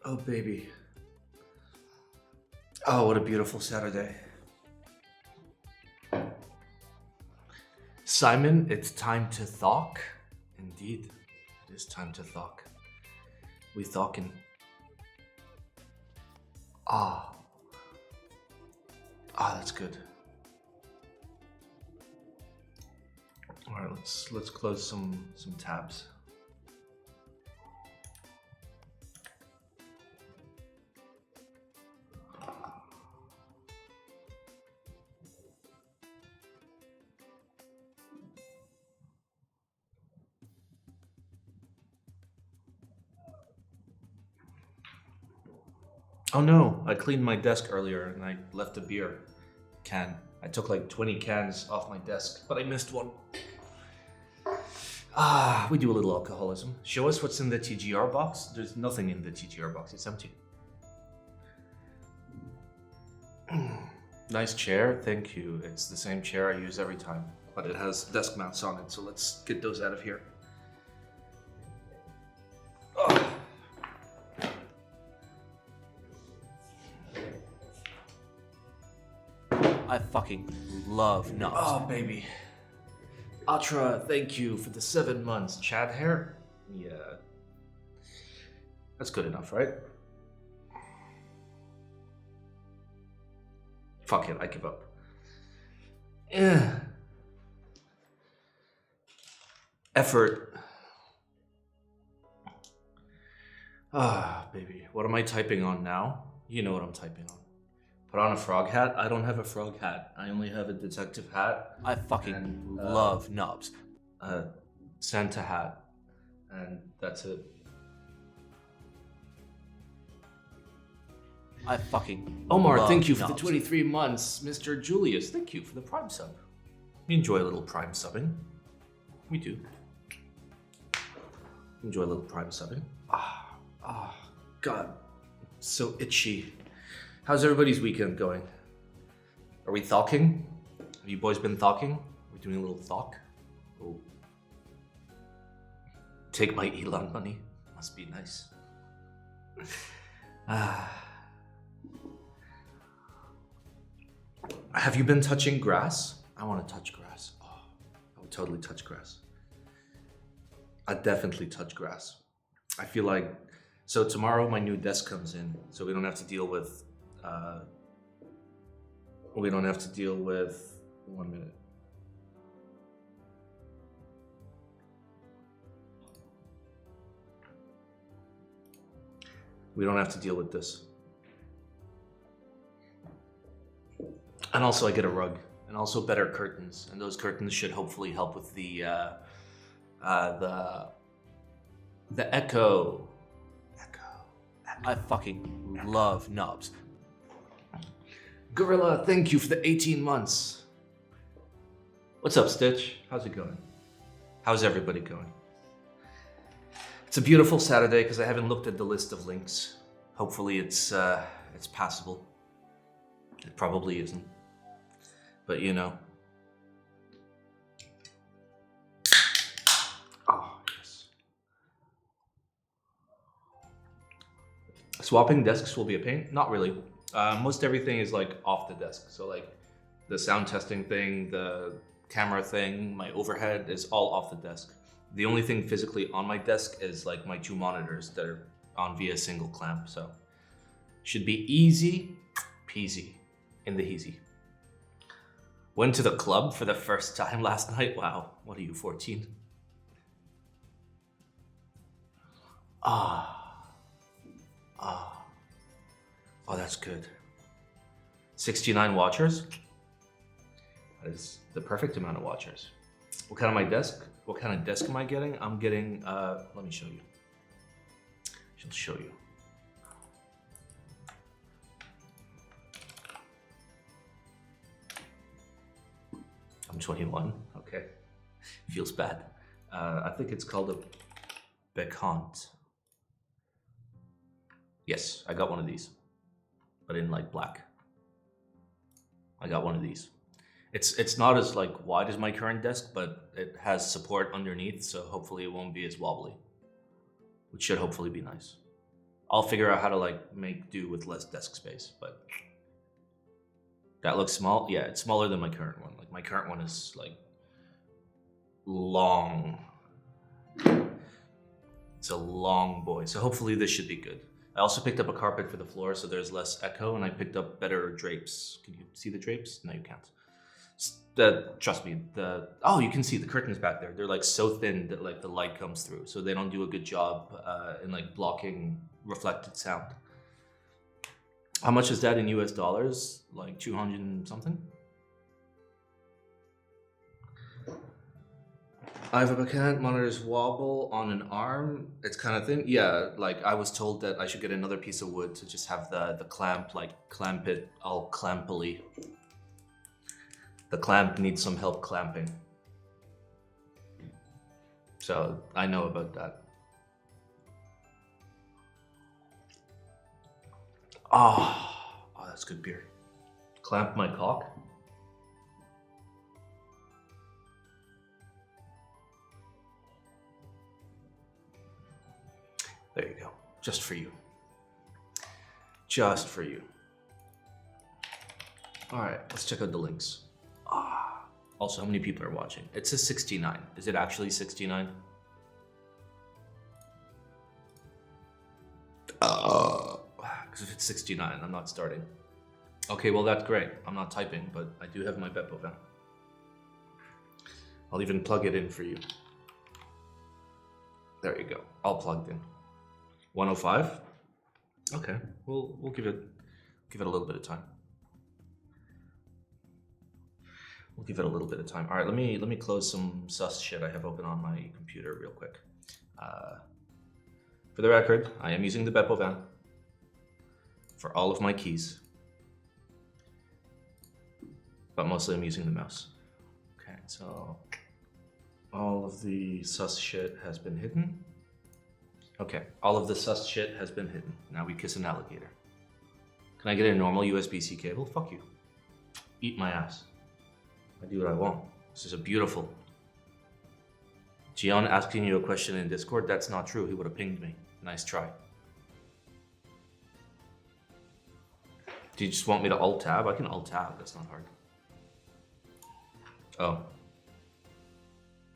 Oh, baby. Oh, what a beautiful Saturday. Simon, it's time to thok. Indeed, it is time to thok. We thokin. That's good. All right, let's close some tabs. Oh no, I cleaned my desk earlier and I left a beer can. I took like 20 cans off my desk, but I missed one. We do a little alcoholism. Show us what's in the TGR box. There's nothing in the TGR box, it's empty. Nice chair, thank you. It's the same chair I use every time, but it has desk mounts on it, so let's get those out of here. I fucking love nuts. Oh, baby. Atra, thank you for the 7 months. Chad hair? Yeah. That's good enough, right? Fuck it, I give up. Yeah. Effort. Baby. What am I typing on now? You know what I'm typing on. Put on a frog hat? I don't have a frog hat. I only have a detective hat. I fucking love nubs. Santa hat. And that's it. I fucking Omar, thank you for nubs. the 23 months. Mr. Julius, thank you for the Prime sub. We enjoy a little Prime subbing. We do. Enjoy a little Prime subbing. God. So itchy. How's everybody's weekend going? Are we thoking? Have you boys been thoking? We're doing a little thok. Oh. Take my Elon money. Must be nice. Have you been touching grass? I want to touch grass. Oh, I would totally touch grass. I'd definitely touch grass. I feel like, so tomorrow my new desk comes in, so we don't have to deal with, 1 minute. We don't have to deal with this. And also I get a rug, and also better curtains, and those curtains should hopefully help with the echo. I fucking love nubs. Gorilla, thank you for the 18 months. What's up, Stitch? How's it going? How's everybody going? It's a beautiful Saturday because I haven't looked at the list of links. Hopefully it's passable. It probably isn't. But you know. Oh, yes. Swapping desks will be a pain? Not really. Most everything is like off the desk. So like the sound testing thing, the camera thing, my overhead is all off the desk. The only thing physically on my desk is like my 2 monitors that are on via single clamp. So should be easy peasy in the heezy. Went to the club for the first time last night. Wow, what are you, 14? Oh, that's good. 69 watchers. That is the perfect amount of watchers. What kind of desk am I getting? I'm getting, let me show you. She'll show you. I'm 21, okay. Feels bad. I think it's called a Becant. Yes, I got one of these, but in like black. I got one of these. It's not as like wide as my current desk, but it has support underneath, so hopefully it won't be as wobbly, which should hopefully be nice. I'll figure out how to like make do with less desk space, but that looks small. Yeah, it's smaller than my current one. Like my current one is like long. It's a long boy, so hopefully this should be good. I also picked up a carpet for the floor so there's less echo, and I picked up better drapes. Can you see the drapes? No, you can't. Trust me, oh, you can see the curtains back there. They're like so thin that like the light comes through, so they don't do a good job in like blocking reflected sound. How much is that in US dollars? Like 200 and something? I have a Becant monitors wobble on an arm. It's kind of thin. Yeah, like I was told that I should get another piece of wood to just have the clamp, like clamp it all clampily. The clamp needs some help clamping. So I know about that. Oh, that's good beer. Clamp my cock. There you go. Just for you. Just for you. All right, let's check out the links. Also, how many people are watching? It says 69. Is it actually 69? Because if it's 69, I'm not starting. Okay, well that's great. I'm not typing, but I do have my Beppo van. I'll even plug it in for you. There you go. All plugged in. 105. Okay, we'll give it a little bit of time. We'll give it a little bit of time. All right, let me close some sus shit I have open on my computer real quick. For the record, I am using the Beppo van for all of my keys, but mostly I'm using the mouse. Okay, so all of the sus shit has been hidden. Okay, all of the sus shit has been hidden. Now we kiss an alligator. Can I get a normal USB-C cable? Fuck you. Eat my ass. I do what I want. This is a beautiful. Gian asking you a question in Discord, that's not true. He would have pinged me. Nice try. Do you just want me to alt-tab? I can alt-tab, that's not hard. Oh.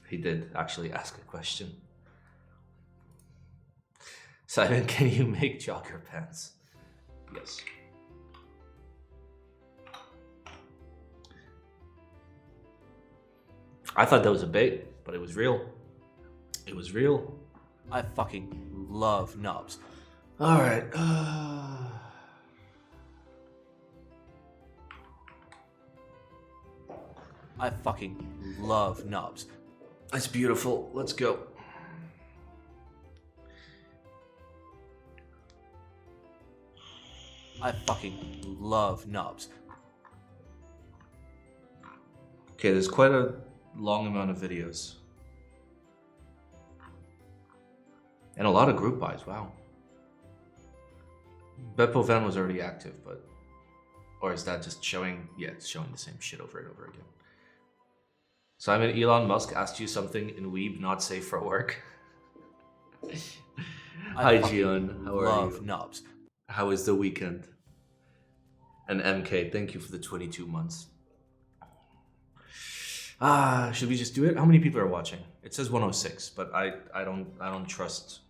He did actually ask a question. Simon, can you make jogger pants? Yes. I thought that was a bait, but it was real. It was real. I fucking love knobs. All right. I fucking love knobs. That's beautiful. Let's go. I fucking love knobs. Okay, there's quite a long amount of videos. And a lot of group buys, wow. Beppo van was already active, but... Or is that just showing... Yeah, it's showing the same shit over and over again. Simon, Elon Musk asked you something in Weeb not safe for work. Hi, Gian. How are you? Love knobs. How is the weekend? And MK, thank you for the 22 months. Should we just do it? How many people are watching? It says 106, but I don't trust.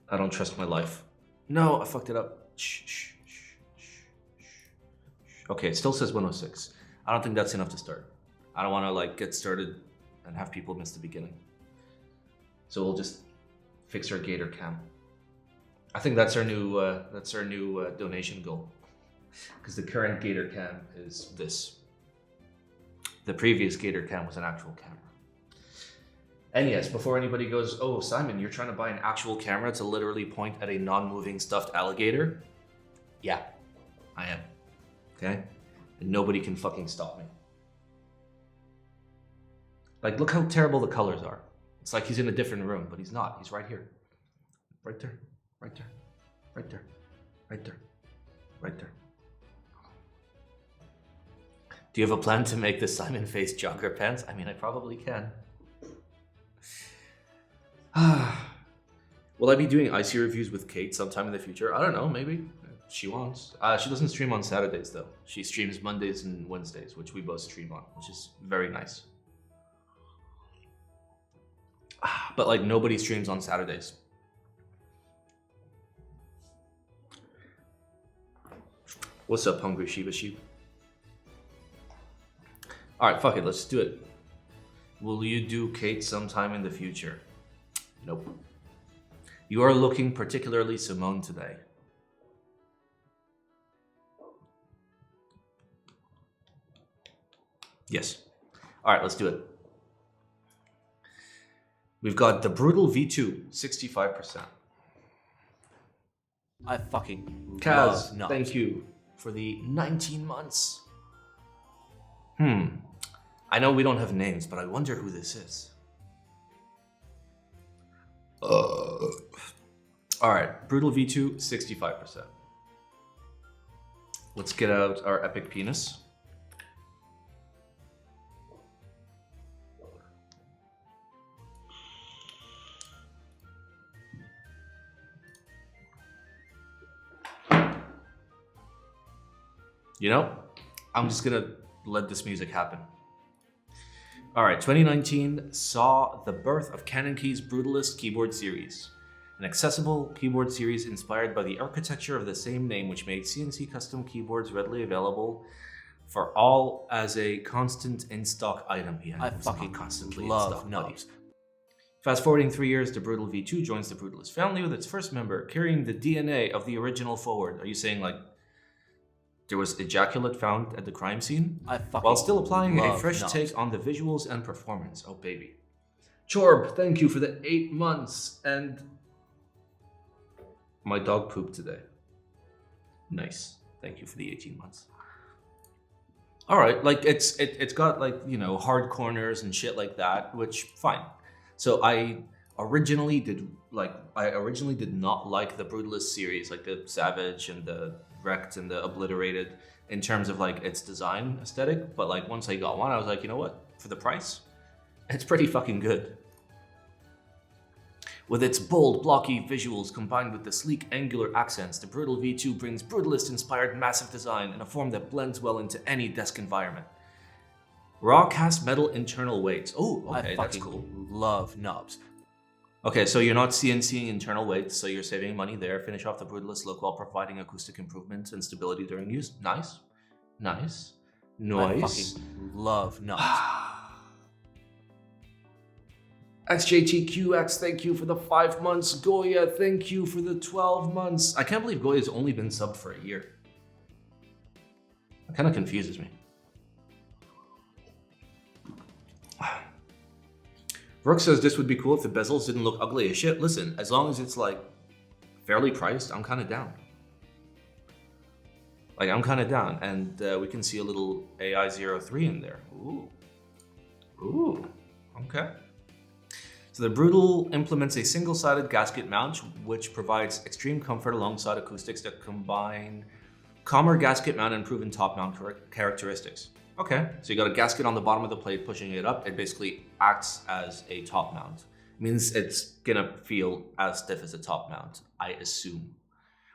I don't trust my life. No, I fucked it up. Shh. Okay, it still says 106. I don't think that's enough to start. I don't want to like get started and have people miss the beginning. So we'll just fix our gator cam. I think that's our new donation goal. Because the current gator cam is this. The previous gator cam was an actual camera. And yes, before anybody goes, oh, Simon, you're trying to buy an actual camera to literally point at a non-moving stuffed alligator? Yeah, I am. Okay? And nobody can fucking stop me. Like, look how terrible the colors are. It's like he's in a different room, but he's not. He's right here. Right there. Right there. Right there. Right there. Right there. Do you have a plan to make the Simon Face jogger pants? I mean, I probably can. Will I be doing icy reviews with Kate sometime in the future? I don't know, maybe. She wants. She doesn't stream on Saturdays, though. She streams Mondays and Wednesdays, which we both stream on, which is very nice. But, like, nobody streams on Saturdays. What's up, Hungry Shiba Sheep? Alright, fuck it, let's do it. Will you do Kate sometime in the future? Nope. You are looking particularly Simone today. Yes. Alright, let's do it. We've got the Brutal V2, 65%. I fucking Kaz, love knobs. thank you for the 19 months. I know we don't have names, but I wonder who this is. Alright, Brutal V2, 65%. Let's get out our epic penis. You know, I'm just gonna let this music happen. Alright, 2019 saw the birth of Canon Key's Brutalist keyboard series, an accessible keyboard series inspired by the architecture of the same name, which made CNC custom keyboards readily available for all as a constant in-stock item. Yeah, I fucking constantly love in stock, knobs. buddy. Fast forwarding 3 years, the Brutal V2 joins the Brutalist family with its first member carrying the DNA of the original forward. Are you saying like there was ejaculate found at the crime scene? I fucking While still applying a love fresh knobs. take on the visuals and performance. Oh, baby. Chorb, thank you for the 8 months. And my dog pooped today. Nice. Thank you for the 18 months. All right, like it's got like, you know, hard corners and shit like that, which fine. So I originally did not like the Brutalist series, like the Savage and the Wrecked and the Obliterated in terms of like its design aesthetic, but like once I got one, I was like, you know what? For the price, it's pretty fucking good. With its bold, blocky visuals combined with the sleek, angular accents, the Brutal V2 brings Brutalist-inspired massive design in a form that blends well into any desk environment. Raw cast metal internal weights. Oh, okay, that's cool. Love knobs. Okay, so you're not CNCing internal weights, so you're saving money there. Finish off the Brutalist look while providing acoustic improvements and stability during use. Nice. Nice. I Nice. fucking love knobs. XJTQX, thank you for the 5 months. Goya, thank you for the 12 months. I can't believe Goya's only been subbed for a year. That kind of confuses me. Rook says this would be cool if the bezels didn't look ugly as shit. Listen, as long as it's like fairly priced, I'm kind of down. Like, I'm kind of down. And we can see a little AI03 in there. Ooh. Ooh. Okay. So the Brutal implements a single-sided gasket mount, which provides extreme comfort alongside acoustics that combine calmer gasket mount and proven top mount characteristics. Okay, so you got a gasket on the bottom of the plate pushing it up. It basically acts as a top mount. It means it's gonna feel as stiff as a top mount, I assume.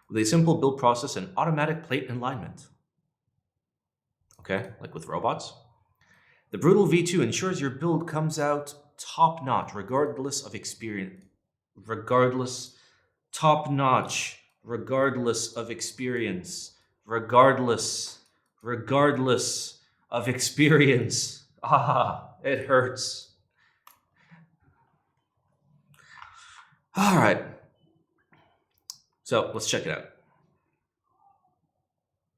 With a simple build process and automatic plate alignment. Okay, like with robots. The Brutal V2 ensures your build comes out top notch, regardless of experience. Regardless of experience. Ah, it hurts. All right. So let's check it out.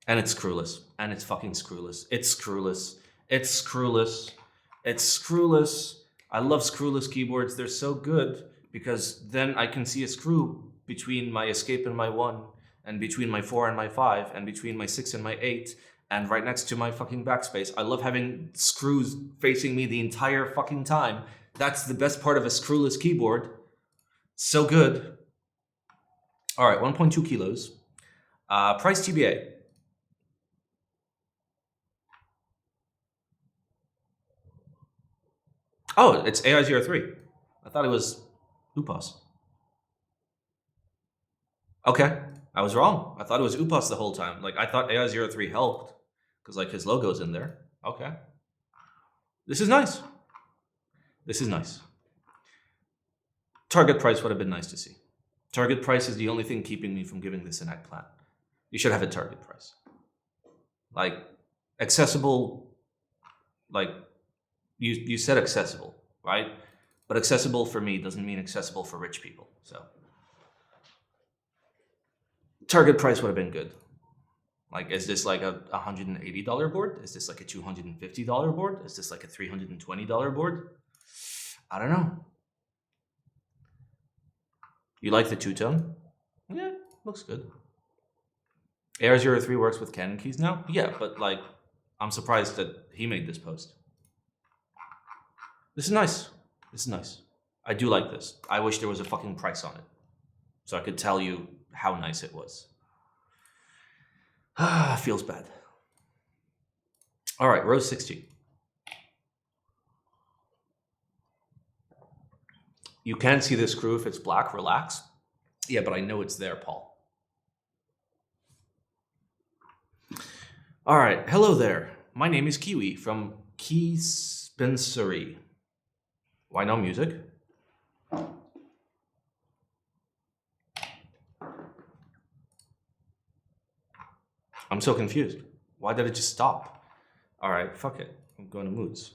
And it's screwless. And it's fucking screwless. It's screwless. It's screwless. It's screwless. I love screwless keyboards. They're so good because then I can see a screw between my escape and my 1, and between my 4 and my 5, and between my 6 and my 8, and right next to my fucking backspace. I love having screws facing me the entire fucking time. That's the best part of a screwless keyboard. So good. All right, 1.2 kilos. Price TBA. Oh, it's AI03. I thought it was UPOS. Okay, I was wrong. I thought it was UPOS the whole time. Like, I thought AI03 helped because, like, his logo's in there. Okay. This is nice. This is nice. Target price would have been nice to see. Target price is the only thing keeping me from giving this an eggplant. You should have a target price. Like, accessible, like, you said accessible, right? But accessible for me doesn't mean accessible for rich people, so. Target price would have been good. Like, is this like a $180 board? Is this like a $250 board? Is this like a $320 board? I don't know. You like the two-tone? Yeah, looks good. AR03 works with Canon keys now? Yeah, but like, I'm surprised that he made this post. This is nice. This is nice. I do like this. I wish there was a fucking price on it, so I could tell you how nice it was. Feels bad. All right, row 60. You can't see the screw if it's black, relax. Yeah, but I know it's there, Paul. All right, hello there. My name is Kiwi from Keyspensory. Why no music? I'm so confused. Why did it just stop? All right, fuck it. I'm going to moods.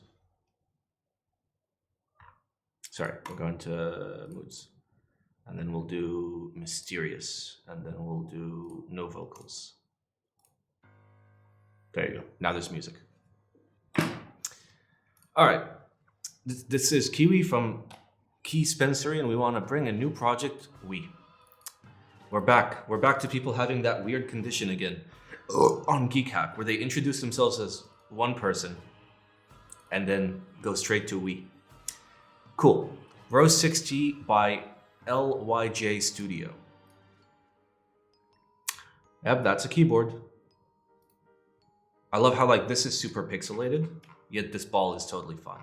Sorry, we're going to moods. And then we'll do mysterious. And then we'll do no vocals. There you go. Now there's music. All right. This is Kiwi from Keyspensory, and we want to bring a new project. We're back. We're back to people having that weird condition again on Geekhack, where they introduce themselves as one person and then go straight to we. Cool. Row 60 by LYJ Studio. Yep, that's a keyboard. I love how like this is super pixelated, yet this ball is totally fine.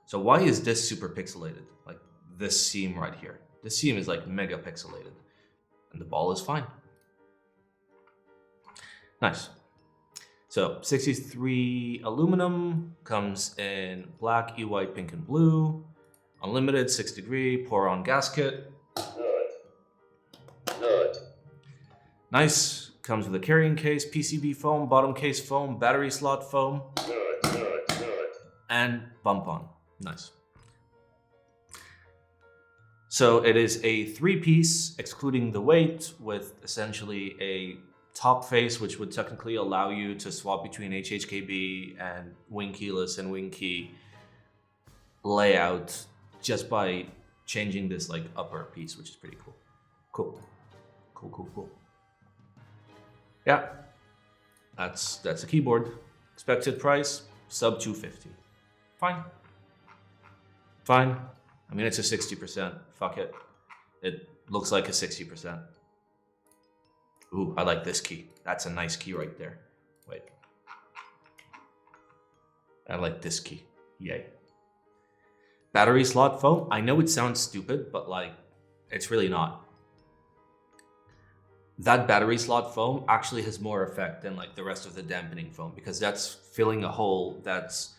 So why is this super pixelated? Like this seam right here. This seam is like mega pixelated and the ball is fine. Nice. So 63 aluminum, comes in black, white, pink, and blue. Unlimited, 6 degree, pour on gasket. Good. Nice. Comes with a carrying case, PCB foam, bottom case foam, battery slot foam. Good. And bump on. Nice. So it is a 3-piece, excluding the weight, with essentially a top face, which would technically allow you to swap between HHKB and wing keyless and wing key layout just by changing this like upper piece, which is pretty cool. Cool. Yeah, that's a keyboard. Expected price, sub 250. Fine. I mean, it's a 60%. Fuck it. It looks like a 60%. Ooh, I like this key. That's a nice key right there. Wait. I like this key. Yay. Battery slot foam. I know it sounds stupid, but like, it's really not. That battery slot foam actually has more effect than like the rest of the dampening foam, because that's filling a hole that's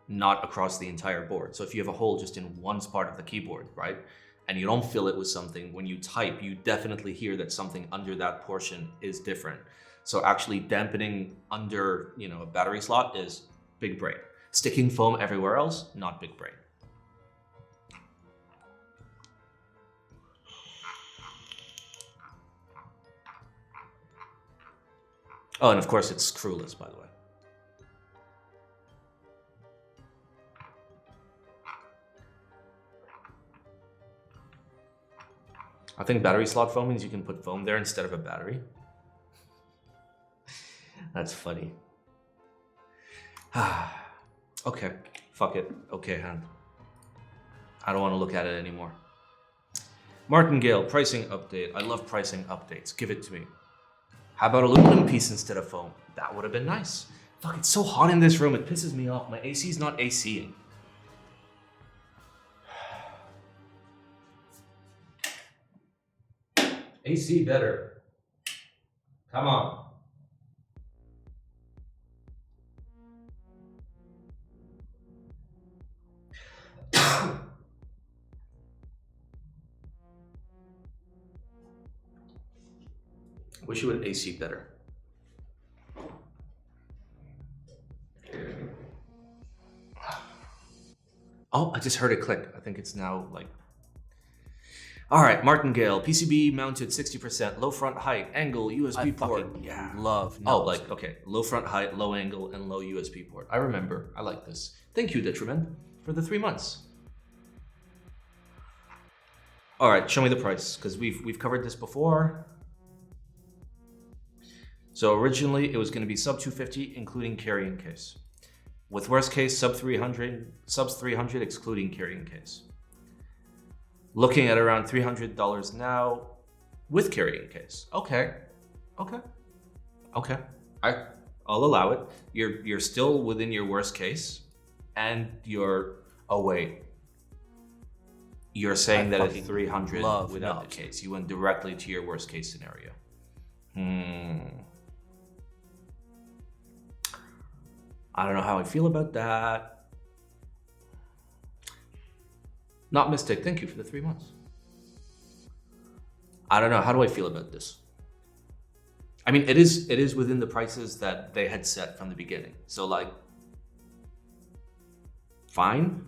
not across the entire board. So if you have a hole just in one spot of the keyboard, right, and you don't fill it with something, when you type, you definitely hear that something under that portion is different. So actually dampening under, you know, a battery slot is big brain. Sticking foam everywhere else, not big brain. Oh, and of course it's screwless, by the way. I think battery slot foam means you can put foam there instead of a battery. That's funny. Okay, fuck it. Okay, hand. I don't want to look at it anymore. Martingale, pricing update. I love pricing updates. Give it to me. How about aluminum piece instead of foam? That would have been nice. Fuck, it's so hot in this room. It pisses me off. My AC's not ACing. AC better. Come on. Wish you would AC better. Oh, I just heard it click. I think it's now like... All right, Martingale, PCB mounted 60%, low front height, angle, USB port. Yeah. Love. Oh, like, okay, low front height, low angle, and low USB port. I remember. I like this. Thank you, Detriment, for the 3 months. All right, show me the price, because we've covered this before. So originally it was going to be sub 250, including carrying case. With worst case, sub 300 excluding carrying case. Looking at around $300 now with carrying case. Okay. I'll allow it. You're still within your worst case, and you're... Oh wait. You're saying that it's 300 without the case. You went directly to your worst case scenario. I don't know how I feel about that. Not Mystic, thank you for the 3 months. I don't know, how do I feel about this? I mean, it is within the prices that they had set from the beginning. So like, fine.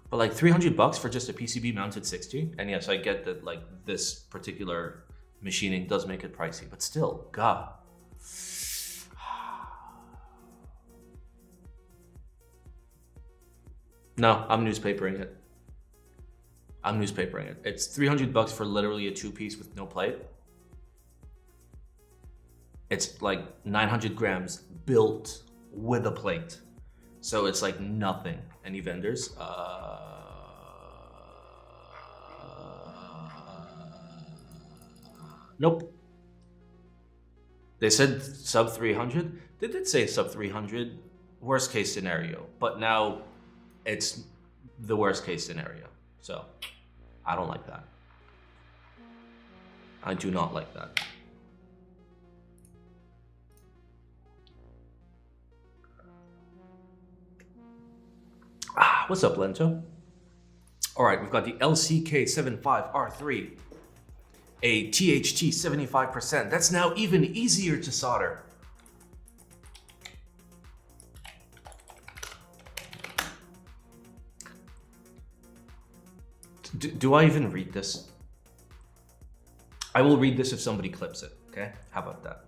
But like $300 for just a PCB mounted 60. And yes, I get that like this particular machining does make it pricey, but still, God. No, I'm newspapering it. It's $300 for literally a 2-piece with no plate. It's like 900 grams built with a plate. So it's like nothing. Any vendors? Nope. They said sub 300. They did say sub 300, worst case scenario. But now it's the worst case scenario. So I don't like that. I do not like that. What's up, Lento? All right, we've got the LCK75R3, a THT 75%. That's now even easier to solder. Do I even read this? I will read this if somebody clips it, okay? How about that?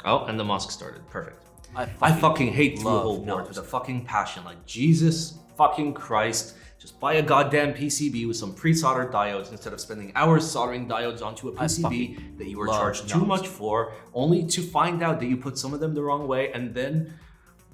Oh, and the mosque started, perfect. I fucking hate through-hole board with a fucking passion. Like, Jesus fucking Christ. Just buy a goddamn PCB with some pre-soldered diodes instead of spending hours soldering diodes onto a PCB that you were charged too much for, only to find out that you put some of them the wrong way and then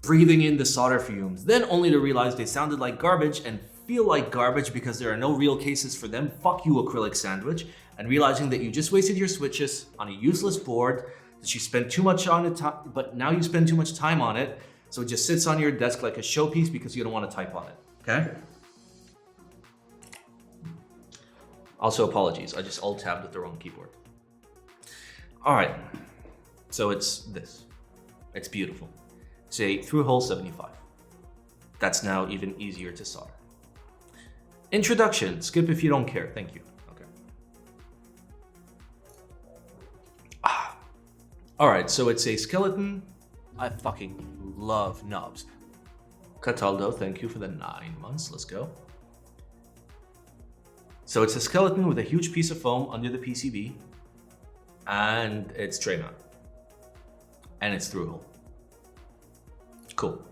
breathing in the solder fumes. Then only to realize they sounded like garbage and feel like garbage because there are no real cases for them. Fuck you, acrylic sandwich. And realizing that you just wasted your switches on a useless board that you spent too much on it, but now you spend too much time on it, so it just sits on your desk like a showpiece because you don't want to type on it, okay? Also, apologies, I just alt-tabbed with the wrong keyboard. All right, so it's this. It's beautiful. It's a through-hole 75. That's now even easier to solder. Introduction, skip if you don't care, thank you. All right, so it's a skeleton. I fucking love knobs. Cataldo, thank you for the 9 months. Let's go. So it's a skeleton with a huge piece of foam under the PCB, and it's tray mount, and it's through hole. Cool.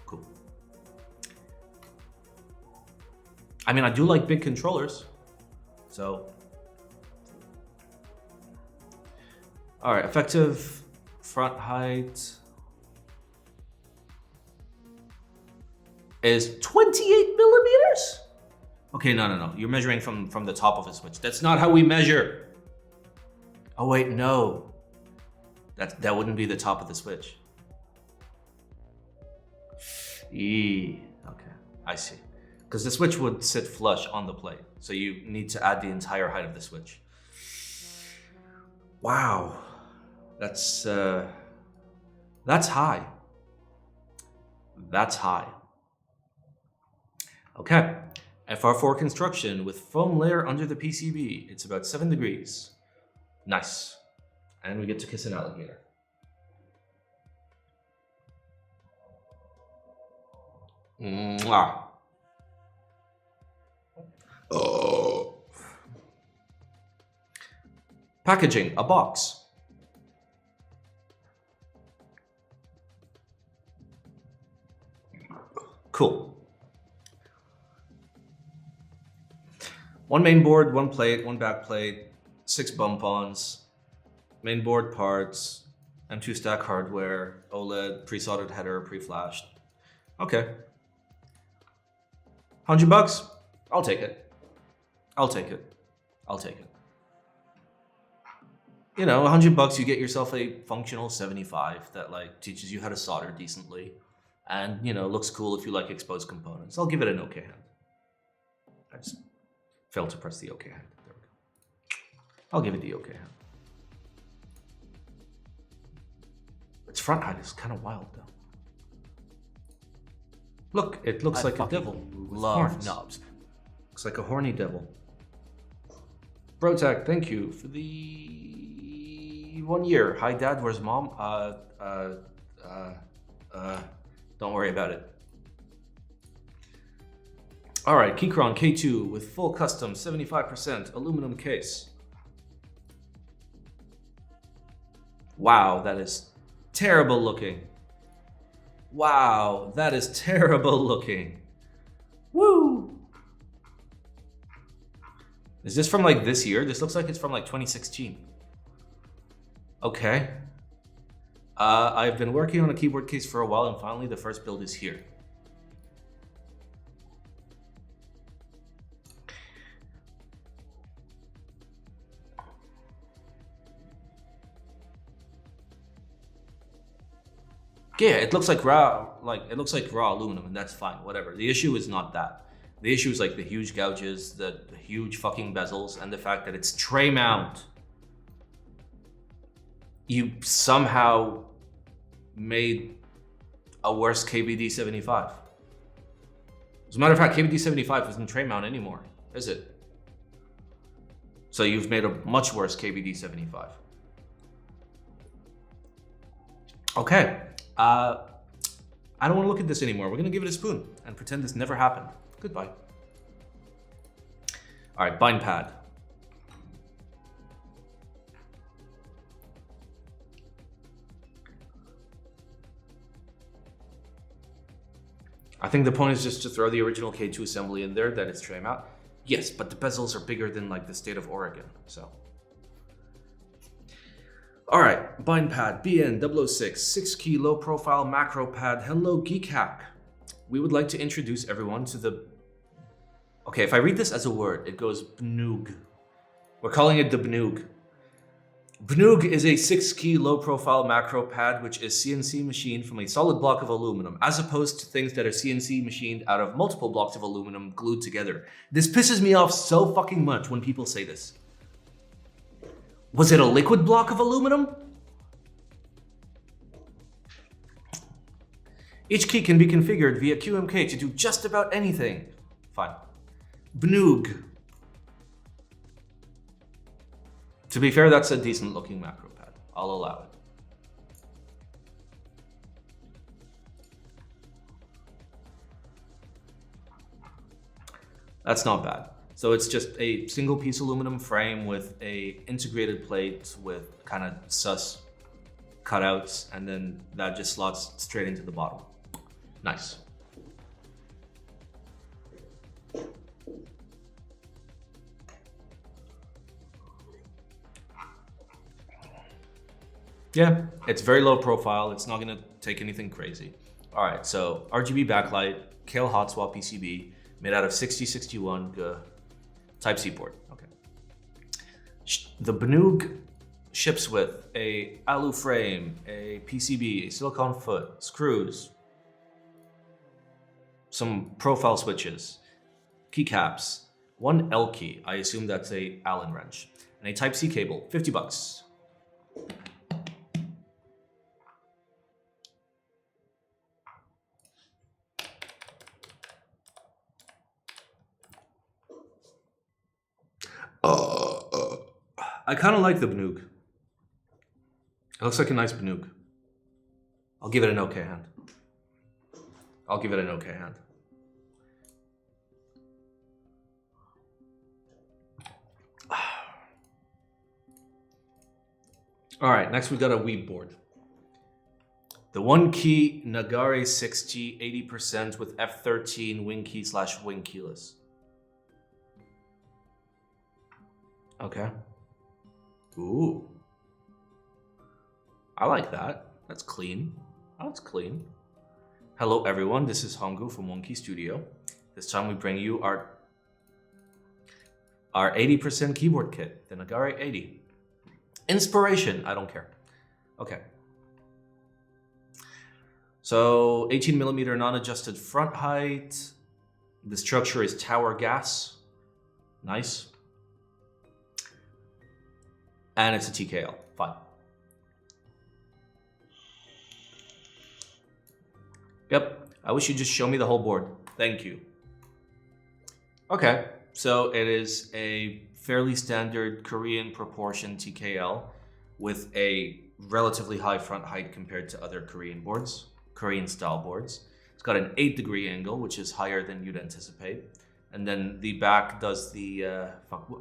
Cool. I mean, I do like big controllers, so. All right, effective front height is 28 millimeters. Okay, no. You're measuring from the top of the switch. That's not how we measure. Oh wait, no. That wouldn't be the top of the switch. Okay, I see. Because the switch would sit flush on the plate, so you need to add the entire height of the switch. Wow, that's high. That's high. Okay, FR4 construction with foam layer under the PCB. It's about 7 degrees. Nice. And we get to kiss an alligator. Mwah. Oh. Packaging, a box. Cool. One main board, one plate, one back plate, 6 bump-ons, main board parts, M2 stack hardware, OLED, pre-soldered header, pre-flashed. Okay. $100? I'll take it. I'll take it. I'll take it. You know, $100, you get yourself a functional 75 that like teaches you how to solder decently, and you know, looks cool if you like exposed components. I'll give it an okay hand. I just failed to press the okay hand. There we go. I'll give it the okay hand. Its front height is kind of wild though. Look, it looks like a devil. Love knobs. Looks like a horny devil. Brotac, thank you for the 1 year. Hi dad, where's mom? Don't worry about it. All right, Keychron K2 with full custom 75% aluminum case. Wow, that is terrible looking. Wow, that is terrible looking. Woo! Is this from like this year? This looks like it's from like 2016. Okay. I've been working on a keyboard case for a while and finally the first build is here. Yeah, it looks like raw aluminum, and that's fine, whatever. The issue is not that. The issue is like the huge gouges, the huge fucking bezels, and the fact that it's tray mount. You somehow made a worse KBD75. As a matter of fact, KBD75 isn't tray mount anymore, is it? So you've made a much worse KBD75. Okay. I don't want to look at this anymore. We're going to give it a spoon and pretend this never happened. Goodbye. All right, BINEPAD. I think the point is just to throw the original K2 assembly in there, that it's tray mount. Yes, but the bezels are bigger than like the state of Oregon, so. All right, BINEPAD BN006, 6-key low-profile macro pad. Hello, Geek Hack. We would like to introduce everyone to the... Okay, if I read this as a word, it goes BNOOG. We're calling it the BNOOG. BNOOG is a 6-key low-profile macro pad which is CNC machined from a solid block of aluminum, as opposed to things that are CNC machined out of multiple blocks of aluminum glued together. This pisses me off so fucking much when people say this. Was it a liquid block of aluminum? Each key can be configured via QMK to do just about anything. Fine. BNOOG. To be fair, that's a decent looking macro pad. I'll allow it. That's not bad. So it's just a single piece aluminum frame with a integrated plate with kind of sus cutouts, and then that just slots straight into the bottom. Nice. Yeah, it's very low profile. It's not gonna take anything crazy. All right, so RGB backlight, Kale hot swap PCB, made out of 6061 Type-C port. Okay. The Banoog ships with a alu frame, a PCB, a silicone foot, screws, some profile switches, keycaps, one L key, I assume that's a Allen wrench, and a Type-C cable, 50 bucks. I kind of like the Banoog. It looks like a nice Banoog. I'll give it an okay hand. I'll give it an okay hand. All right, next we've got a Weeb board. The 1-key Nagare 6G 80% with F13 wing key / wing keyless. Okay. Ooh. I like that. That's clean. That's clean. Hello everyone, this is Hongu from 1-Key Studio. This time we bring you our 80% keyboard kit, the Nagare 80. Inspiration, I don't care. Okay. So 18mm non-adjusted front height. The structure is tower gas. Nice. And it's a TKL, fine. Yep, I wish you'd just show me the whole board. Thank you. Okay, so it is a fairly standard Korean proportion TKL with a relatively high front height compared to other Korean boards, Korean style boards. It's got an 8-degree angle, which is higher than you'd anticipate. And then the back does the,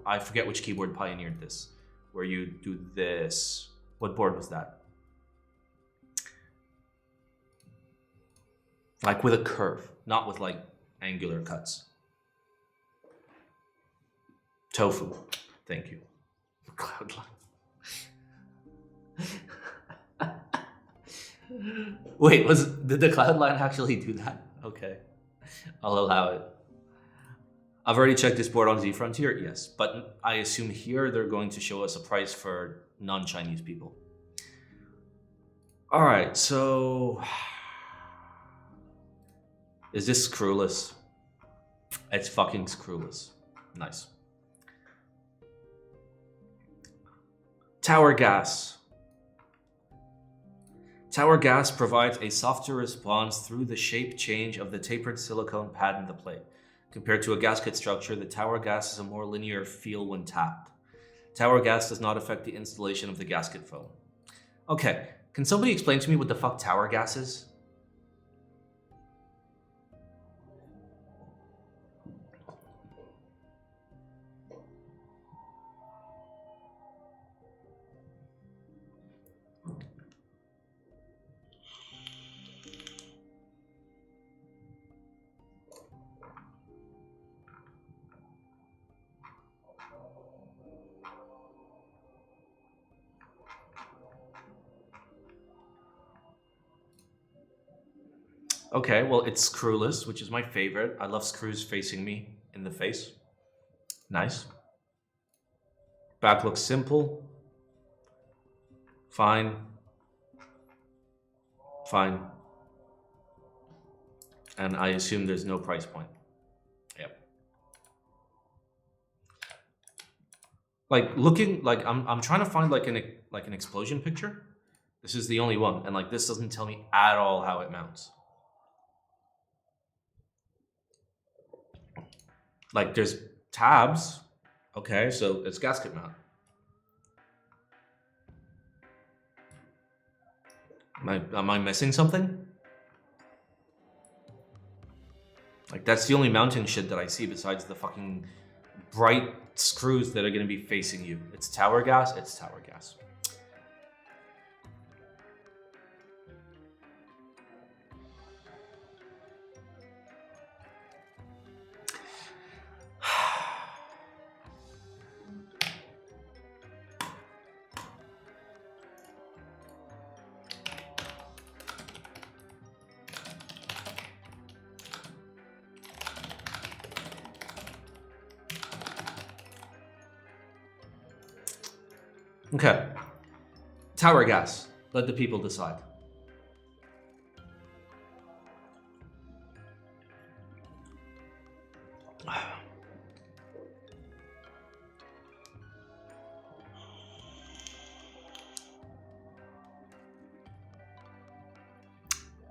I forget which keyboard pioneered this, where you do this. What board was that? Like with a curve, not with like angular cuts. Tfue, thank you. Cloudline. Wait, did the Cloudline actually do that? Okay, I'll allow it. I've already checked this board on Z-Frontier, yes, but I assume here they're going to show us a price for non-Chinese people. All right, so is this screwless? It's fucking screwless. Nice. Tower gas. Tower gas provides a softer response through the shape change of the tapered silicone pad in the plate. Compared to a gasket structure, the tower gas is a more linear feel when tapped. Tower gas does not affect the installation of the gasket foam. Okay, can somebody explain to me what the fuck tower gas is? Okay, well, it's screwless, which is my favorite. I love screws facing me in the face. Nice. Back looks simple. Fine. Fine. And I assume there's no price point. Yep. Like looking, like I'm trying to find like an explosion picture. This is the only one, and like this doesn't tell me at all how it mounts. Like there's tabs. Okay, so it's gasket mount. Am I missing something? Like that's the only mounting shit that I see besides the fucking bright screws that are gonna be facing you. It's tower gas, it's tower gas. Okay. Tower gas. Let the people decide.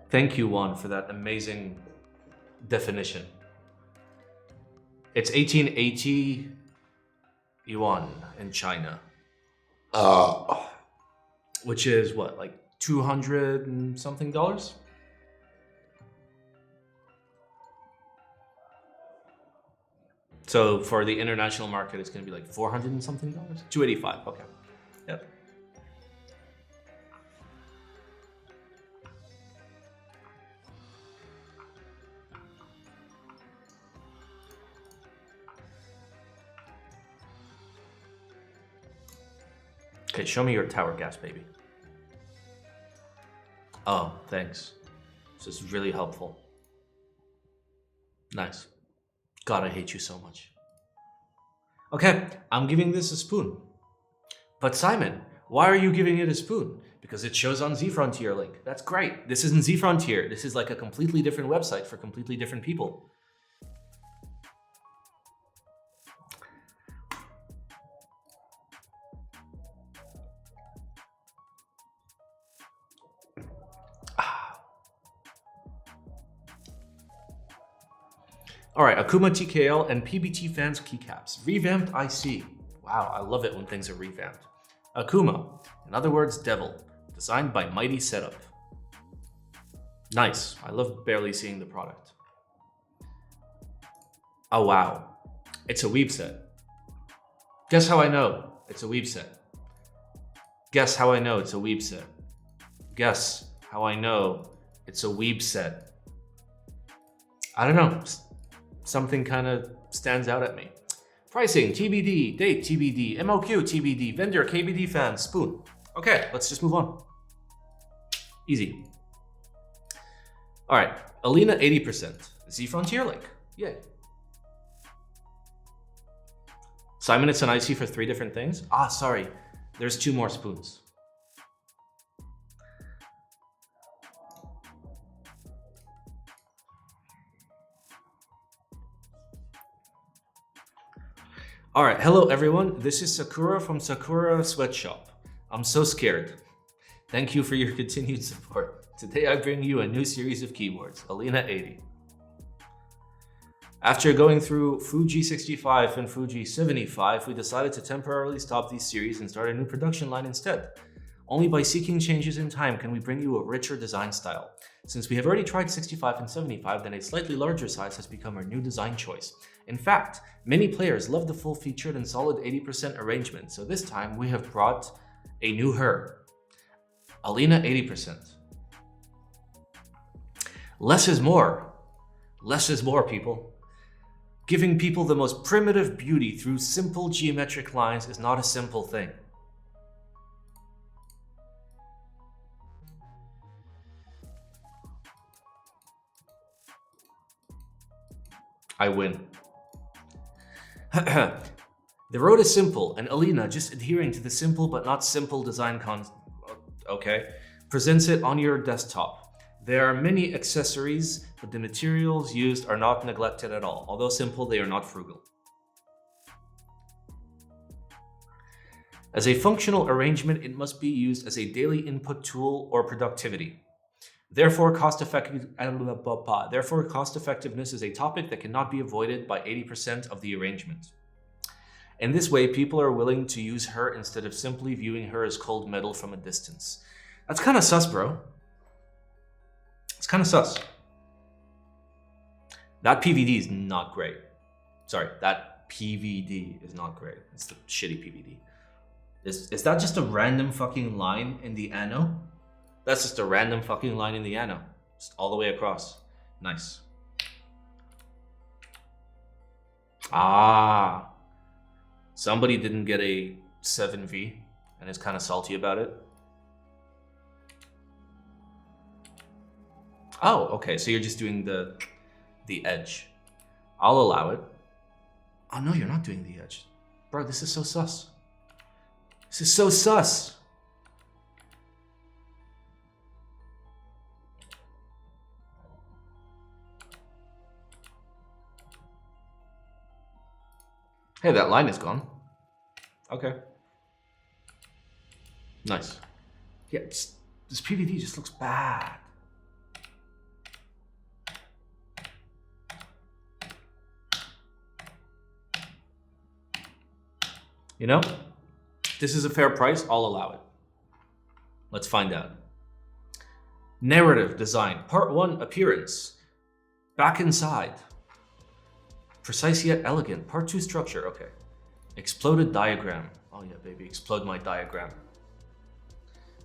Thank you, Juan, for that amazing definition. It's 1880 yuan in China. Which is what, like 200 and something dollars? So for the international market, it's going to be like 400 and something dollars? 285, okay. Yep. Okay, show me your tower gas, baby. Oh, thanks. This is really helpful. Nice. God, I hate you so much. Okay, I'm giving this a spoon. But Simon, why are you giving it a spoon? Because it shows on Z-Frontier link. That's great. This isn't Z-Frontier. This is like a completely different website for completely different people. All right, Akuma TKL and PBTFans keycaps. Revamped IC. Wow, I love it when things are revamped. Akuma, in other words, devil. Designed by Mighty Setup. Nice. I love barely seeing the product. Oh, wow. It's a weeb set. Guess how I know it's a weeb set. Guess how I know it's a weeb set. Guess how I know it's a weeb set. I don't know. Something kind of stands out at me. Pricing, TBD, date, TBD, MOQ, TBD, vendor, KBD fans, spoon. Okay, let's just move on. Easy. All right, Alina 80%. Z-Frontier link, yay. Simon, it's an IC for 3 different things? Ah, sorry, there's 2 more spoons. All right, hello everyone. This is Sakura from Sakura Sweatshop. I'm so scared. Thank you for your continued support. Today I bring you a new series of keyboards, Alina 80. After going through Fuji 65 and Fuji 75, we decided to temporarily stop these series and start a new production line instead. Only by seeking changes in time can we bring you a richer design style. Since we have already tried 65 and 75, then a slightly larger size has become our new design choice. In fact, many players love the full-featured and solid 80% arrangement, so this time we have brought a new her. Alina 80%. Less is more. Less is more, people. Giving people the most primitive beauty through simple geometric lines is not a simple thing. I win. The road is simple, and Alina, just adhering to the simple but not simple design presents it on your desktop. There are many accessories, but the materials used are not neglected at all. Although simple, they are not frugal. As a functional arrangement, it must be used as a daily input tool or productivity. Therefore, cost effectiveness is a topic that cannot be avoided by 80% of the arrangement. In this way, people are willing to use her instead of simply viewing her as cold metal from a distance. That's kind of sus, bro. It's kind of sus. That PVD is not great. Sorry, that PVD is not great. It's the shitty PVD. Is that just a random fucking line in the ano? That's just a random fucking line in the ano. Just all the way across. Nice. Ah. Somebody didn't get a 7V and is kind of salty about it. Oh, okay. So you're just doing the edge. I'll allow it. Oh no, you're not doing the edge. Bro, this is so sus. This is so sus. Hey, that line is gone. Okay. Nice. Yeah, this PVD just looks bad. You know, this is a fair price, I'll allow it. Let's find out. Narrative design, part 1, appearance. Back inside. Precise yet elegant, part 2, structure, okay. Exploded diagram. Oh yeah, baby, explode my diagram.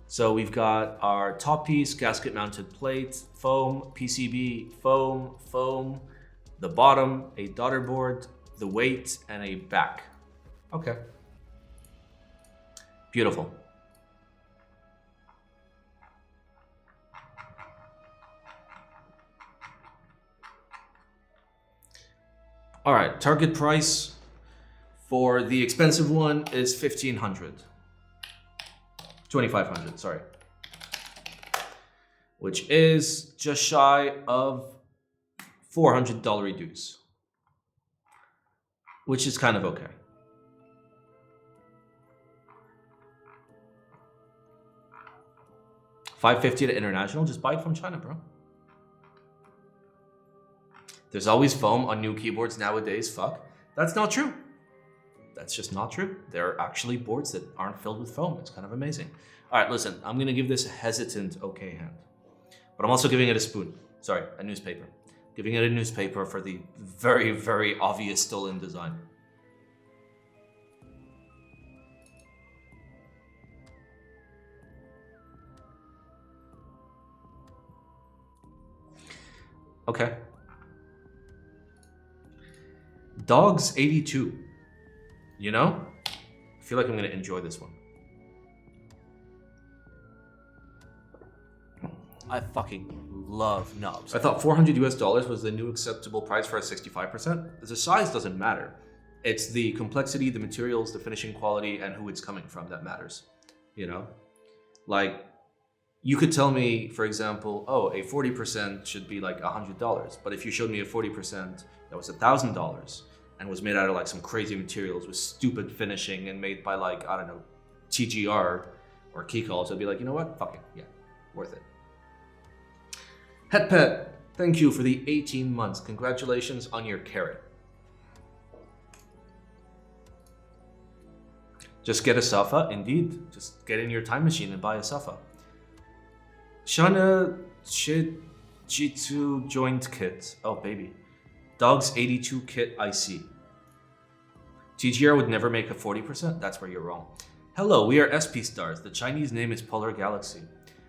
So we've got our top piece, gasket mounted plate, foam, PCB, foam, foam, the bottom, a daughter board, the weight, and a back. Okay. Beautiful. All right, target price for the expensive one is 1,500. 2,500, sorry. Which is just shy of $400 reduce. Which is kind of okay. $550 to international, just buy it from China, bro. There's always foam on new keyboards nowadays, fuck. That's not true. That's just not true. There are actually boards that aren't filled with foam. It's kind of amazing. All right, listen, I'm gonna give this a hesitant okay hand. But I'm also giving it a spoon. Sorry, a newspaper. Giving it a newspaper for the very, very obvious stolen design. Okay. Dogs 82. You know? I feel like I'm gonna enjoy this one. I fucking love knobs. I thought $400 US was the new acceptable price for a 65%. The size doesn't matter. It's the complexity, the materials, the finishing quality, and who it's coming from that matters. You know? Like, you could tell me, for example, oh, a 40% should be like $100. But if you showed me a 40% that was $1,000 and was made out of like some crazy materials with stupid finishing and made by like, I don't know, TGR or Keycalls, I'd be like, you know what? Fuck it. Yeah, worth it. Headpet, thank you for the 18 months. Congratulations on your carrot. Just get a sofa, indeed. Just get in your time machine and buy a sofa. Shana Jitsu joint kit. Oh, baby. Dogs 82 kit I see. TGR would never make a 40%? That's where you're wrong. Hello, we are SP Stars. The Chinese name is Polar Galaxy.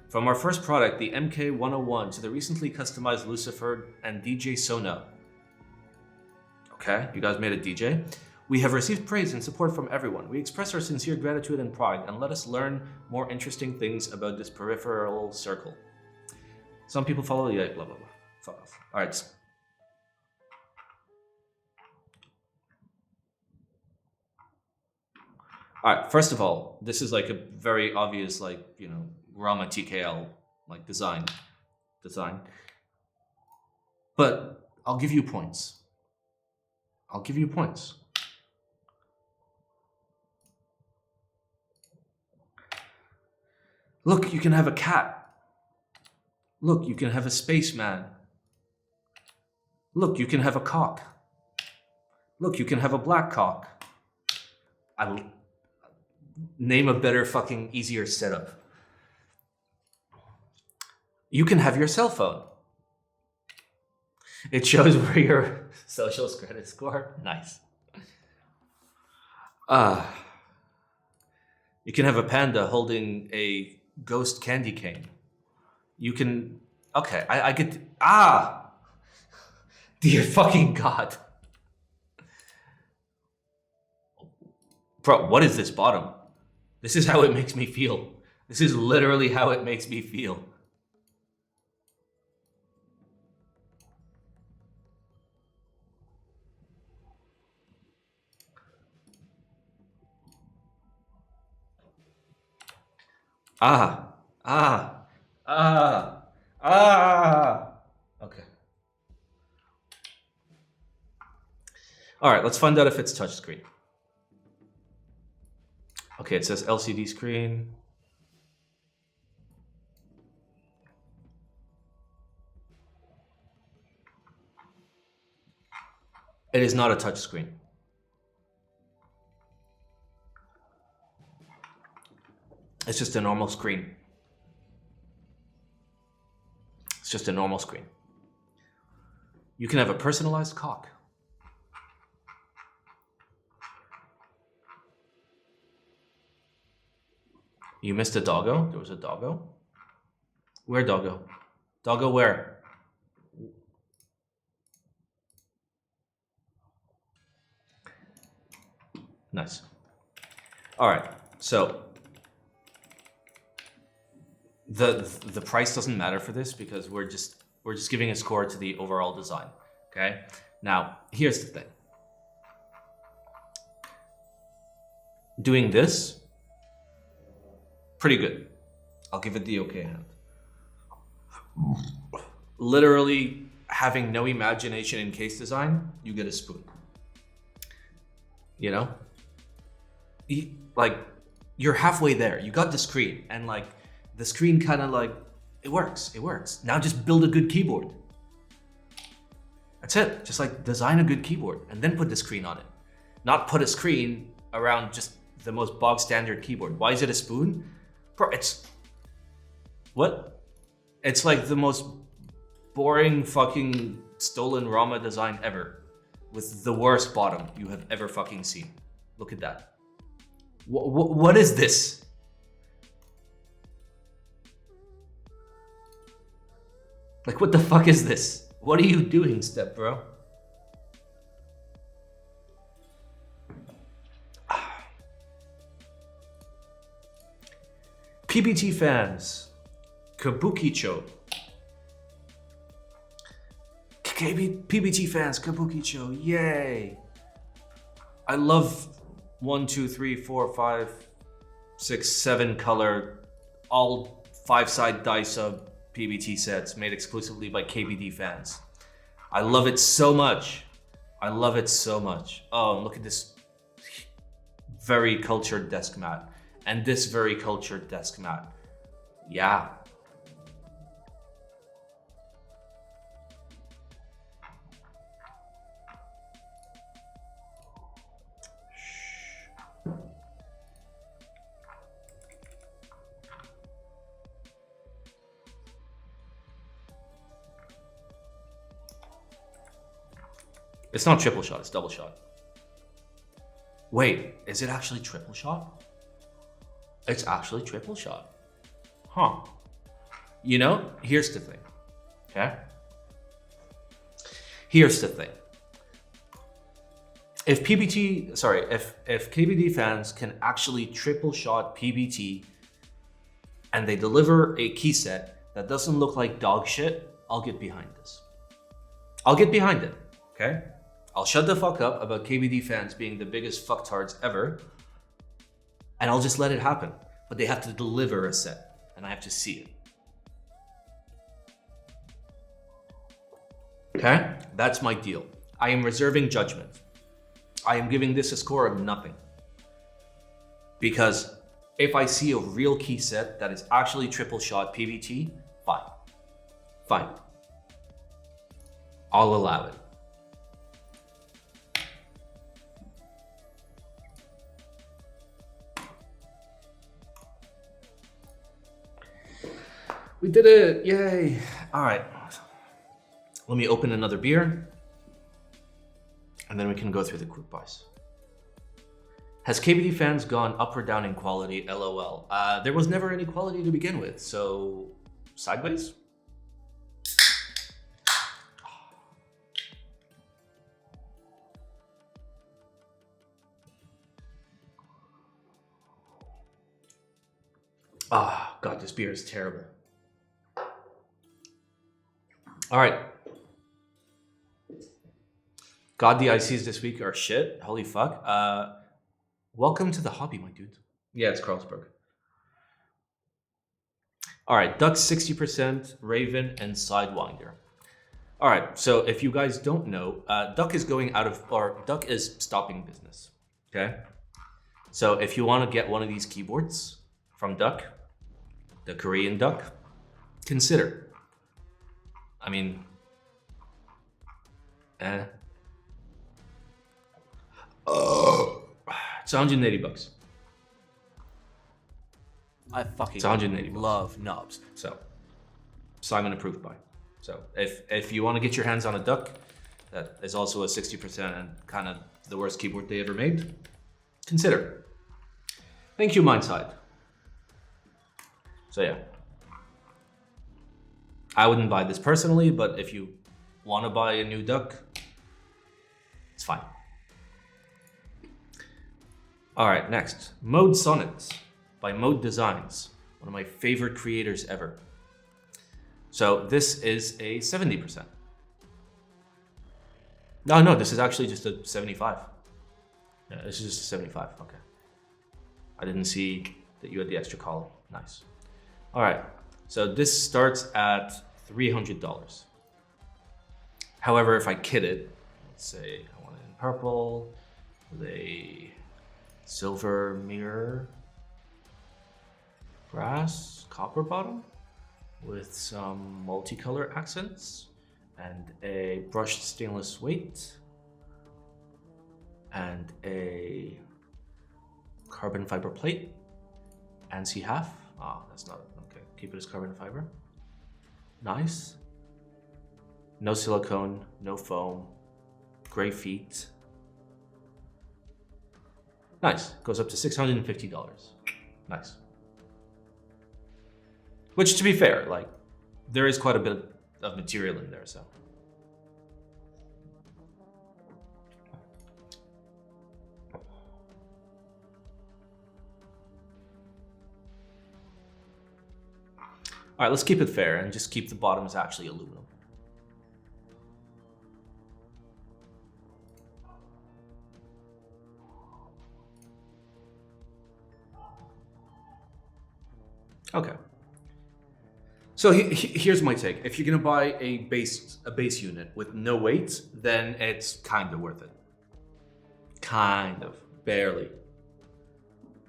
From our first product, the MK101, to the recently customized Lucifer and DJ Sonnet. Okay, you guys made a DJ. We have received praise and support from everyone. We express our sincere gratitude and pride, and let us learn more interesting things about this peripheral circle. Some people follow the blah blah blah. Fuck off. All right. All right. First of all, this is like a very obvious, like, you know, Akuma TKL like design. But I'll give you points. I'll give you points. Look, you can have a cat. Look, you can have a spaceman. Look, you can have a cock. Look, you can have a black cock. I'll name a better fucking easier setup. You can have your cell phone. It shows where your social credit score. Nice. You can have a panda holding a ghost candy cane. You can... Okay, I get... Dear fucking God. Bro, what is this bottom? This is how it makes me feel. This is literally how it makes me feel. Ah, ah, ah, ah. Okay. All right, let's find out if it's touchscreen. Okay, it says LCD screen. It is not a touchscreen. It's just a normal screen. It's just a normal screen. You can have a personalized cock. You missed a doggo? There was a doggo? Where doggo? Doggo where? Nice. All right, so the price doesn't matter for this because we're just giving a score to the overall design. Okay. Now here's the thing. Doing this, pretty good. I'll give it the okay hand. Literally having no imagination in case design, you get a spoon. You know, like you're halfway there. You got the screen, and like the screen kind of like it works. It works. Now just build a good keyboard. That's it. Just like design a good keyboard and then put the screen on it. Not put a screen around just the most bog standard keyboard. Why is it a spoon? Bro, it's what? It's like the most boring fucking stolen Rama design ever, with the worst bottom you have ever fucking seen. Look at that. What is this? Like, what the fuck is this? What are you doing, Step Bro? PBTFans Kabuki-cho. PBTFans Kabuki-cho. Yay! I love 1, 2, 3, 4, 5, 6, 7 color, all 5-side dice of PBT sets made exclusively by KBTFans. I love it so much. I love it so much. Oh, look at this very cultured desk mat and this very cultured desk mat. Yeah. It's not triple shot, it's double shot. Wait, is it actually triple shot? It's actually triple shot. Huh. You know, here's the thing, okay? Here's the thing. If KBTFans can actually triple shot PBT and they deliver a key set that doesn't look like dog shit, I'll get behind this. I'll get behind it, okay? I'll shut the fuck up about KBTFans being the biggest fucktards ever, and I'll just let it happen. But they have to deliver a set, and I have to see it. Okay? That's my deal. I am reserving judgment. I am giving this a score of nothing. Because if I see a real key set that is actually triple shot PBT, fine. Fine. I'll allow it. We did it, yay. All right, let me open another beer and then we can go through the quick buys. Has KBTFans gone up or down in quality? LOL. There was never any quality to begin with, so sideways? Ah, God, this beer is terrible. All right. God, the ICs this week are shit. Holy fuck. Welcome to the hobby, my dude. Yeah, it's Carlsberg. All right, Duck 60%, Raven, and Sidewinder. All right, so if you guys don't know, Duck is going out of, or Duck is stopping business, okay? So if you want to get one of these keyboards from Duck, the Korean Duck, consider. I mean, it's 180 bucks. I fucking 180 bucks. love knobs. So, Simon approved by. So, if you want to get your hands on a Duck, that is also a 60% and kind of the worst keyboard they ever made, consider. Thank you, Mindside. So yeah, I wouldn't buy this personally, but if you want to buy a new Duck, it's fine. All right, next, Mode Sonnet by Mode Designs, one of my favorite creators ever. So this is a 70%. No, this is actually just a 75. Yeah, this is just a 75, okay. I didn't see that you had the extra column, nice. All right, so this starts at $300. However, if I kit it, let's say I want it in purple with a silver mirror, brass, copper bottom with some multicolor accents and a brushed stainless weight and a carbon fiber plate, ANSI half. Oh, that's not okay. Keep it as carbon fiber. Nice. No silicone, no foam, gray feet. Nice. Goes up to $650. Nice. Which, to be fair, like, there is quite a bit of material in there, so. All right, let's keep it fair and just keep the bottoms actually aluminum. Okay. So here's my take. If you're gonna buy a base unit with no weight, then it's kind of worth it. Kind of, barely.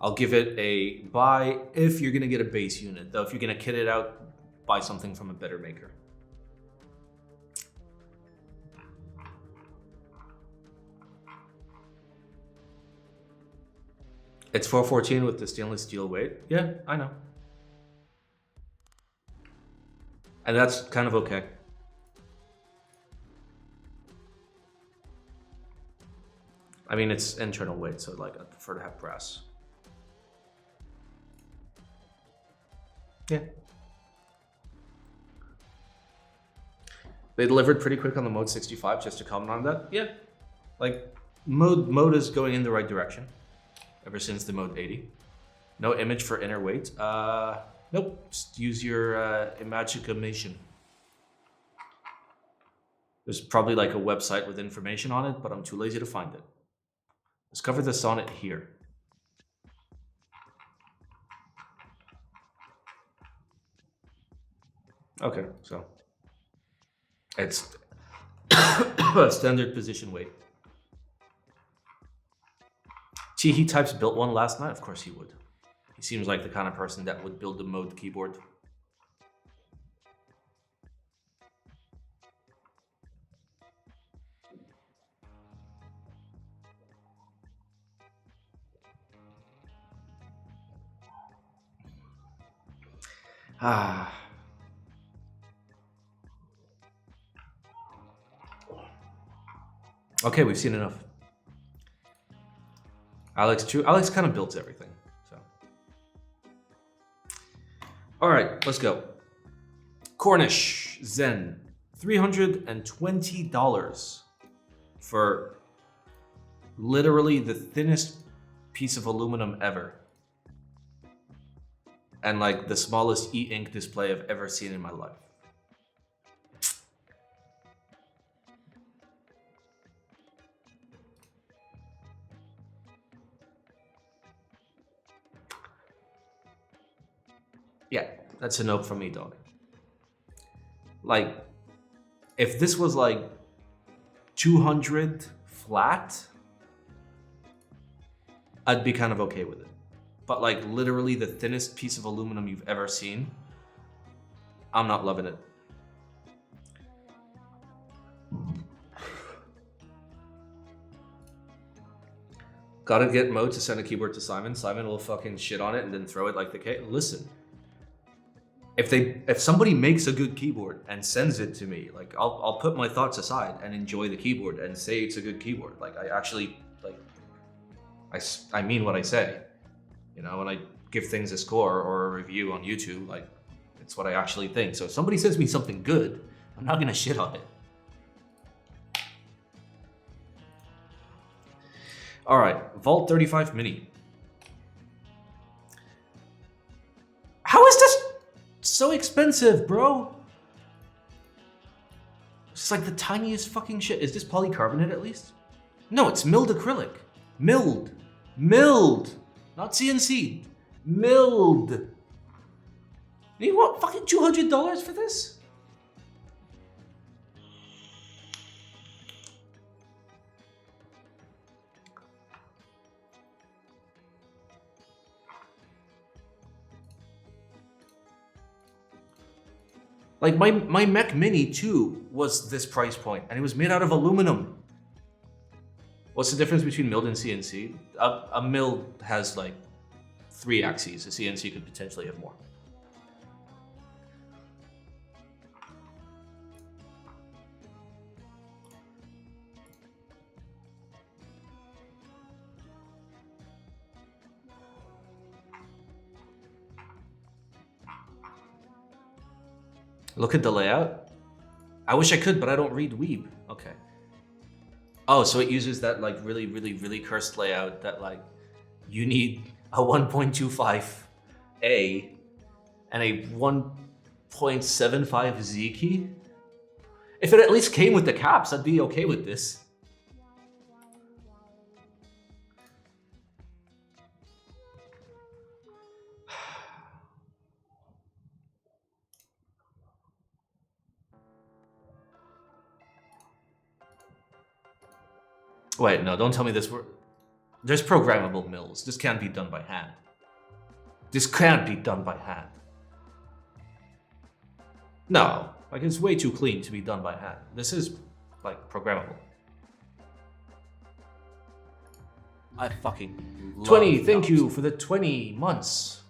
I'll give it a buy if you're gonna get a base unit. Though if you're gonna kit it out, buy something from a better maker. It's 414 with the stainless steel weight. Yeah, I know. And that's kind of okay. I mean, it's internal weight, so like I prefer to have brass. Yeah. They delivered pretty quick on the Mode 65, just to comment on that. Yeah, like Mode is going in the right direction ever since the Mode 80. No image for inner weight. Nope, just use your imagination. There's probably like a website with information on it, but I'm too lazy to find it. Let's cover the Sonnet here. Okay, so it's a standard position weight. He types built one last night. Of course he would. He seems like the kind of person that would build a Mode keyboard. Okay, we've seen enough. Alex kind of builds everything, so. All right, let's go. Corne-ish Zen, $320 for literally the thinnest piece of aluminum ever. And like the smallest e-ink display I've ever seen in my life. Yeah, That's a nope from me, dog. Like, if this was like 200 flat, I'd be kind of okay with it. But like literally the thinnest piece of aluminum you've ever seen, I'm not loving it. Gotta get Mo to send a keyboard to Simon. Simon will fucking shit on it and then throw it like the K. Listen, if somebody makes a good keyboard and sends it to me, like I'll put my thoughts aside and enjoy the keyboard and say it's a good keyboard. Like I actually like I mean what I say. You know, when I give things a score or a review on YouTube, like it's what I actually think. So if somebody sends me something good, I'm not gonna shit on it. All right, Vault 35 Mini. How is this so expensive, bro? It's like the tiniest fucking shit. Is this polycarbonate at least? No, it's milled acrylic. Milled. Milled. Not CNC. Milled. You want fucking $200 for this? Like my Mech Mini too was this price point, and it was made out of aluminum. What's the difference between milled and CNC? A milled has like 3 axes. A CNC could potentially have more. Look at the layout. I wish I could, but I don't read Weeb. Okay. Oh, so it uses that like really cursed layout that like you need a 1.25A and a 1.75 Z key. If it at least came with the caps, I'd be okay with this. Wait, no, don't tell me this. There's programmable mills. This can't be done by hand. This can't be done by hand. No, like it's way too clean to be done by hand. This is like programmable. I fucking love 20, thank knobs. you for the 20 months.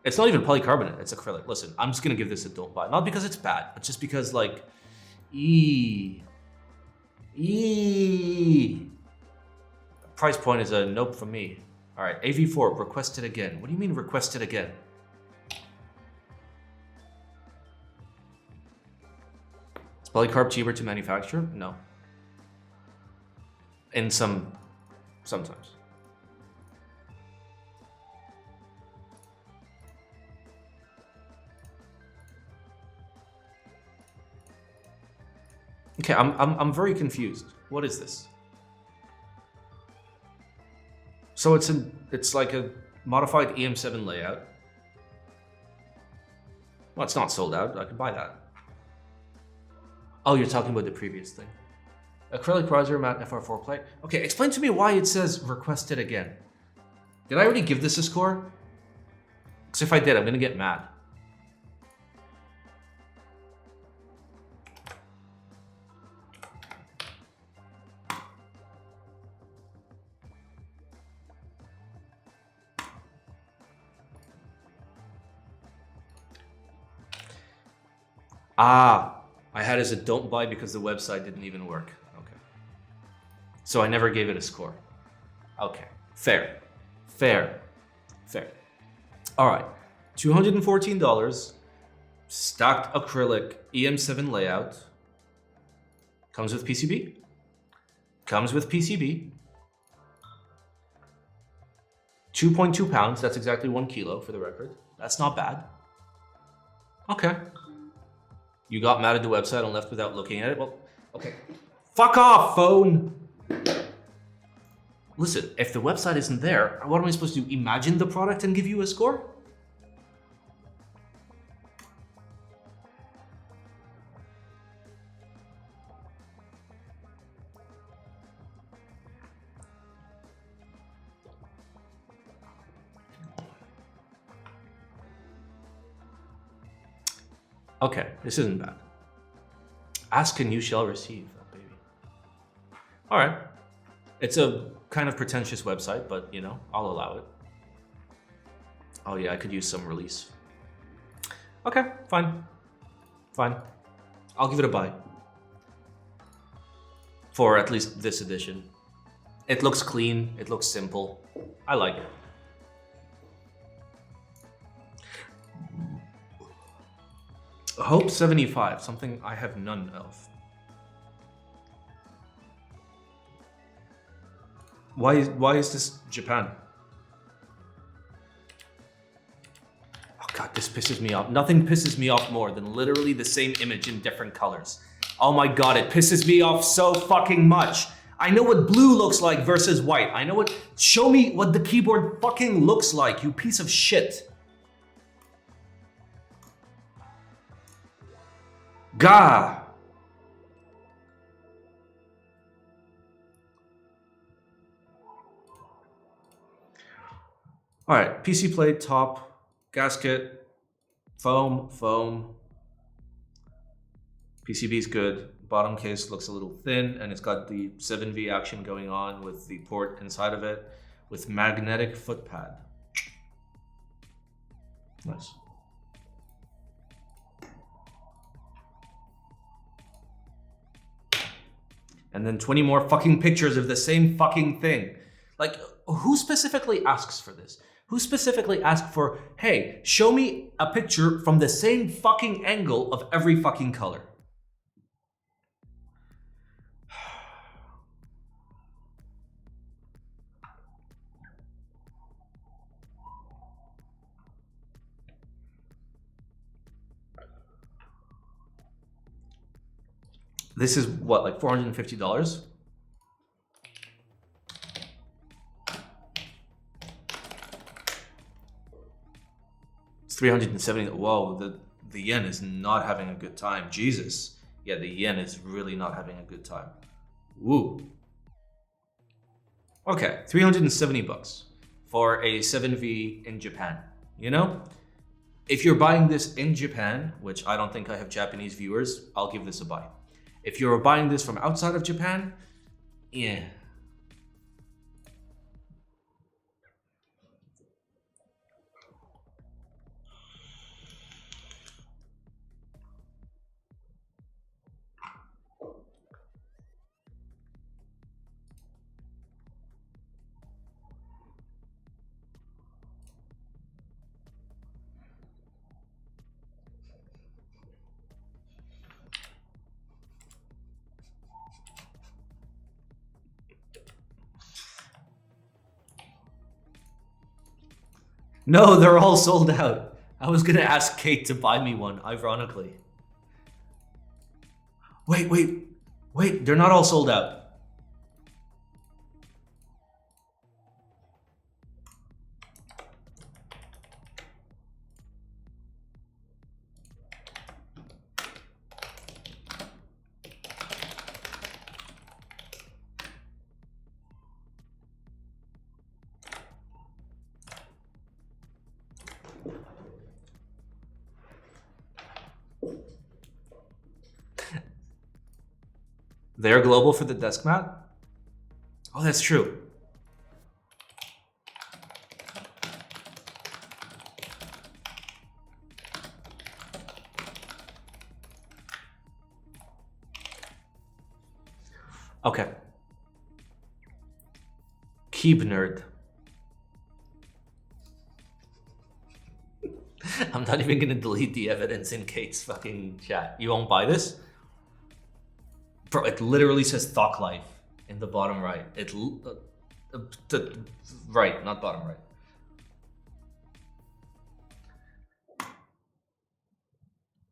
It's not even polycarbonate, it's acrylic. Listen, I'm just gonna give this a don't buy. Not because it's bad, but just because like, Price point is a nope from me. All right, AV4, requested again. What do you mean requested again? Is polycarb cheaper to manufacture? No. In sometimes. Okay, I'm very confused. What is this? So it's like a modified EM7 layout. Well, it's not sold out. I could buy that. Oh, you're talking about the previous thing. Acrylic riser, matte FR4 plate. Okay, explain to me why it says requested again. Did I already give this a score? Because if I did, I'm gonna get mad. Ah, I had it as a don't buy because the website didn't even work. Okay. So I never gave it a score. Okay, fair. All right, $214, stacked acrylic EM7 layout. Comes with PCB. Comes with PCB. 2.2 pounds, that's exactly 1 kilo for the record. That's not bad. Okay. You got mad at the website and left without looking at it? Well, okay. Fuck off, phone! Listen, if the website isn't there, what am I supposed to do? Imagine the product and give you a score? Okay, this isn't bad. Ask and you shall receive, oh baby. All right. It's a kind of pretentious website, but you know, I'll allow it. Oh yeah, I could use some release. Okay, fine. Fine. I'll give it a buy. For at least this edition. It looks clean, it looks simple. I like it. Hope 75, something I have none of. Why is this Japan? Oh god, this pisses me off. Nothing pisses me off more than literally the same image in different colors. Oh my god, it pisses me off so fucking much. I know what blue looks like versus white. I know what, show me what the keyboard fucking looks like, you piece of shit. Gah! All right, PC plate, top, gasket, foam. PCB is good. Bottom case looks a little thin, and it's got the 7V action going on with the port inside of it with magnetic foot pad. Nice. And then 20 more fucking pictures of the same fucking thing. Like, who specifically asks for this? Who specifically asked for, hey, show me a picture from the same fucking angle of every fucking color? This is what, like $450? It's 370. Whoa, the yen is not having a good time. Jesus. Yeah, the yen is really not having a good time. Woo. Okay, 370 bucks for a 7V in Japan. You know? If you're buying this in Japan, which I don't think I have Japanese viewers, I'll give this a buy. If you're buying this from outside of Japan, yeah. No, they're all sold out. I was gonna ask Kate to buy me one, ironically. Wait, they're not all sold out. They're global for the Deskmat? Oh, that's true. Okay. Keeb nerd. I'm not even gonna delete the evidence in Kate's fucking chat. You won't buy this? Bro, it literally says Thok Life in the bottom right. Right, not bottom right.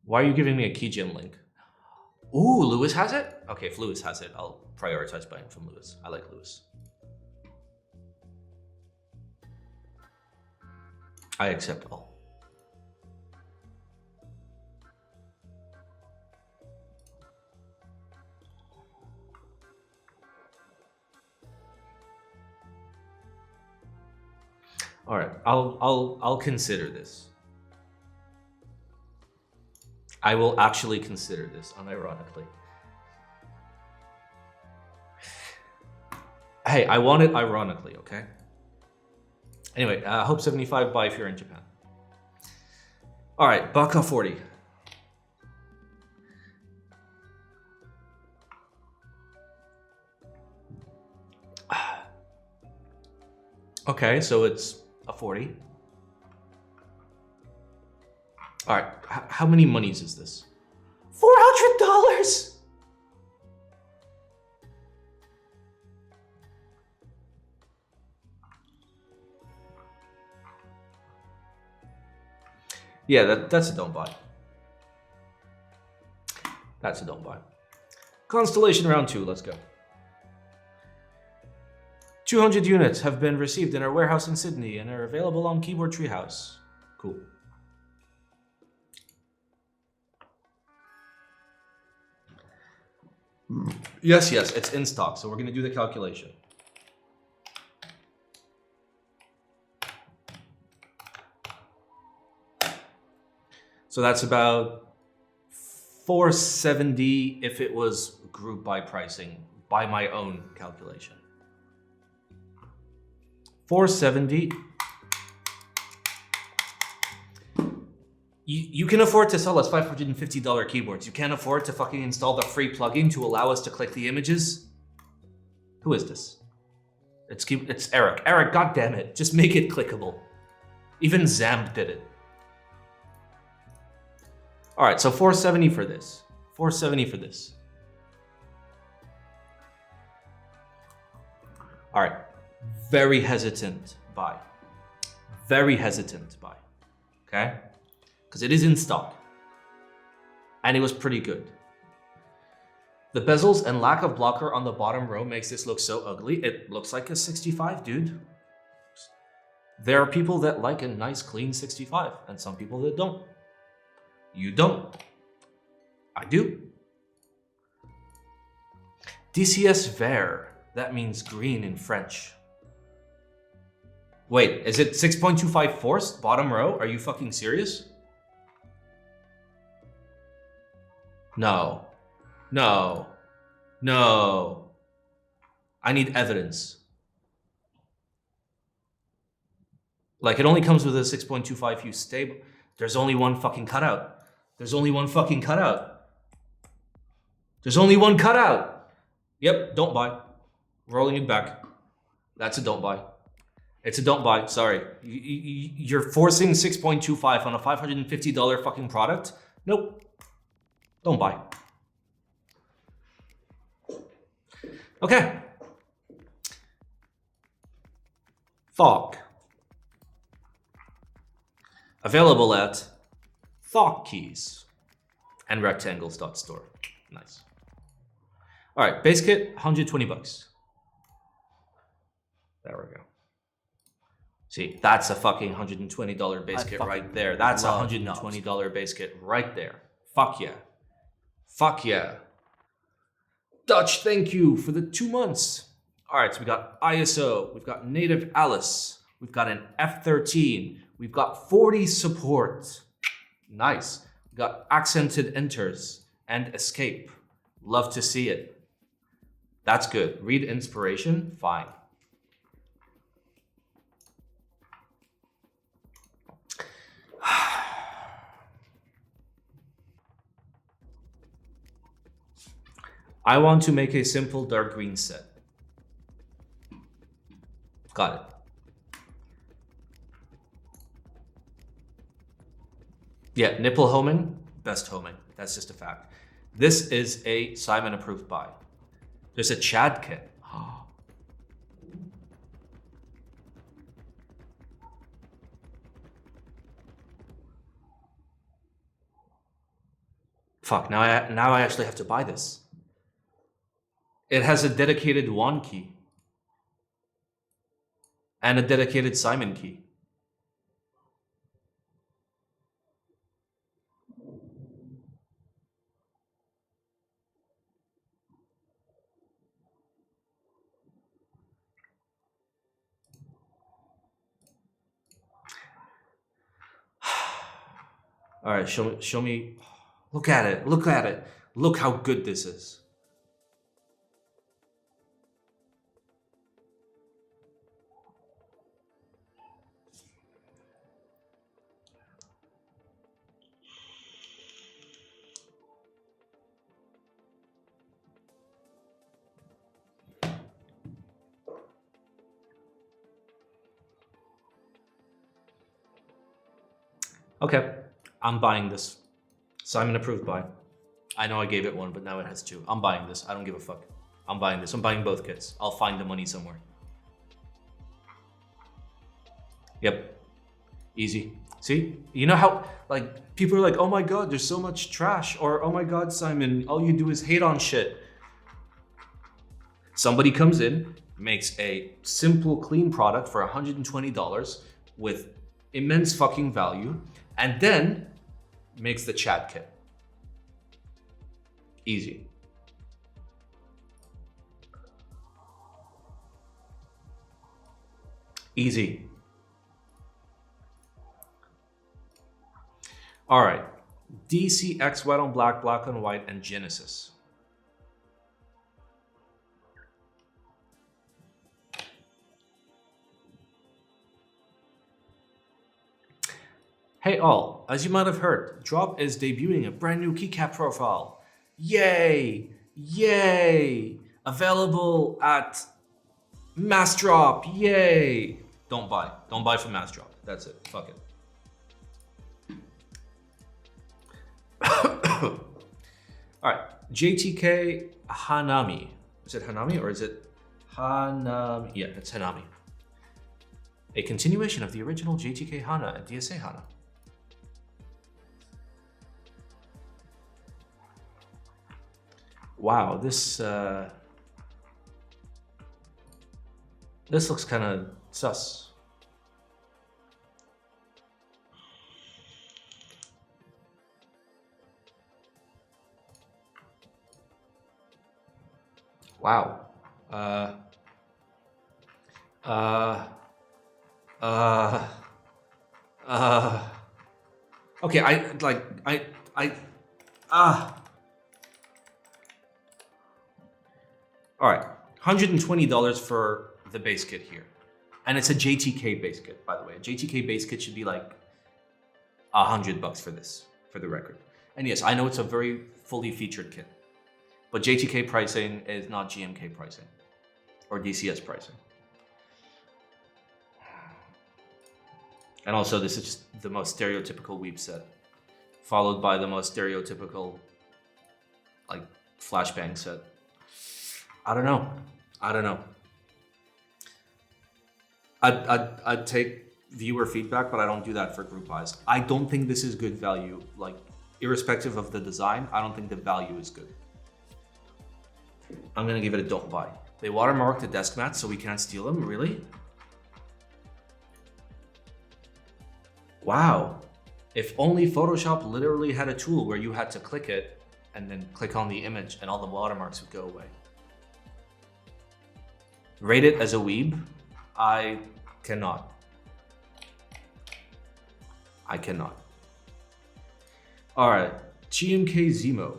Why are you giving me a Keygen link? Ooh, Lewis has it? Okay, if Lewis has it, I'll prioritize buying from Lewis. I like Lewis. I accept all. All right, I'll consider this. I will actually consider this, unironically. Hey, I want it ironically, okay? Anyway, Hope75 buy if you're in Japan. All right, Baka 40. Okay, so it's a 40. All right, how many monies is this? $400! Yeah, that's a don't buy. That's a don't buy. Constellation Round 2, let's go. 200 units have been received in our warehouse in Sydney and are available on Keyboard Treehouse. Cool. Yes, it's in stock, so we're gonna do the calculation. So that's about 470 if it was group by pricing, by my own calculation. 470. You can afford to sell us $550 keyboards. You can't afford to fucking install the free plugin to allow us to click the images. Who is this? It's Eric. Eric, goddammit, just make it clickable. Even Zamp did it. All right, so 470 for this. 470 for this. All right, very hesitant buy. Very hesitant buy, okay? Because it is in stock. And it was pretty good. The bezels and lack of blocker on the bottom row makes this look so ugly. It looks like a 65, dude. There are people that like a nice, clean 65, and some people that don't. You don't. I do. DCS Vert. That means green in French. Wait, is it 6.25 forced? Bottom row? Are you fucking serious? No. No. No. I need evidence. Like, it only comes with a 6.25 fuse stable. There's only one fucking cutout. There's only one fucking cutout. There's only one cutout. Yep, don't buy. Rolling it back. That's a don't buy. It's a don't buy, sorry. You're forcing 6.25 on a $550 fucking product? Nope. Don't buy. Okay. Thawk. Available at ThawkKeys and rectangles.store. Nice. All right, base kit, 120 bucks. There we go. See, that's a fucking $120 base kit right there. That's a $120 base kit right there. Fuck yeah. Fuck yeah. Dutch, thank you for the 2 months. All right, so we got ISO, we've got native Alice, we've got an F13, we've got 40 support. Nice. We got accented enters and escape. Love to see it. That's good. Read inspiration, fine. I want to make a simple dark green set. Got it. Yeah, nipple homing, best homing. That's just a fact. This is a Simon approved buy. There's a Chad kit. Fuck, now I actually have to buy this. It has a dedicated wand key and a dedicated Simon key. All right, show me. Look at it. Look at it. Look how good this is. Okay, I'm buying this. Simon approved buy. I know I gave it one, but now it has two. I'm buying this. I don't give a fuck. I'm buying this. I'm buying both kits. I'll find the money somewhere. Yep. Easy. See? You know how, like, people are like, oh my god, there's so much trash. Or, oh my god, Simon, all you do is hate on shit. Somebody comes in, makes a simple, clean product for $120 with immense fucking value, and then makes the chat kit. Easy. Easy. All right. DCX white on black, black on white, and Genesis. Hey all, as you might have heard, Drop is debuting a brand new keycap profile. Yay! Yay! Available at Mass Drop. Yay! Don't buy. Don't buy from Mass Drop. That's it. Fuck it. All right. JTK Hanami. Is it Hanami or is it Hanami? Yeah, it's Hanami. A continuation of the original JTK Hana and DSA Hana. Wow, this looks kind of sus. Wow. Okay, all right, $120 for the base kit here. And it's a JTK base kit, by the way. A JTK base kit should be like $100 for this, for the record. And yes, I know it's a very fully featured kit, but JTK pricing is not GMK pricing or DCS pricing. And also, this is just the most stereotypical weeb set, followed by the most stereotypical, like, flashbang set. I don't know. I don't know. I'd take viewer feedback, but I don't do that for group buys. I don't think this is good value. Like, irrespective of the design, I don't think the value is good. I'm gonna give it a don't buy. They watermarked the Deskmats, so we can't steal them, really? Wow. If only Photoshop literally had a tool where you had to click it and then click on the image and all the watermarks would go away. Rate it as a weeb? I cannot. I cannot. All right, GMK Zìmō.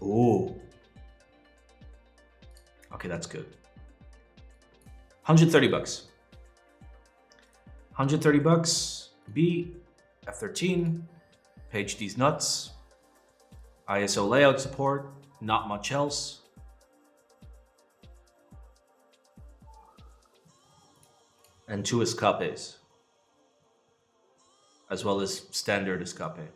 Ooh. Okay, that's good. $130. $130. B, F13. Page these nuts. ISO layout support. Not much else. And 2 escapes, as well as standard escape.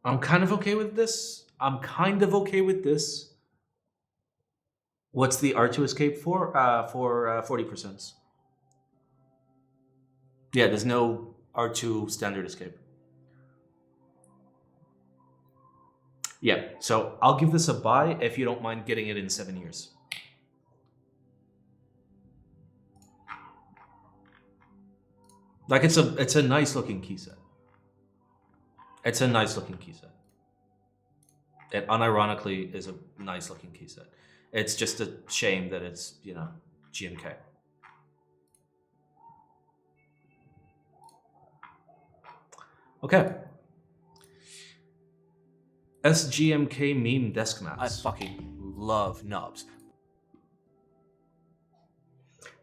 I'm kind of okay with this. What's the R2 escape for? For 40%. Yeah, there's no R2 standard escape. Yeah, so I'll give this a buy if you don't mind getting it in 7 years. Like, it's a nice looking key set. It's a nice looking key set. It unironically is a nice looking key set. It's just a shame that it's, you know, GMK. Okay. SGMK meme Deskmats. I fucking love nubs.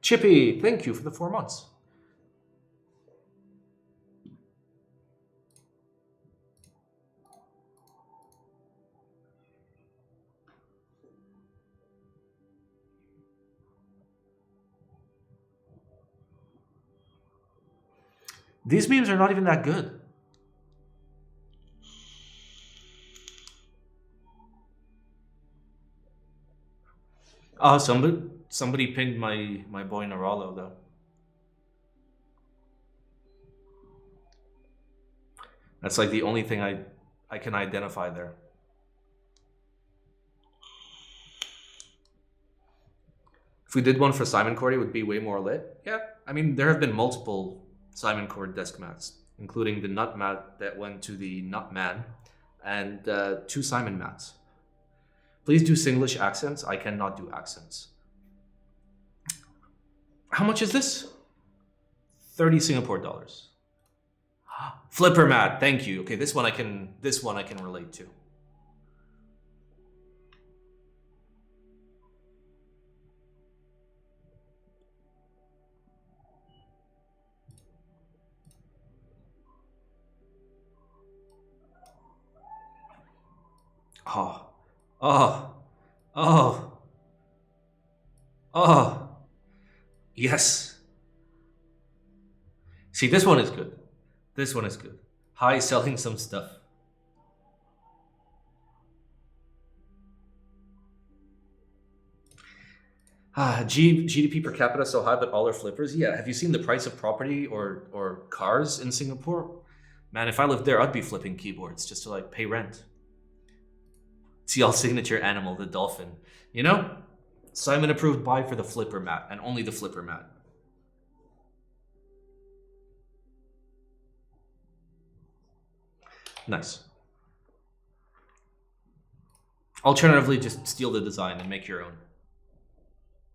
Chippy, thank you for the 4 months. These memes are not even that good. Oh, somebody pinged my boy Naralo though. That's like the only thing I can identify there. If we did one for Simon Cord, it would be way more lit. Yeah, I mean there have been multiple Simon Cord desk mats, including the nut mat that went to the nut man, and 2 Simon mats. Please do Singlish accents. I cannot do accents. How much is this? 30 Singapore dollars. Flipper mat, thank you. Okay, this one I can relate to. Oh. Yes. See, this one is good. This one is good. Hi, selling some stuff. GDP per capita so high, but all are flippers. Yeah, have you seen the price of property or cars in Singapore? Man, if I lived there, I'd be flipping keyboards just to like pay rent. See, all signature animal, the dolphin. You know, Simon approved buy for the flipper mat and only the flipper mat. Nice. Alternatively, just steal the design and make your own.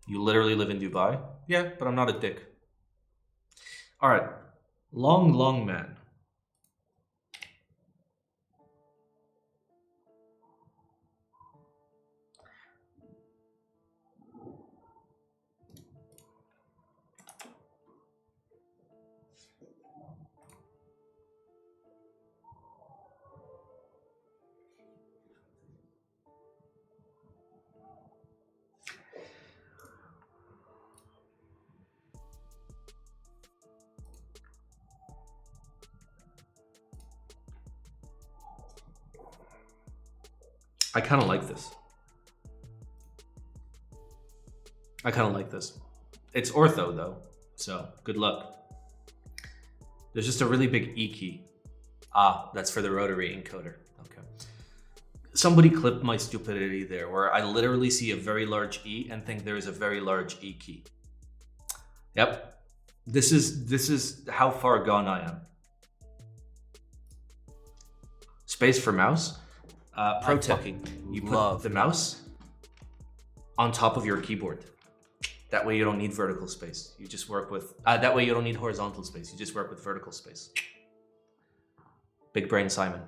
You literally live in Dubai? Yeah, but I'm not a dick. All right. Long man. I kind of like this. It's ortho though, so good luck. There's just a really big E key. Ah, that's for the rotary encoder. Okay. Somebody clipped my stupidity there, where I literally see a very large E and think there is a very large E key. Yep. This is how far gone I am. Space for mouse. Pro tip, you put the mouse on top of your keyboard. That way you don't need vertical space. You just work with, that way you don't need horizontal space. You just work with vertical space. Big brain Simon.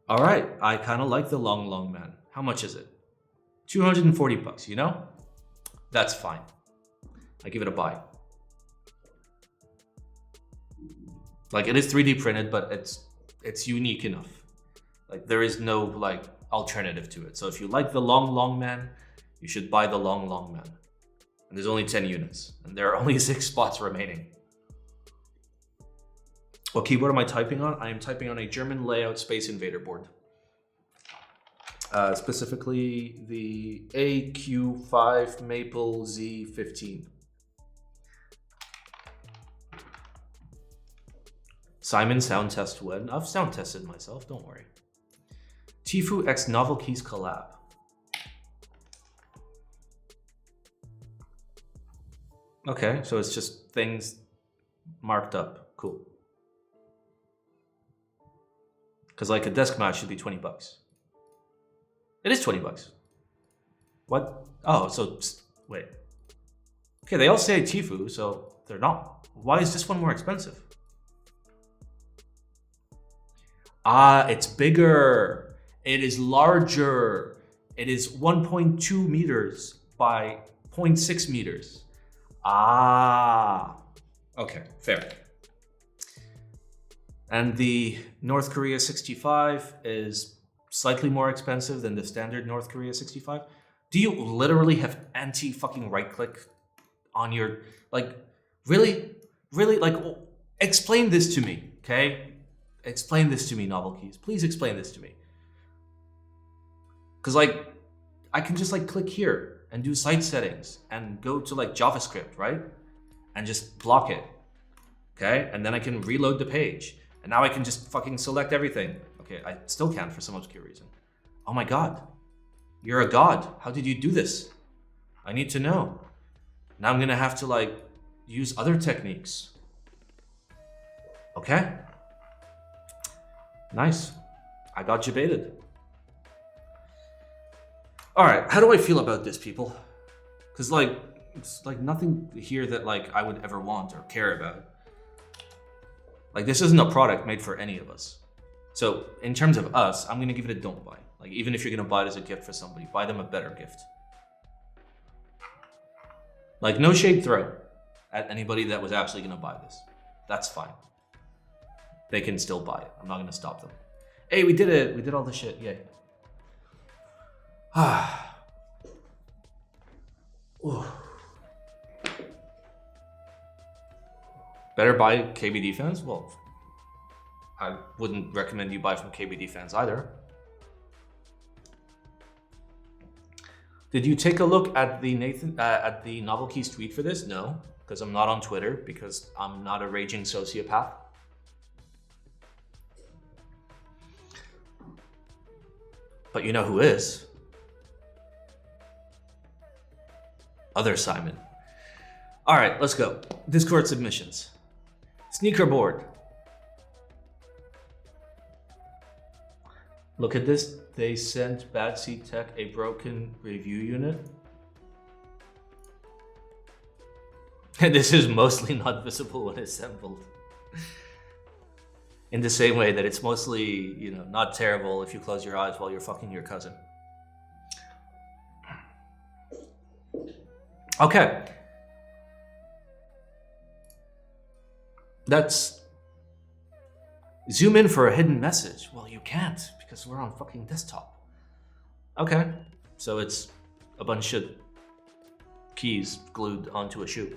All right, I kind of like the long man. How much is it? 240 bucks, you know? That's fine. I give it a buy. Like, it is 3D printed, but it's unique enough. Like, there is no like alternative to it. So if you like the long man, you should buy the long man. And there's only 10 units, and there are only 6 spots remaining. What keyboard am I typing on? I am typing on a German layout Space Invader board. Specifically the AQ5 Maple Z15. Simon sound test when? I've sound tested myself, don't worry. Tfue X NovelKeys collab. Okay, so it's just things marked up. Cool. Because like a Deskmat should be 20 bucks. It is 20 bucks. What? Oh, so wait. Okay, they all say Tfue, so they're not. Why is this one more expensive? Ah, it's bigger. It is larger. It is 1.2 meters by 0.6 meters. Ah. Okay, fair. And the North Korea 65 is slightly more expensive than the standard North Korea 65. Do you literally have anti-fucking right-click on your, like, really? Really? Like, explain this to me, okay? Explain this to me, NovelKeys. Please explain this to me. Because, like, I can just, like, click here and do site settings and go to, like, JavaScript, right? And just block it, okay? And then I can reload the page. And now I can just fucking select everything. Okay, I still can't for some obscure reason. Oh my god. You're a god. How did you do this? I need to know. Now I'm gonna have to like use other techniques. Okay. Nice. I got you baited. All right, how do I feel about this, people? Because like, it's like nothing here that like I would ever want or care about. Like this isn't a product made for any of us. So in terms of us, I'm gonna give it a don't buy. Like even if you're gonna buy it as a gift for somebody, buy them a better gift. Like no shade throw at anybody that was actually gonna buy this. That's fine. They can still buy it. I'm not gonna stop them. Hey, we did it. We did all the shit. Yay. Better buy KBTFans? Well, I wouldn't recommend you buy from KBTFans either. Did you take a look at the NovelKeys tweet for this? No, because I'm not on Twitter, because I'm not a raging sociopath. But you know who is? Other Simon. All right, let's go. Discord submissions. Sneakerboard. Look at this. They sent Bad Seed Tech a broken review unit. And this is mostly not visible when assembled. In the same way that it's mostly, you know, not terrible if you close your eyes while you're fucking your cousin. Okay. That's zoom in for a hidden message. Well, you can't because we're on fucking desktop. Okay, so it's a bunch of keys glued onto a shoe.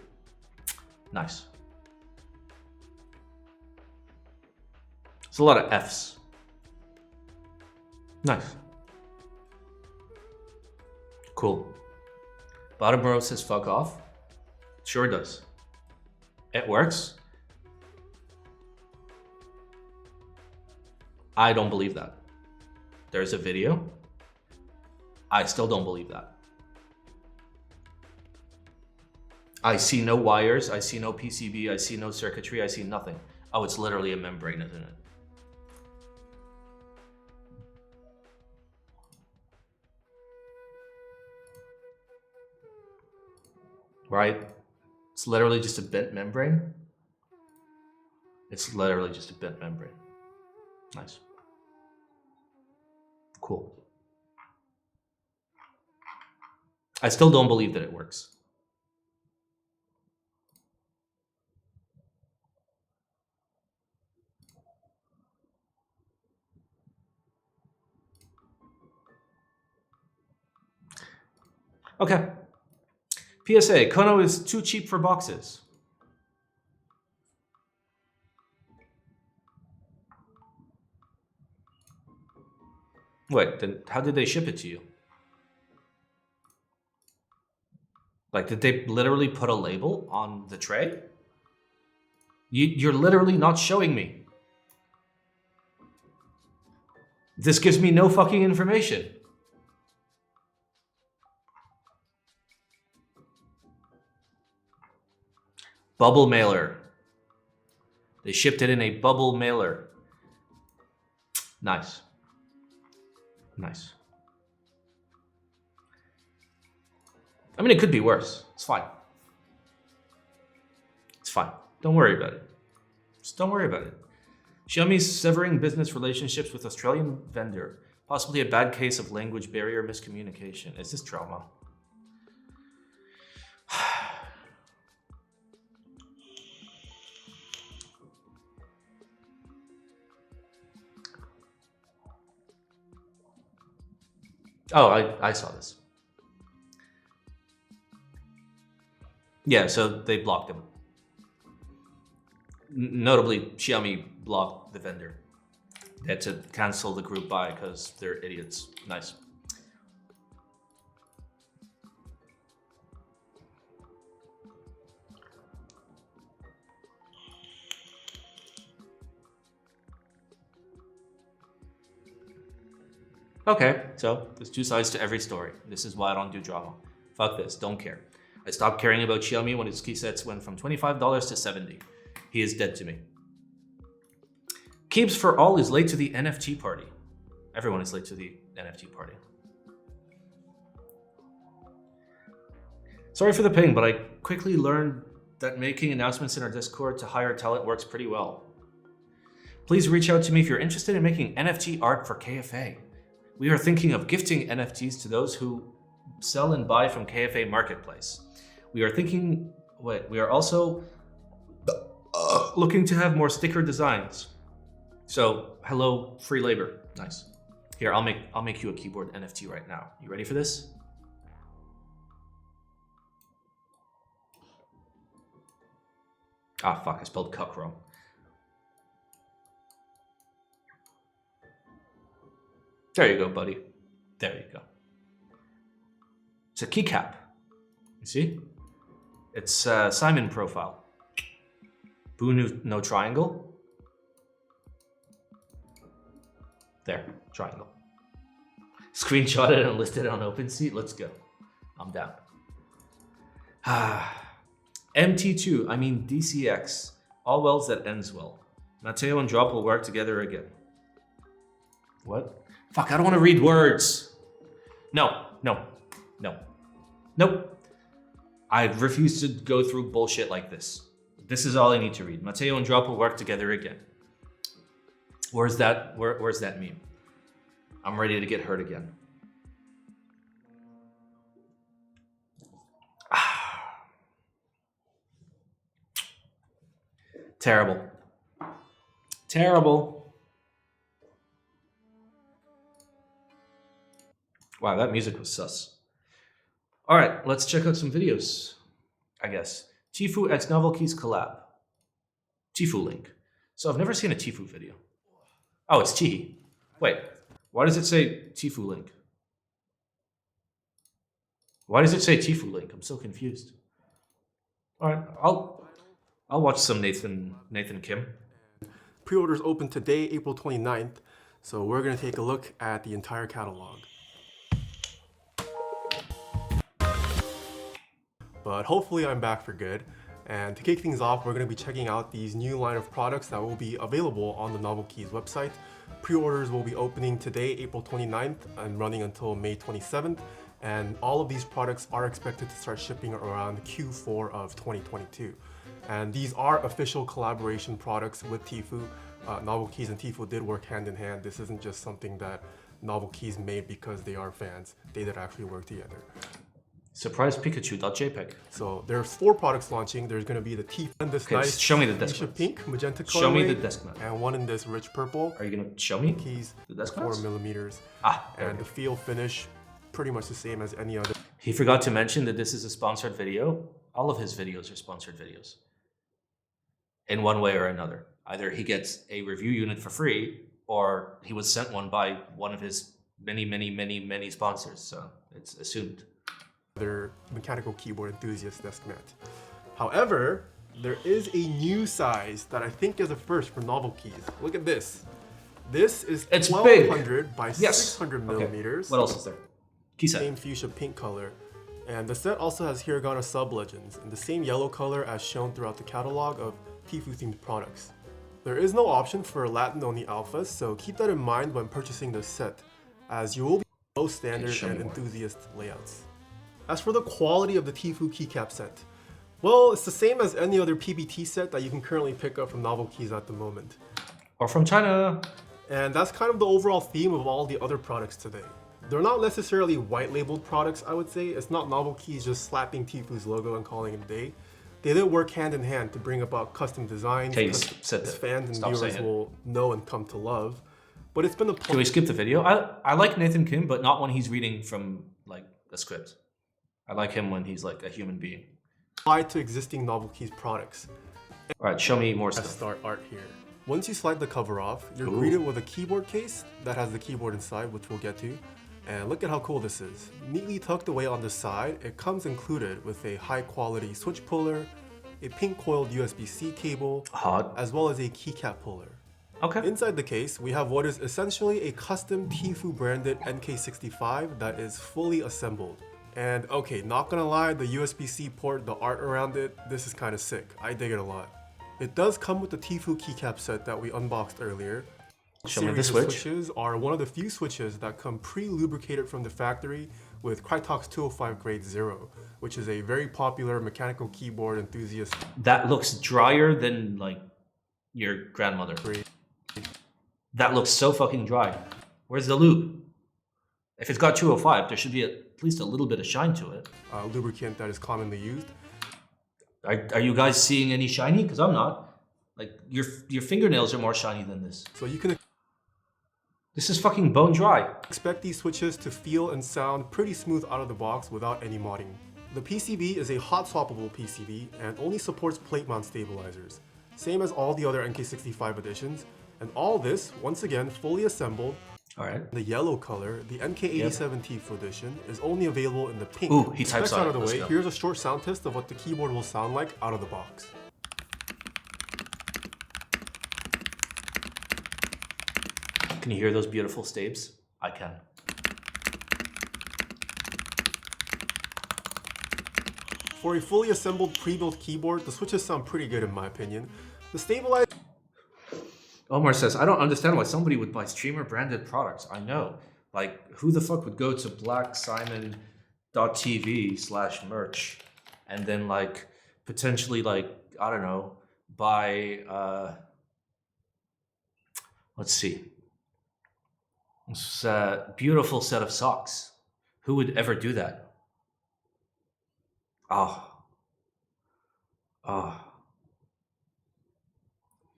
Nice. It's a lot of F's. Nice. Cool. Bottom row says fuck off. Sure does. It works. I don't believe that. There's a video. I still don't believe that. I see no wires. I see no PCB. I see no circuitry. I see nothing. Oh, it's literally a membrane, isn't it? Right? It's literally just a bent membrane. It's literally just a bent membrane. Nice. Cool. I still don't believe that it works. Okay. PSA, Kono is too cheap for boxes. Wait, then how did they ship it to you? Like, did they literally put a label on the tray? You're literally not showing me. This gives me no fucking information. Bubble mailer. They shipped it in a bubble mailer. Nice. Nice. I mean, it could be worse. It's fine. It's fine. Don't worry about it. Just don't worry about it. Xiami's severing business relationships with Australian vendor. Possibly a bad case of language barrier miscommunication. Is this drama? Oh, I saw this. Yeah, so they blocked him. Notably, Xiami blocked the vendor. They had to cancel the group buy because they're idiots. Nice. Okay, so there's two sides to every story. This is why I don't do drama. Fuck this, don't care. I stopped caring about Xiami when his key sets went from $25 to $70. He is dead to me. KeebsForAll is late to the NFT party. Everyone is late to the NFT party. Sorry for the ping, but I quickly learned that making announcements in our Discord to hire talent works pretty well. Please reach out to me if you're interested in making NFT art for KFA. We are thinking of gifting NFTs to those who sell and buy from KFA Marketplace. We are also looking to have more sticker designs. So, hello, free labor. Nice. Here, I'll make you a keyboard NFT right now. You ready for this? Ah, fuck, I spelled cuck wrong. There you go, buddy. There you go. It's a keycap. You see? It's Simon profile. Boo no triangle. There, triangle. Screenshot it and list it on OpenSea. Let's go. I'm down. MT2, I mean DCX. All wells that ends well. Matteo and Drop will work together again. What? Fuck, I don't want to read words. No. Nope. I refuse to go through bullshit like this. This is all I need to read. Matteo and Drop will work together again. Where's that meme? I'm ready to get hurt again. Terrible. Terrible. Wow, that music was sus. All right, let's check out some videos, I guess. Tfue x NovelKeys collab. Tfue link. So I've never seen a Tfue video. Oh, it's T. Wait, why does it say Tfue link? Why does it say Tfue link? I'm so confused. All right, I'll watch some Nathan Kim. Pre-orders open today, April 29th. So we're gonna take a look at the entire catalog. But hopefully I'm back for good. And to kick things off, we're going to be checking out these new line of products that will be available on the NovelKeys website. Pre-orders will be opening today, April 29th, and running until May 27th. And all of these products are expected to start shipping around Q4 of 2022. And these are official collaboration products with Tfue. NovelKeys and Tfue did work hand in hand. This isn't just something that NovelKeys made because they are fans. They did actually work together. Surprise Pikachu.jpg. So there's 4 products launching. There's going to be the Tfue and this nice show me the fuchsia Deskmats. pink, magenta colorway. Show me the Deskmats. And one in this rich purple. Are you going to show me Keys, the Deskmats? 4mm. And the feel finish, pretty much the same as any other. He forgot to mention that this is a sponsored video. All of his videos are sponsored videos. In one way or another. Either he gets a review unit for free, or he was sent one by one of his many sponsors. So it's assumed. Other mechanical keyboard enthusiast Deskmat. However, there is a new size that I think is a first for NovelKeys. Look at this. This is 1200 by 600 millimeters. Okay. What else is there? Key set. Same fuchsia pink color. And the set also has Hiragana sub legends in the same yellow color as shown throughout the catalog of Tfue themed products. There is no option for Latin-only alphas, so keep that in mind when purchasing this set, as you will be both standard and enthusiast layouts. As for the quality of the Tfue keycap set, well, it's the same as any other PBT set that you can currently pick up from NovelKeys at the moment. Or from China. And that's kind of the overall theme of all the other products today. They're not necessarily white labeled products, I would say. It's not NovelKeys just slapping Tfue's logo and calling it a day. They did work hand in hand to bring about custom designs that fans and viewers will know and come to love. But it's been a... Can we skip the video? I like Nathan Kim, but not when he's reading from like a script. I like him when he's like a human being. Applied to existing NovelKeys products. Alright, show me more stuff. Let's start art here. Once you slide the cover off, you're greeted with a keyboard case that has the keyboard inside, which we'll get to. And look at how cool this is. Neatly tucked away on the side, it comes included with a high quality switch puller, a pink coiled USB-C cable, as well as a keycap puller. Okay. Inside the case, we have what is essentially a custom Tfue branded NK65 that is fully assembled. And okay, not gonna lie, the USB-C port, the art around it, this is kind of sick. I dig it a lot. It does come with the Tfue keycap set that we unboxed earlier. Show me the switch. Switches are one of the few switches that come pre-lubricated from the factory with Krytox 205 grade 0, which is a very popular mechanical keyboard enthusiast. That looks drier than like your grandmother. That looks so fucking dry. Where's the lube? If it's got 205, there should be at least a little bit of shine to it. Lubricant that is commonly used. Are you guys seeing any shiny? Because I'm not. Like your fingernails are more shiny than this. So you can... This is fucking bone dry. Expect these switches to feel and sound pretty smooth out of the box without any modding. The PCB is a hot swappable PCB and only supports plate mount stabilizers, same as all the other NK65 editions. And all this, once again, fully assembled. Alright. The yellow color, the MK87 Tfue edition, is only available in the pink. Ooh, he types out of the way. Here's a short sound test of what the keyboard will sound like out of the box. Can you hear those beautiful stabs? I can. For a fully assembled pre-built keyboard, the switches sound pretty good in my opinion. The stabilizer... Omar says, I don't understand why somebody would buy streamer branded products. I know. Like, who the fuck would go to blacksimon.tv/merch and then like potentially like, I don't know, buy let's see. This beautiful set of socks. Who would ever do that?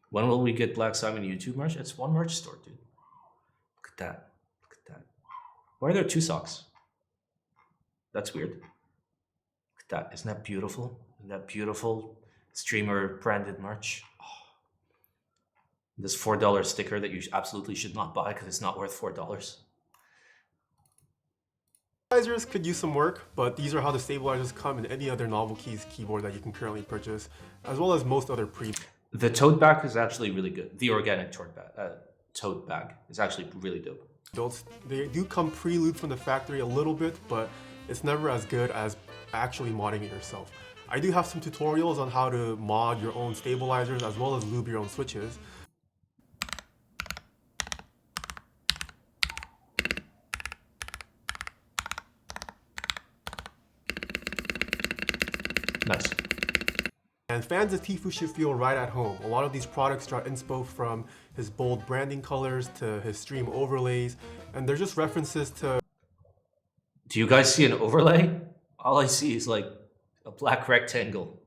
When will we get Black Simon YouTube merch? It's one merch store, dude. Look at that. Look at that. Why are there two socks? That's weird. Look at that. Isn't that beautiful? Isn't that beautiful? Streamer branded merch. Oh. This $4 sticker that you absolutely should not buy because it's not worth $4. Stabilizers could use some work, but these are how the stabilizers come in any other NovelKeys keyboard that you can currently purchase, as well as most other The tote bag is actually really good. The organic tote bag is actually really dope. They do come pre-lubed from the factory a little bit, but it's never as good as actually modding it yourself. I do have some tutorials on how to mod your own stabilizers as well as lube your own switches. Nice. And fans of Tfue should feel right at home. A lot of these products draw inspo from his bold branding colors to his stream overlays, and they're just references to... Do you guys see an overlay? All I see is like a black rectangle.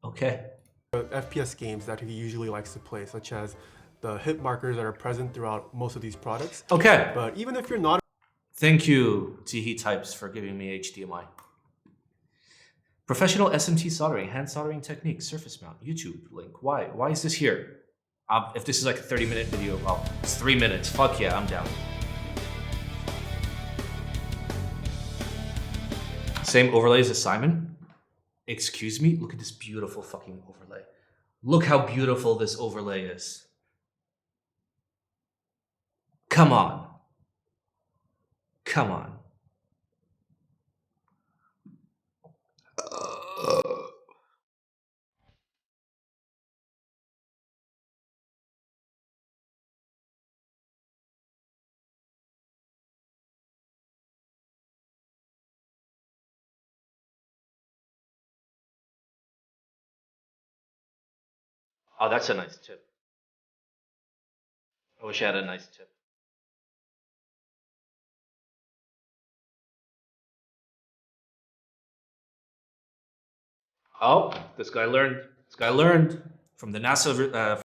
Okay. FPS games that he usually likes to play, such as the hit markers that are present throughout most of these products. Okay. But even if you're not... Thank you, Tihi Types, for giving me HDMI. Professional SMT soldering, hand soldering technique, surface mount, YouTube link. Why? Why is this here? If this is like a 30-minute video, well, it's 3 minutes. Fuck yeah, I'm down. Same overlays as Simon. Excuse me? Look at this beautiful fucking overlay. Look how beautiful this overlay is. Come on. Come on. Oh, that's a nice tip. I wish I had a nice tip. Oh, this guy learned. This guy learned from the NASA.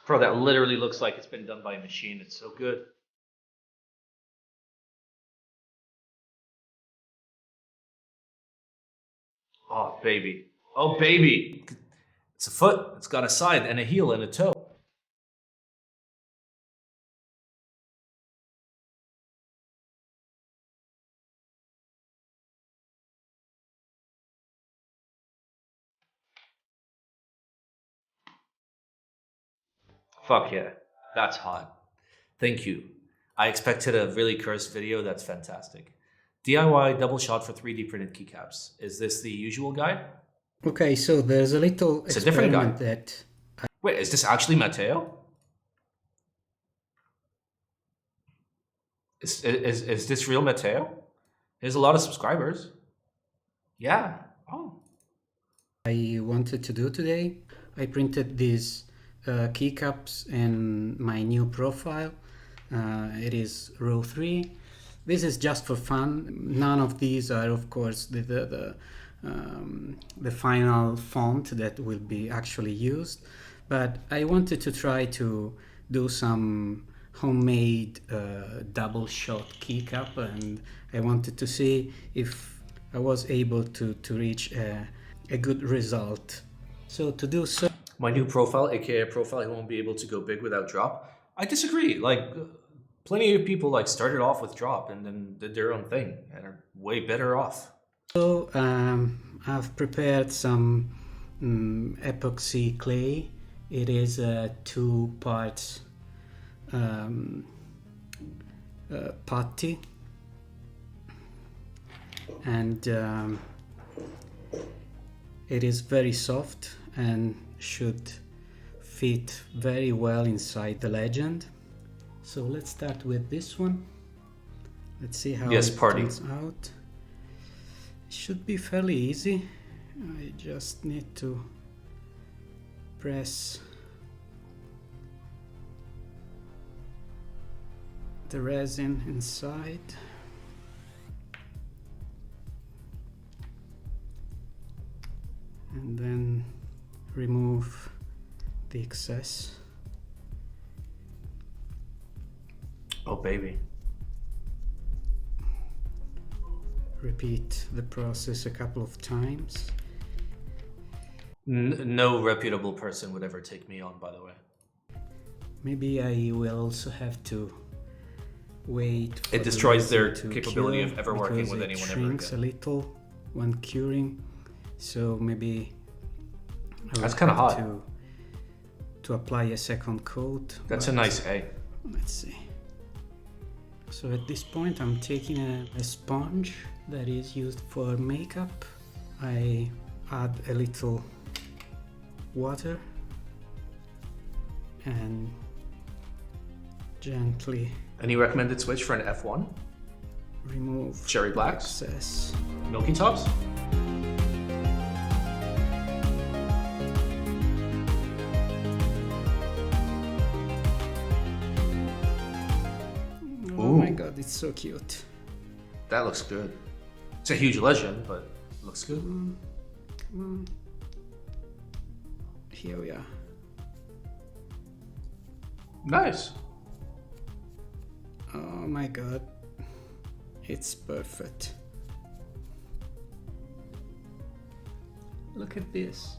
Bro, that literally looks like it's been done by a machine. It's so good. Oh, baby. Oh, baby. It's a foot. It's got a side and a heel and a toe. Fuck yeah. That's hot. Thank you. I expected a really cursed video. That's fantastic. DIY double shot for 3D printed keycaps. Is this the usual guide? Okay, so there's a little It's a different guy. experiment that Wait, is this actually Matteo? Is this real Matteo? He has a lot of subscribers. Yeah. Oh. I wanted to do today. I printed these keycaps in my new profile. It is row 3. This is just for fun. None of these are, of course, the final font that will be actually used. But I wanted to try to do some homemade double shot keycap, and I wanted to see if I was able to reach a good result. So to do so, My new profile, aka profile, he won't be able to go big without drop. I disagree. Like, plenty of people like started off with drop and then did their own thing and are way better off. So I've prepared some epoxy clay. It is 2 parts putty, and it is very soft and should fit very well inside the legend. So let's start with this one. Let's see how it turns out. Should be fairly easy. I just need to press the resin inside. And then remove the excess. baby. Repeat the process a couple of times. No reputable person would ever take me on, by the way. Maybe I will also have to wait for It destroys their to capability cure of ever working with because anyone it ever shrinks a again. little when curing, so maybe I will That's kinda have hot. to apply a second coat. That's a but nice A. Let's see. So at this point I'm taking a sponge that is used for makeup. I add a little water and gently Any recommended switch for an F1? remove Cherry blacks? excess. Milky tops? Oh my Ooh. god, it's so cute. That looks good. It's a huge legend, but it looks good. Here we are. Nice. Oh my god, it's perfect. Look at this.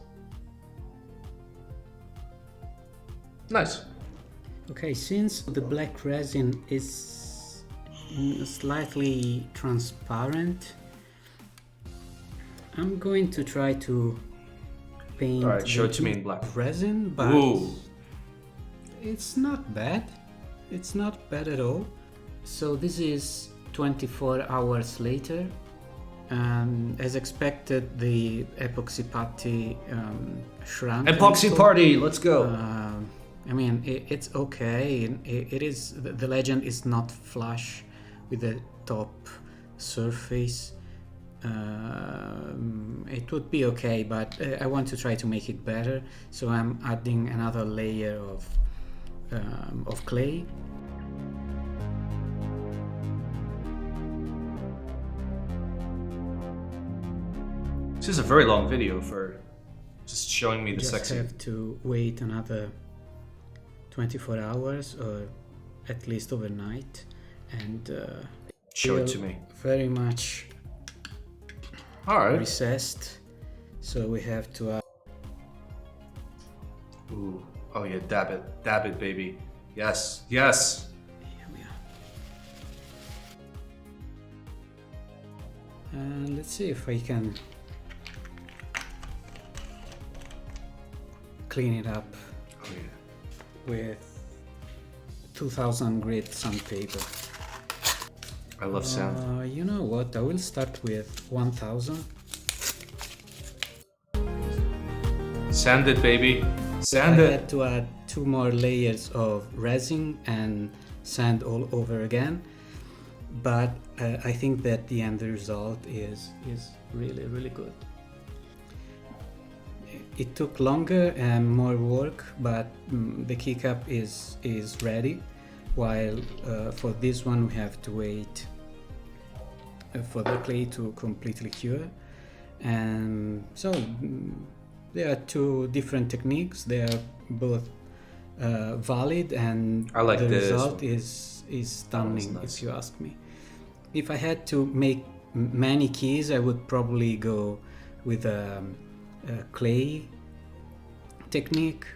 Nice. Okay, since the black resin is slightly transparent, I'm going to try to paint Alright, show the it to me in black. resin, but Ooh. it's not bad. It's not bad at all. So this is 24 hours later, and as expected, the epoxy putty shrunk. a Epoxy little. party, let's go. I mean, it's okay. It is, the legend is not flush with the top surface. It would be okay, but I want to try to make it better. So I'm adding another layer of clay. This is a very long video for just showing me the Just sexy. have to wait another 24 hours or at least overnight, and Show it feel to me. very much Alright. recessed, so we have to add. Ooh. Oh yeah, dab it, baby. Yes, yes. Here we are. And let's see if I can clean it up Oh yeah. with 2000 grit sandpaper. I love sound. You know what? I will start with 1000. Sand it, baby. I Sand it. had to add 2 more layers of resin and sand all over again, but I think that the end result is really good. It took longer and more work, but the keycap is ready, while for this one we have to wait for the clay to completely cure. And so there are 2 different techniques. They are both valid, and I like the this result one. is stunning, nice. if you ask me. If I had to make many keys, I would probably go with a clay technique,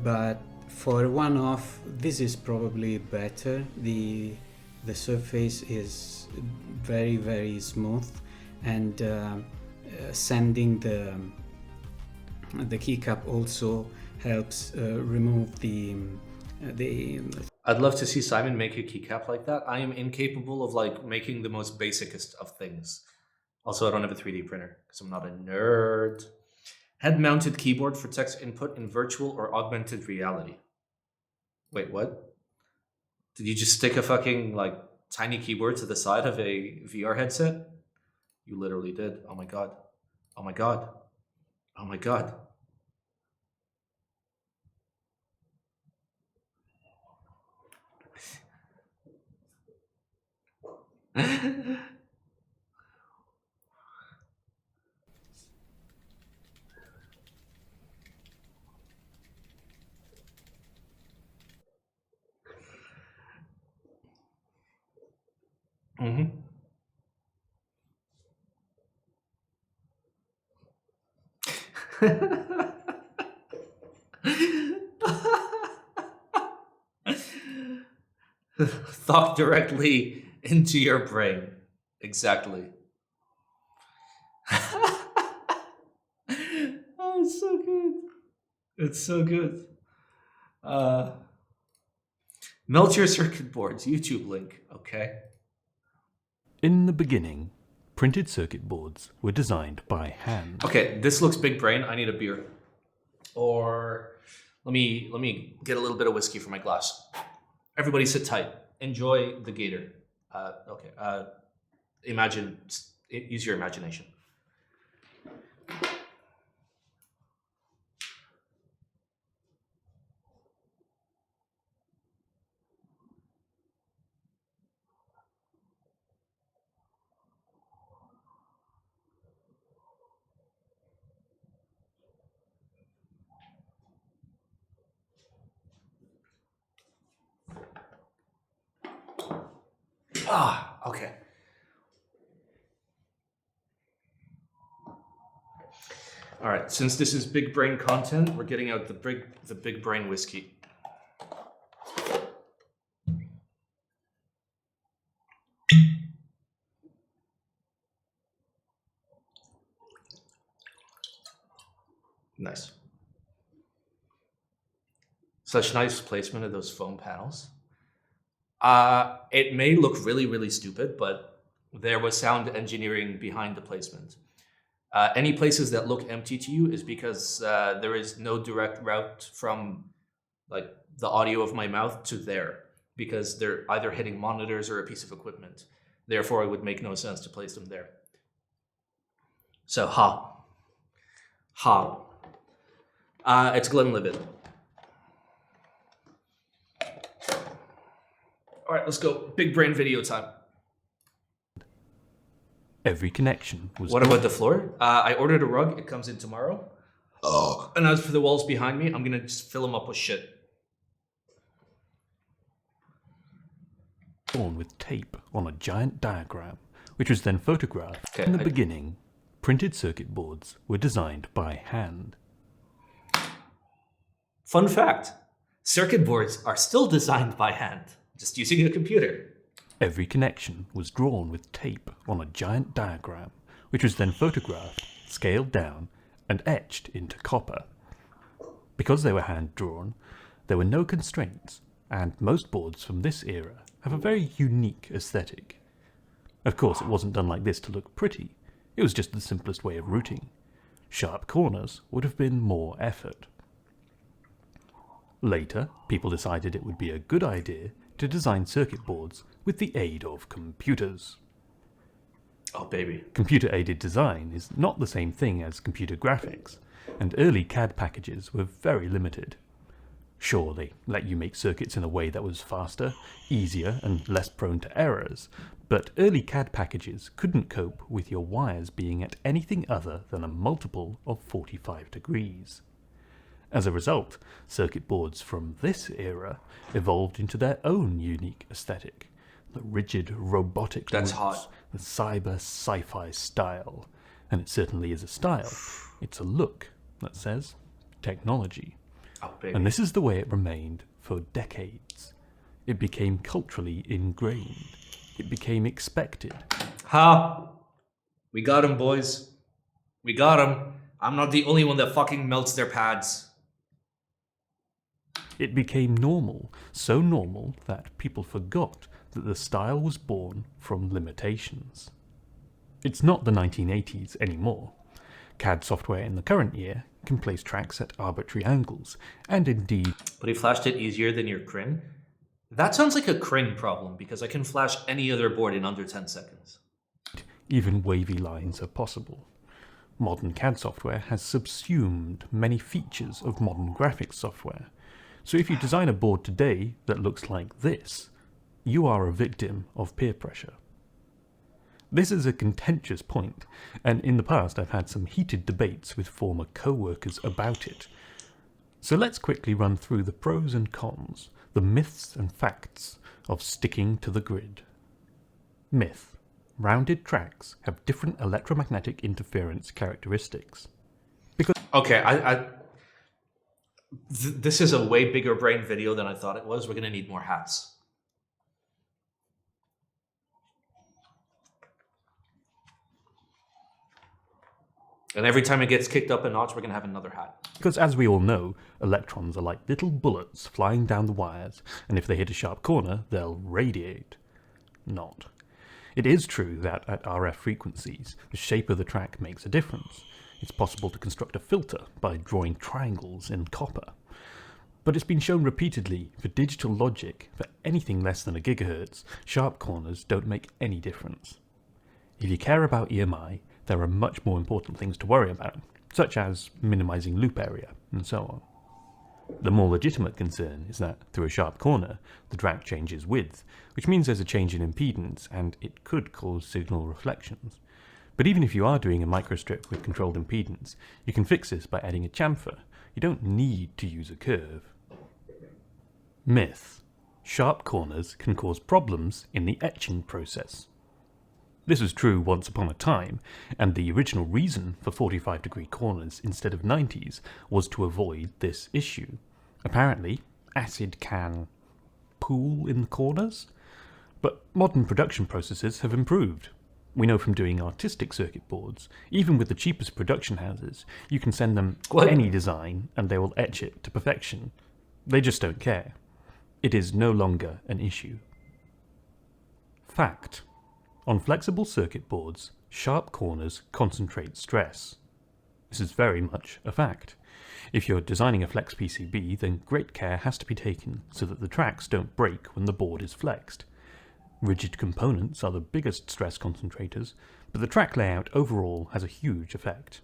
but for one-off this is probably better. The surface is very smooth, and sanding the keycap also helps remove the I'd love to see Simon make a keycap like that. I am incapable of like making the most basicest of things. Also, I don't have a 3D printer because I'm not a nerd. Head-mounted keyboard for text input in virtual or augmented reality. Wait, what? Did you just stick a fucking like tiny keyboard to the side of a VR headset? You literally did. Oh my god. Oh my god. Oh my god. Mm-hmm. Thought directly into your brain. Exactly. Oh, it's so good. It's so good. Melt your circuit boards, YouTube link, okay? In the beginning, printed circuit boards were designed by hand. Okay, this looks big brain. I need a beer. Or let me get a little bit of whiskey for my glass. Everybody sit tight. Enjoy the gator. Okay. Use your imagination. Okay. All right, since this is big brain content, we're getting out the big brain whiskey. Nice. Such nice placement of those foam panels. It may look really, really stupid, but there was sound engineering behind the placement. Any places that look empty to you is because there is no direct route from like the audio of my mouth to there, because they're either hitting monitors or a piece of equipment. Therefore, it would make no sense to place them there. So, it's Glenlivet. All right, let's go. Big brain video time. Every connection was... What about the floor? I ordered a rug. It comes in tomorrow. Oh. And as for the walls behind me, I'm going to just fill them up with shit. drawn with tape on a giant diagram, which was then photographed. Okay, In the beginning, printed circuit boards were designed by hand. Fun fact, circuit boards are still designed by hand, just using a computer. Every connection was drawn with tape on a giant diagram, which was then photographed, scaled down, and etched into copper. Because they were hand-drawn, there were no constraints, and most boards from this era have a very unique aesthetic. Of course, it wasn't done like this to look pretty. It was just the simplest way of routing. Sharp corners would have been more effort. Later, people decided it would be a good idea to design circuit boards with the aid of computers. Oh, baby. Computer-aided design is not the same thing as computer graphics, and early CAD packages were very limited. Sure, they let you make circuits in a way that was faster, easier, and less prone to errors, but early CAD packages couldn't cope with your wires being at anything other than a multiple of 45 degrees. As a result, circuit boards from this era evolved into their own unique aesthetic. The rigid, robotic That's loops, hot. the cyber sci-fi style. And it certainly is a style. It's a look that says technology. Oh, baby. And this is the way it remained for decades. It became culturally ingrained. It became expected. Ha! We got him, boys. We got him. I'm not the only one that fucking melts their pads. It became normal, so normal that people forgot that the style was born from limitations. It's not the 1980s anymore. CAD software in the current year can place tracks at arbitrary angles, and indeed... But he flashed it easier than your Crin? That sounds like a Crin problem, because I can flash any other board in under 10 seconds. Even wavy lines are possible. Modern CAD software has subsumed many features of modern graphics software. So if you design a board today that looks like this, you are a victim of peer pressure. This is a contentious point, and in the past I've had some heated debates with former co-workers about it. So let's quickly run through the pros and cons, the myths and facts of sticking to the grid. Myth. Rounded tracks have different electromagnetic interference characteristics. Okay, this is a way bigger brain video than I thought it was. We're going to need more hats. And every time it gets kicked up a notch, we're going to have another hat. Because as we all know, electrons are like little bullets flying down the wires, and if they hit a sharp corner, they'll radiate. Not. It is true that at RF frequencies, the shape of the track makes a difference. It's possible to construct a filter by drawing triangles in copper. But it's been shown repeatedly for digital logic, for anything less than a gigahertz, sharp corners don't make any difference. If you care about EMI, there are much more important things to worry about, such as minimizing loop area, and so on. The more legitimate concern is that, through a sharp corner, the track changes width, which means there's a change in impedance, and it could cause signal reflections. But even if you are doing a microstrip with controlled impedance, you can fix this by adding a chamfer. You don't need to use a curve. Myth. Sharp corners can cause problems in the etching process. This was true once upon a time, and the original reason for 45-degree corners instead of 90s was to avoid this issue. Apparently, acid can pool in the corners, but modern production processes have improved. We know from doing artistic circuit boards, even with the cheapest production houses, you can send them any design and they will etch it to perfection. They just don't care. It is no longer an issue. Fact. On flexible circuit boards, sharp corners concentrate stress. This is very much a fact. If you're designing a flex PCB, then great care has to be taken so that the tracks don't break when the board is flexed. Rigid components are the biggest stress concentrators, but the track layout overall has a huge effect.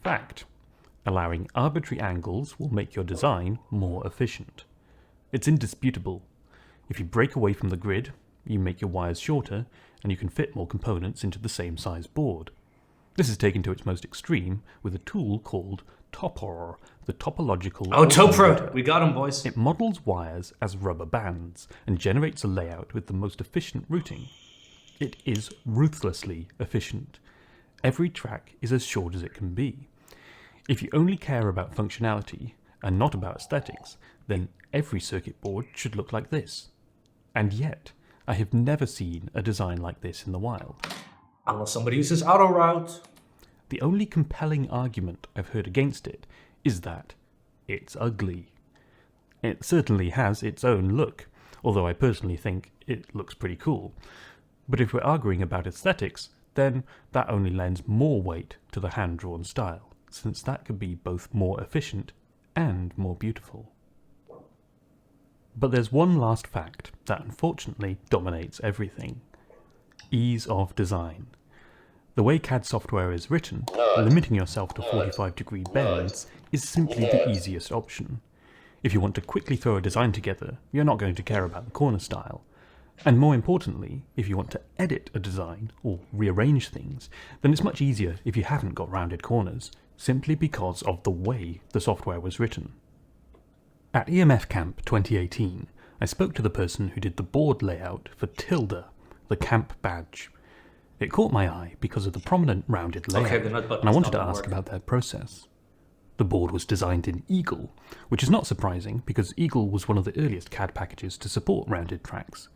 Fact. Allowing arbitrary angles will make your design more efficient. It's indisputable. If you break away from the grid, you make your wires shorter, and you can fit more components into the same size board. This is taken to its most extreme with a tool called Topor, the topological... Oh, Topro! We got him, boys. It models wires as rubber bands and generates a layout with the most efficient routing. It is ruthlessly efficient. Every track is as short as it can be. If you only care about functionality and not about aesthetics, then every circuit board should look like this. And yet, I have never seen a design like this in the wild. Unless somebody uses auto route. The only compelling argument I've heard against it is that it's ugly. It certainly has its own look, although I personally think it looks pretty cool. But if we're arguing about aesthetics, then that only lends more weight to the hand-drawn style, since that could be both more efficient and more beautiful. But there's one last fact that unfortunately dominates everything. Ease of design. The way CAD software is written, limiting yourself to 45-degree bends is simply the easiest option. If you want to quickly throw a design together, you're not going to care about the corner style. And more importantly, if you want to edit a design or rearrange things, then it's much easier if you haven't got rounded corners, simply because of the way the software was written. At EMF Camp 2018, I spoke to the person who did the board layout for Tilda, the camp badge. It caught my eye because of the prominent rounded layout, and I wanted to ask about their process. The board was designed in Eagle, which is not surprising because Eagle was one of the earliest CAD packages to support rounded tracks.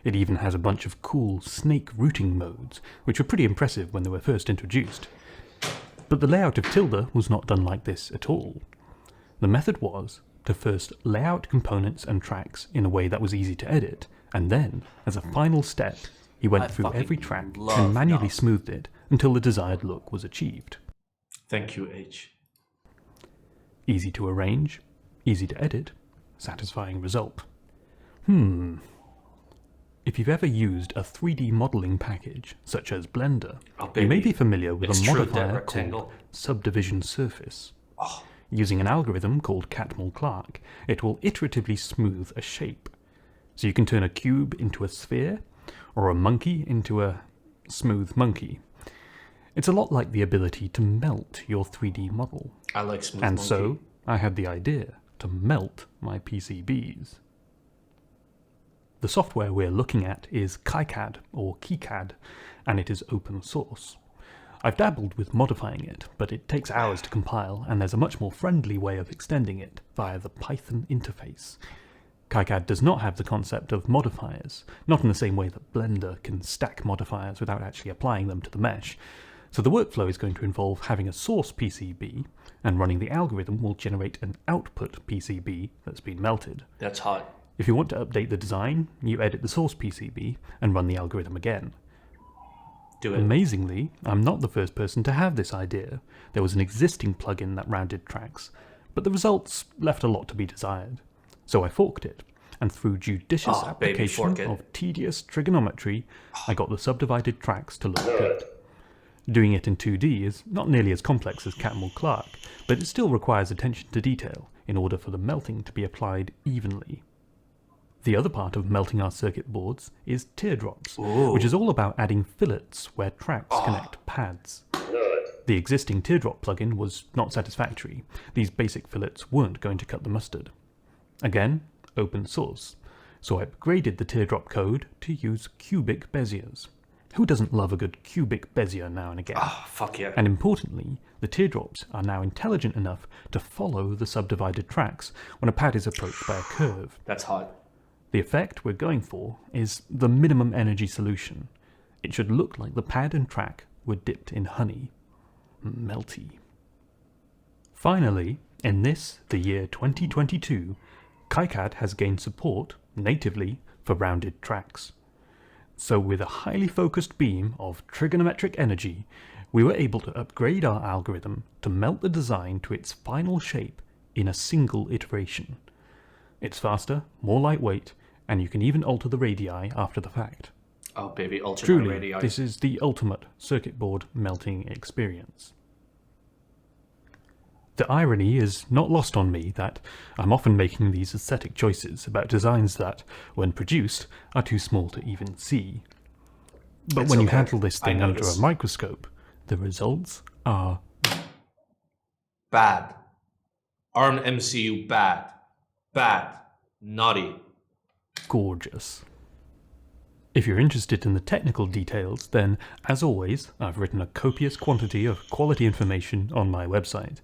It even has a bunch of cool snake routing modes, which were pretty impressive when they were first introduced. But the layout of Tilda was not done like this at all. The method was to first lay out components and tracks in a way that was easy to edit, and then, as a final step, he went through every track and manually smoothed it until the desired look was achieved. Thank you, H. Easy to arrange, easy to edit, satisfying result. If you've ever used a 3D modeling package, such as Blender, you may be familiar with a modifier called Subdivision Surface. Using an algorithm called Catmull-Clark, it will iteratively smooth a shape. So you can turn a cube into a sphere, or a monkey into a smooth monkey. It's a lot like the ability to melt your 3D model. I like smooth and monkey. So, I had the idea to melt my PCBs. The software we're looking at is KiCad, or KeyCad, and it is open source. I've dabbled with modifying it, but it takes hours to compile, and there's a much more friendly way of extending it via the Python interface. KiCad does not have the concept of modifiers, not in the same way that Blender can stack modifiers without actually applying them to the mesh. So the workflow is going to involve having a source PCB, and running the algorithm will generate an output PCB that's been melted. That's hot. If you want to update the design, you edit the source PCB and run the algorithm again. Do it. Amazingly, I'm not the first person to have this idea. There was an existing plugin that rounded tracks, but the results left a lot to be desired. So I forked it, and through judicious application of tedious trigonometry, I got the subdivided tracks to look good. Doing it in 2D is not nearly as complex as Catmull Clark, but it still requires attention to detail in order for the melting to be applied evenly. The other part of melting our circuit boards is teardrops, which is all about adding fillets where tracks connect pads. The existing teardrop plugin was not satisfactory. These basic fillets weren't going to cut the mustard. Again, open source, so I upgraded the teardrop code to use cubic beziers. Who doesn't love a good cubic bezier now and again? Fuck yeah. And importantly, the teardrops are now intelligent enough to follow the subdivided tracks when a pad is approached by a curve. That's hot. The effect we're going for is the minimum energy solution. It should look like the pad and track were dipped in honey. Melty. Finally, in this, the year 2022, KiCad has gained support, natively, for rounded tracks. So with a highly focused beam of trigonometric energy, we were able to upgrade our algorithm to melt the design to its final shape in a single iteration. It's faster, more lightweight, and you can even alter the radii after the fact. Oh baby, alter Truly, my radii. this is the ultimate circuit board melting experience. The irony is not lost on me that I'm often making these aesthetic choices about designs that, when produced, are too small to even see. But when you handle this thing under a microscope, the results are bad. ARM MCU bad. Bad. Naughty. gorgeous. If you're interested in the technical details, then, as always, I've written a copious quantity of quality information on my website.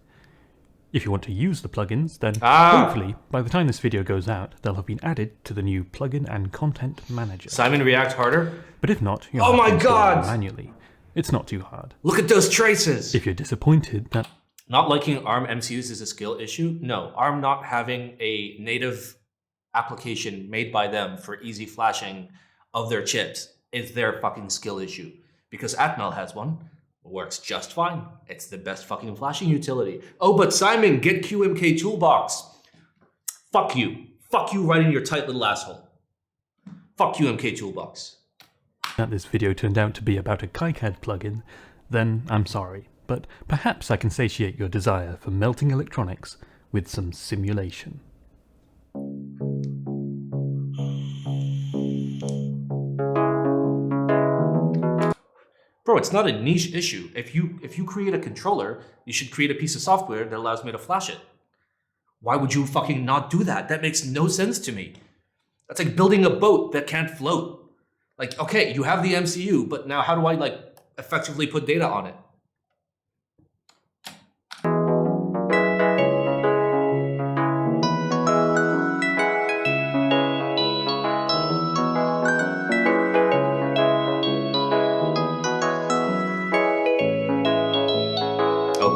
If you want to use the plugins, then hopefully, by the time this video goes out, they'll have been added to the new Plugin and Content Manager. Simon, react harder. But if not, you'll have to install them manually. It's not too hard. Look at those traces! If you're disappointed that... Not liking ARM MCUs is a skill issue? No, ARM not having a native application made by them for easy flashing of their chips is their fucking skill issue. Because Atmel has one. Works just fine. It's the best fucking flashing utility. Oh, but Simon, get QMK Toolbox. Fuck you. Fuck you right in your tight little asshole. Fuck QMK Toolbox. That this video turned out to be about a KiCad plugin, then I'm sorry. But perhaps I can satiate your desire for melting electronics with some simulation. Bro, it's not a niche issue. If you create a controller, you should create a piece of software that allows me to flash it. Why would you fucking not do that? That makes no sense to me. That's like building a boat that can't float. Like, okay, you have the MCU, but now how do I like effectively put data on it?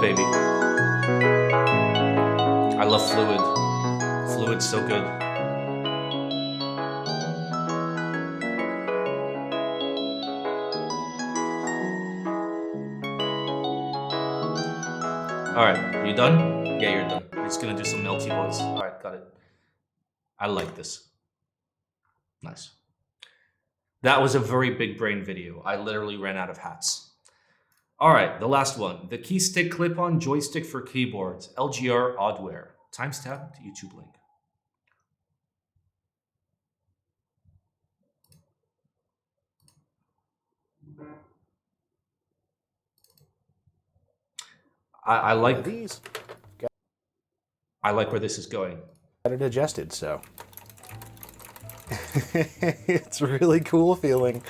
Baby. I love Fluid. Fluid's so good. Alright, you done? Yeah, you're done. We're just gonna do some melty voice. Alright, got it. I like this. Nice. That was a very big brain video. I literally ran out of hats. All right, the last one. The KeyStik clip-on joystick for keyboards. LGR Oddware. Timestamp to YouTube link. I like these. I like where this is going. Got it adjusted, so. It's really cool feeling.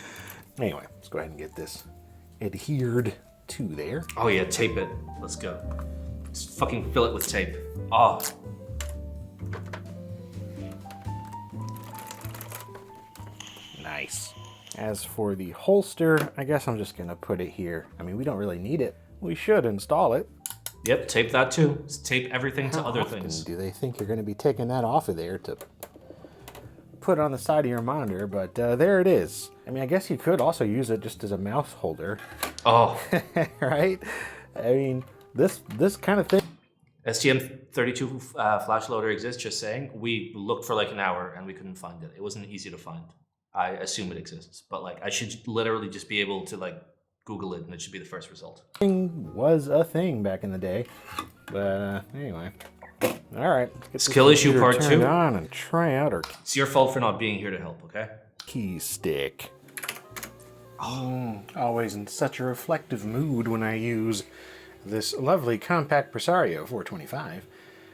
Anyway, let's go ahead and get this adhered to there. Oh yeah, tape it. Let's go. Just fucking fill it with tape. Oh. Nice. As for the holster, I guess I'm just gonna put it here. I mean, we don't really need it. We should install it. Yep, tape that too. Just tape everything to other often things. do they think you're gonna be taking that off of there to put on the side of your monitor? But there it is. I mean, I guess you could also use it just as a mouse holder. Oh. Right? I mean, this kind of thing. STM32 flash loader exists, just saying. We looked for like an hour and we couldn't find it. It wasn't easy to find. I assume it exists, but like I should literally just be able to like Google it and it should be the first result. Was a thing back in the day. But anyway. All right. Skill issue part 2. On and try out our It's your fault for not being here to help, okay? KeyStik. Always in such a reflective mood when I use this lovely compact Presario 425.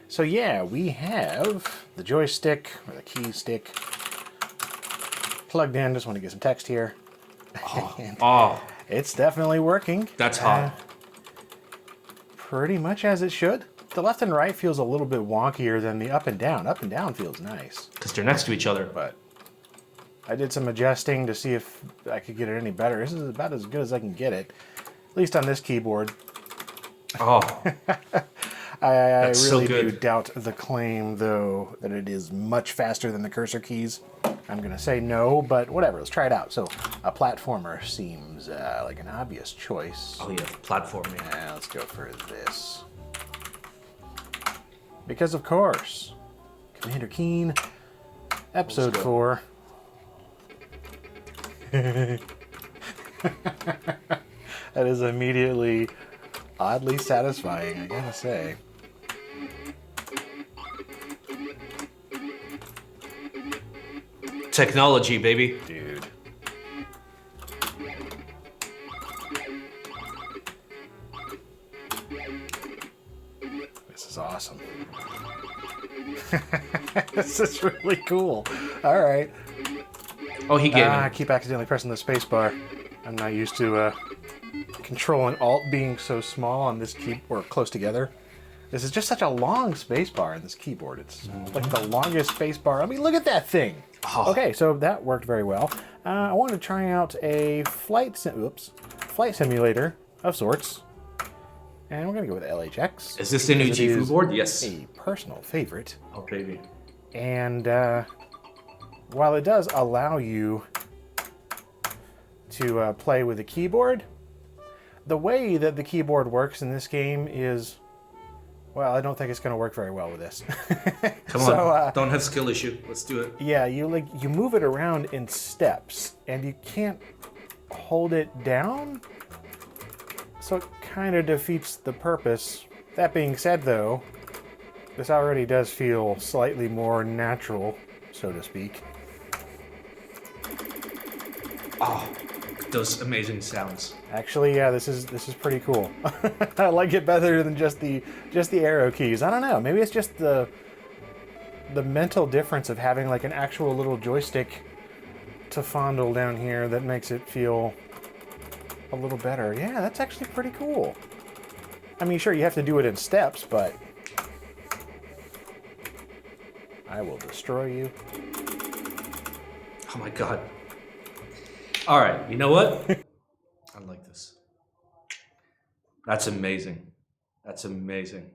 So yeah, we have the joystick or the KeyStik plugged in. Just want to get some text here. Oh, It's definitely working. that's hot. Pretty much as it should. The left and right feels a little bit wonkier than the up and down. Up and down feels nice. Because they're next to each other. But I did some adjusting to see if I could get it any better. This is about as good as I can get it. At least on this keyboard. Oh, I That's so really do good. doubt the claim, though, that it is much faster than the cursor keys. I'm going to say no, but whatever. Let's try it out. So a platformer seems like an obvious choice. oh yeah, platforming. Yeah, let's go for this. Because, of course, Commander Keen, Episode 4. That is immediately oddly satisfying, I gotta say. Technology, baby. Dude. This is awesome. This is really cool. All right. Oh, he gave I it. keep accidentally pressing the space bar. I'm not used to Control and Alt being so small on this key, or close together. This is just such a long space bar in this keyboard. It's like the longest space bar. I mean, look at that thing. Oh. Okay, so that worked very well. I want to try out a flight simulator of sorts. And we're going to go with LHX. Is this the new because it Tfue is board? Yes. a personal favorite. Oh, baby. And while it does allow you to play with the keyboard, the way that the keyboard works in this game is, well, I don't think it's going to work very well with this. Come on, don't have skill issue. Let's do it. Yeah, you move it around in steps, and you can't hold it down, so it kind of defeats the purpose. That being said, though, this already does feel slightly more natural, so to speak. Oh, those amazing sounds. Actually, yeah, this is pretty cool. I like it better than just the arrow keys. I don't know. Maybe it's just the mental difference of having like an actual little joystick to fondle down here that makes it feel a little better. Yeah, that's actually pretty cool. I mean, sure, you have to do it in steps, but I will destroy you. Oh my god. All right, you know what? I like this. That's amazing. That's amazing.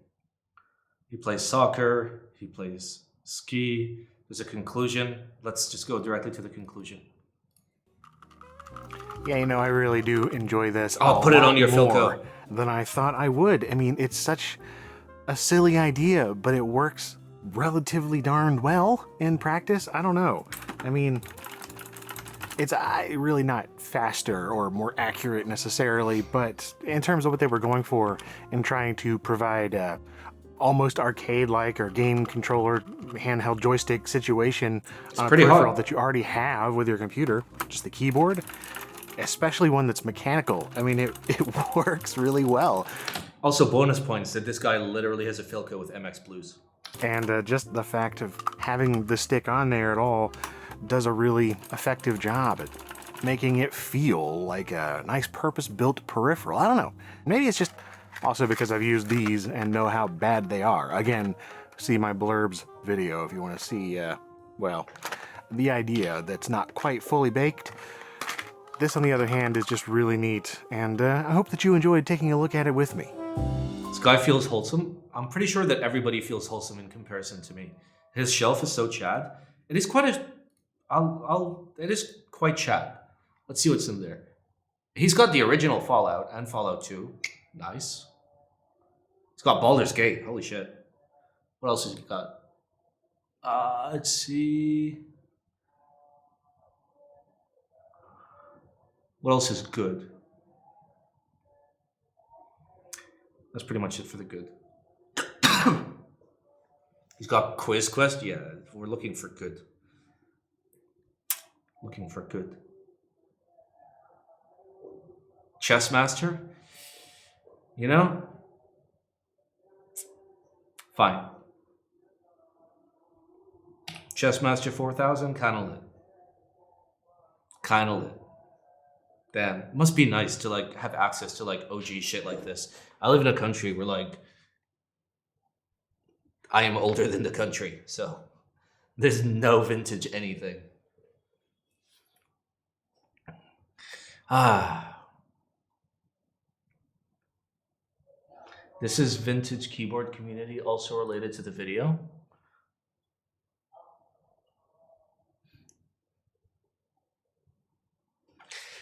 He plays soccer. He plays ski. There's a conclusion. Let's just go directly to the conclusion. Yeah, you know, I really do enjoy this. I'll put it on your more Philco. than I thought I would. I mean, it's such a silly idea, but it works relatively darned well in practice. I don't know. I mean, it's really not faster or more accurate necessarily, but in terms of what they were going for in trying to provide almost arcade-like or game controller handheld joystick situation on a pretty peripheral hard. that you already have with your computer, just the keyboard, especially one that's mechanical. I mean, it works really well. Also, bonus points that this guy literally has a Philco with MX Blues. And just the fact of having the stick on there at all does a really effective job at making it feel like a nice purpose-built peripheral. I don't know. Maybe it's just also because I've used these and know how bad they are. Again, see my blurbs video if you want to see, well, the idea that's not quite fully baked. This, on the other hand, is just really neat, and I hope that you enjoyed taking a look at it with me. This guy feels wholesome. I'm pretty sure that everybody feels wholesome in comparison to me. His shelf is so Chad. It is quite it is quite Chad. Let's see what's in there. He's got the original Fallout and Fallout 2. Nice. He's got Baldur's Gate. Holy shit. What else has he got? Let's see. What else is good? That's pretty much it for the good. He's got Quiz Quest. Yeah, we're looking for good. Looking for good. Chess Master. You know? Fine. Chess Master 4000, kind of lit. Kind of lit. Damn, it must be nice to like have access to like OG shit like this. I live in a country where like I am older than the country, so there's no vintage anything. This is vintage keyboard community, also related to the video.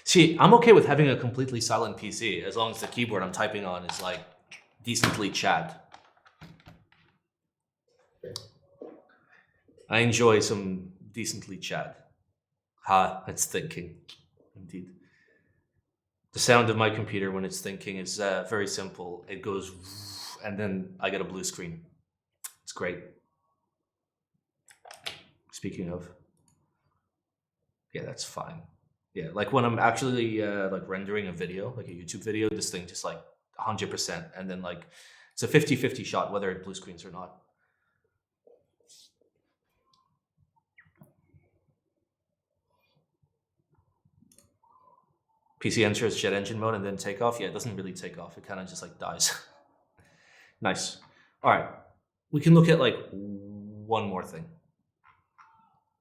See, I'm okay with having a completely silent PC as long as the keyboard I'm typing on is like decently Chad. I enjoy some decently Chad. It's thinking, indeed. The sound of my computer when it's thinking is very simple. It goes, and then I get a blue screen. It's great. Speaking of, yeah, that's fine. Yeah, like when I'm actually like rendering a video, like a YouTube video, this thing just like 100%, and then like it's a 50-50 shot whether it blue screens or not. PC enters jet engine mode and then take off. Yeah, it doesn't really take off. It kind of just like dies. Nice. All right, we can look at like one more thing.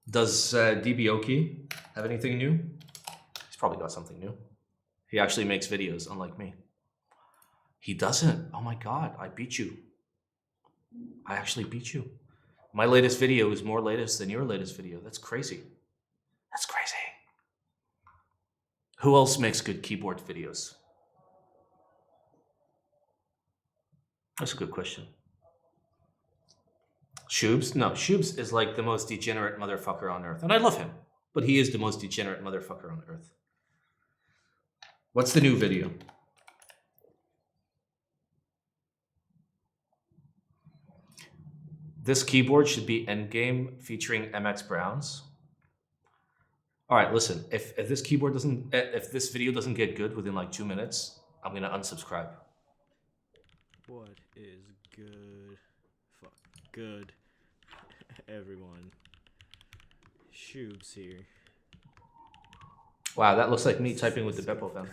Does DBOkey have anything new? He's probably got something new. He actually makes videos, unlike me. He doesn't. Oh my God, I beat you. I actually beat you. My latest video is more latest than your latest video. That's crazy. That's crazy. Who else makes good keyboard videos? That's a good question. Shubes? No, Shubes is like the most degenerate motherfucker on earth. And I love him, but he is the most degenerate motherfucker on earth. What's the new video? This keyboard should be endgame featuring MX Browns. All right, listen, if this keyboard doesn't, if this video doesn't get good within like 2 minutes, I'm gonna unsubscribe. What is good? Fuck, good. Everyone. Shubes here. Wow, that looks like me typing with the Beppo pen.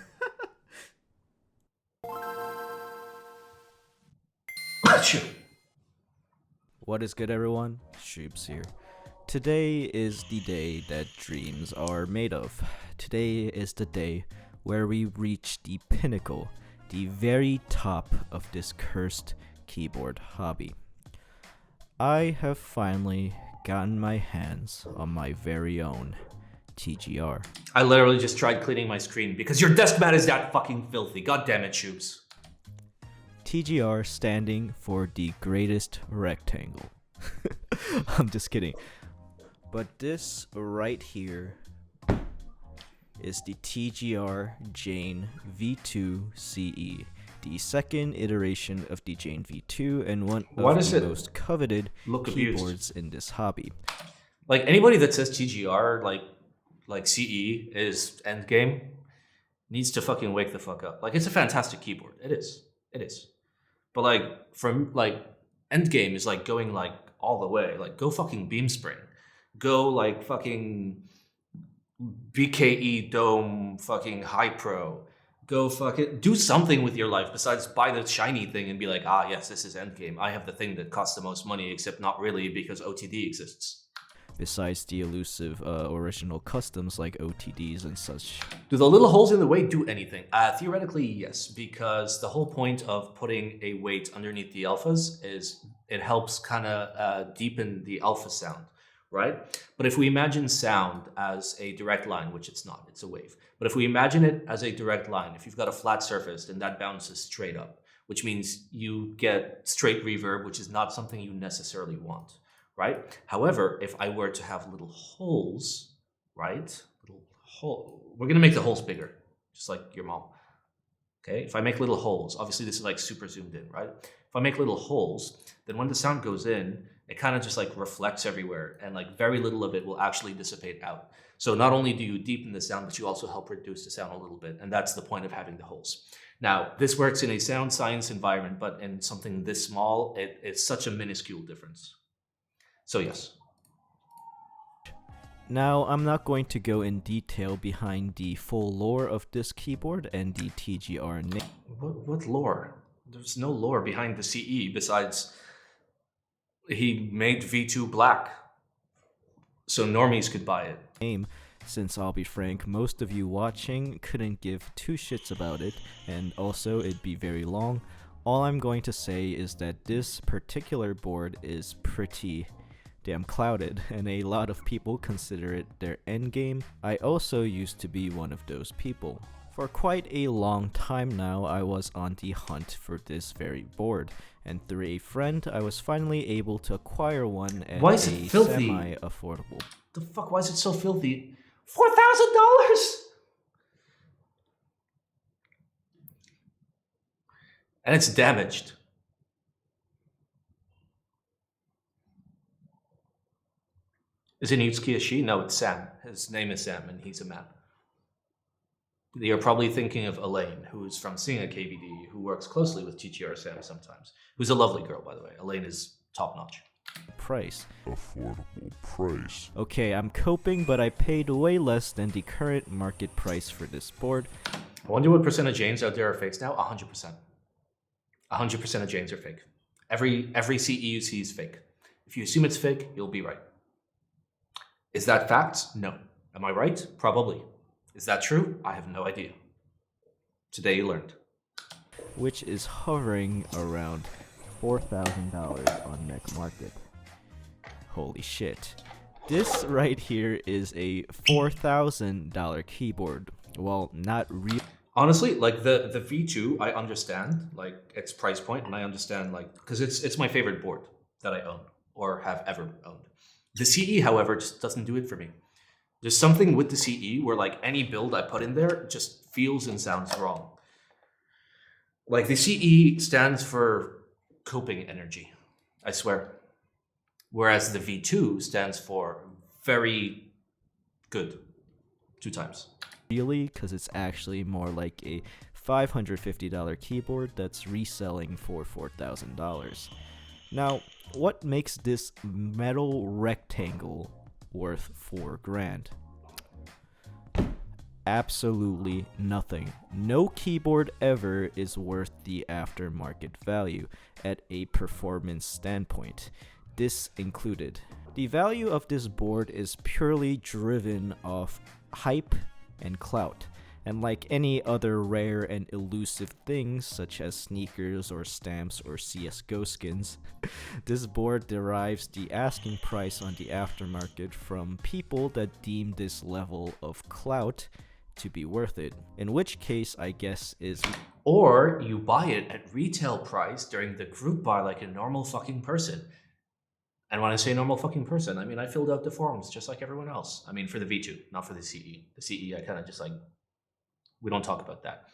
What is good, everyone? Shubes here. Today is the day that dreams are made of. Today is the day where we reach the pinnacle, the very top of this cursed keyboard hobby. I have finally gotten my hands on my very own TGR. I literally just tried cleaning my screen because your desk mat is that fucking filthy. God damn it, Shubes. TGR standing for the greatest rectangle. I'm just kidding. But this right here is the TGR Jane V2 CE, the second iteration of the Jane V2 and one of the most coveted keyboards in this hobby. Like anybody that says TGR, like CE is endgame, needs to fucking wake the fuck up. Like it's a fantastic keyboard. It is. It is. But like from like endgame is like going like all the way. Like go fucking Beam Spring. Go like fucking BKE Dome fucking High Pro. Go fucking do something with your life besides buy the shiny thing and be like, ah, yes, this is endgame. I have the thing that costs the most money, except not really because OTD exists. Besides the elusive original customs like OTDs and such. Do the little holes in the weight do anything? Theoretically, yes, because the whole point of putting a weight underneath the alphas is it helps kind of deepen the alpha sound, right? But if we imagine sound as a direct line, which it's not, it's a wave. But if we imagine it as a direct line, if you've got a flat surface, then that bounces straight up, which means you get straight reverb, which is not something you necessarily want, right? However, if I were to have little holes, right? We're gonna make the holes bigger, just like your mom. Okay, if I make little holes, obviously this is like super zoomed in, right? If I make little holes, then when the sound goes in, it kind of just like reflects everywhere, and like very little of it will actually dissipate out. So not only do you deepen the sound, but you also help reduce the sound a little bit, and that's the point of having the holes. Now, this works in a sound science environment, but in something this small, it's such a minuscule difference. So yes. Now, I'm not going to go in detail behind the full lore of this keyboard and the TGR name. What lore? There's no lore behind the CE besides he made V2 black, so normies could buy it. Since I'll be frank, most of you watching couldn't give two shits about it, and also it'd be very long. All I'm going to say is that this particular board is pretty damn clouded, and a lot of people consider it their endgame. I also used to be one of those people. For quite a long time now, I was on the hunt for this very board, and through a friend, I was finally able to acquire one at Why is it filthy? Semi-affordable. The fuck, why is it so filthy? $4,000! And it's damaged. Is it Yutsuki a she? No, it's Sam. His name is Sam, and he's a man. You're probably thinking of Elaine, who's from Seeing a KBD, who works closely with TGR Sam sometimes. Who's a lovely girl, by the way. Elaine is top-notch. Price. Affordable price. Okay, I'm coping, but I paid way less than the current market price for this board. I wonder what percent of Janes out there are fakes now? 100%. 100% of Janes are fake. Every CE you see is fake. If you assume it's fake, you'll be right. Is that fact? No. Am I right? Probably. Is that true? I have no idea. Today you learned. Which is hovering around $4,000 on Mech Market. Holy shit. This right here is a $4,000 keyboard. Well, not real. Honestly, like the V2, I understand like its price point, and I understand like because it's my favorite board that I own or have ever owned. The CE, however, just doesn't do it for me. There's something with the CE where like any build I put in there just feels and sounds wrong. Like the CE stands for coping energy, I swear. Whereas the V2 stands for very good, 2 times. Really, because it's actually more like a $550 keyboard that's reselling for $4,000. Now, what makes this metal rectangle worth $4,000? Absolutely nothing. No keyboard ever is worth the aftermarket value at a performance standpoint, this included. The value of this board is purely driven off hype and clout, and like any other rare and elusive things such as sneakers or stamps or CSGO skins, this board derives the asking price on the aftermarket from people that deem this level of clout to be worth it, in which case I guess is... Or you buy it at retail price during the group buy like a normal fucking person. And when I say normal fucking person, I mean I filled out the forms just like everyone else. I mean for the V2, not for the CE. The CE I kind of just like, we don't talk about that.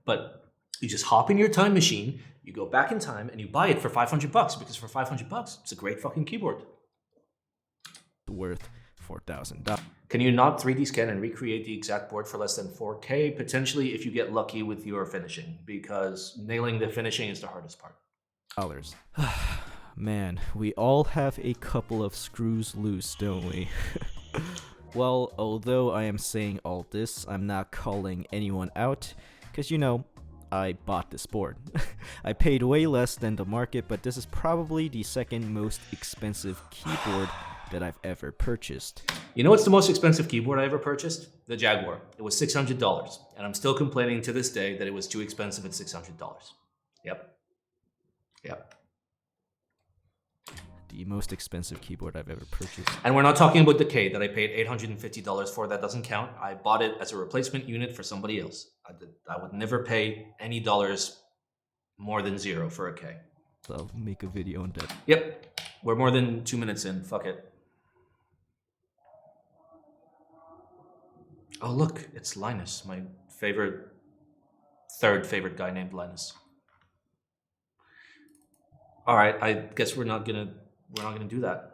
But you just hop in your time machine, you go back in time, and you buy it for $500 because for $500, it's a great fucking keyboard. Worth $4,000. Can you not 3D scan and recreate the exact board for less than 4K? Potentially if you get lucky with your finishing, because nailing the finishing is the hardest part. Man, we all have a couple of screws loose, don't we? Well, although I am saying all this, I'm not calling anyone out, because you know, I bought this board. I paid way less than the market, but this is probably the second most expensive keyboard that I've ever purchased. You know what's the most expensive keyboard I ever purchased? The Jaguar. It was $600, and I'm still complaining to this day that it was too expensive at $600. Yep. The most expensive keyboard I've ever purchased. And we're not talking about the K that I paid $850 for. That doesn't count. I bought it as a replacement unit for somebody else. I would never pay any dollars more than 0 for a K. So I'll make a video on that. Yep. We're more than 2 minutes in. Fuck it. Oh, look. It's Linus, my third favorite guy named Linus. All right. I guess we're not gonna do that.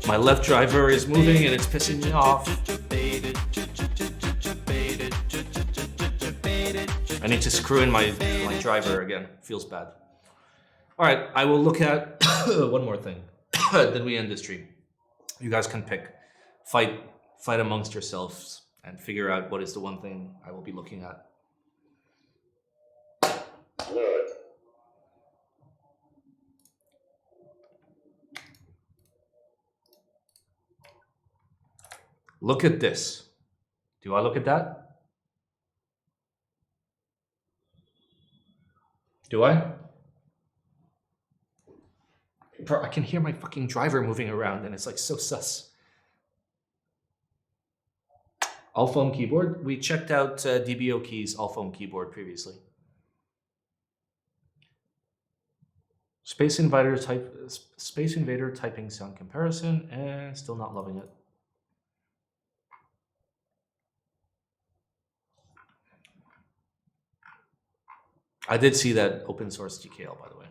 My left driver is moving and it's pissing me off. I need to screw in my driver again. Feels bad. All right, I will look at one more thing. Then we end the stream. You guys can pick. Fight amongst yourselves and figure out what is the one thing I will be looking at. Look at this. Do I look at that? Do I? Bro, I can hear my fucking driver moving around and it's like so sus. All foam keyboard. We checked out DBOKey's all foam keyboard previously. Space Invader typing sound comparison, and still not loving it. I did see that open source TKL, by the way.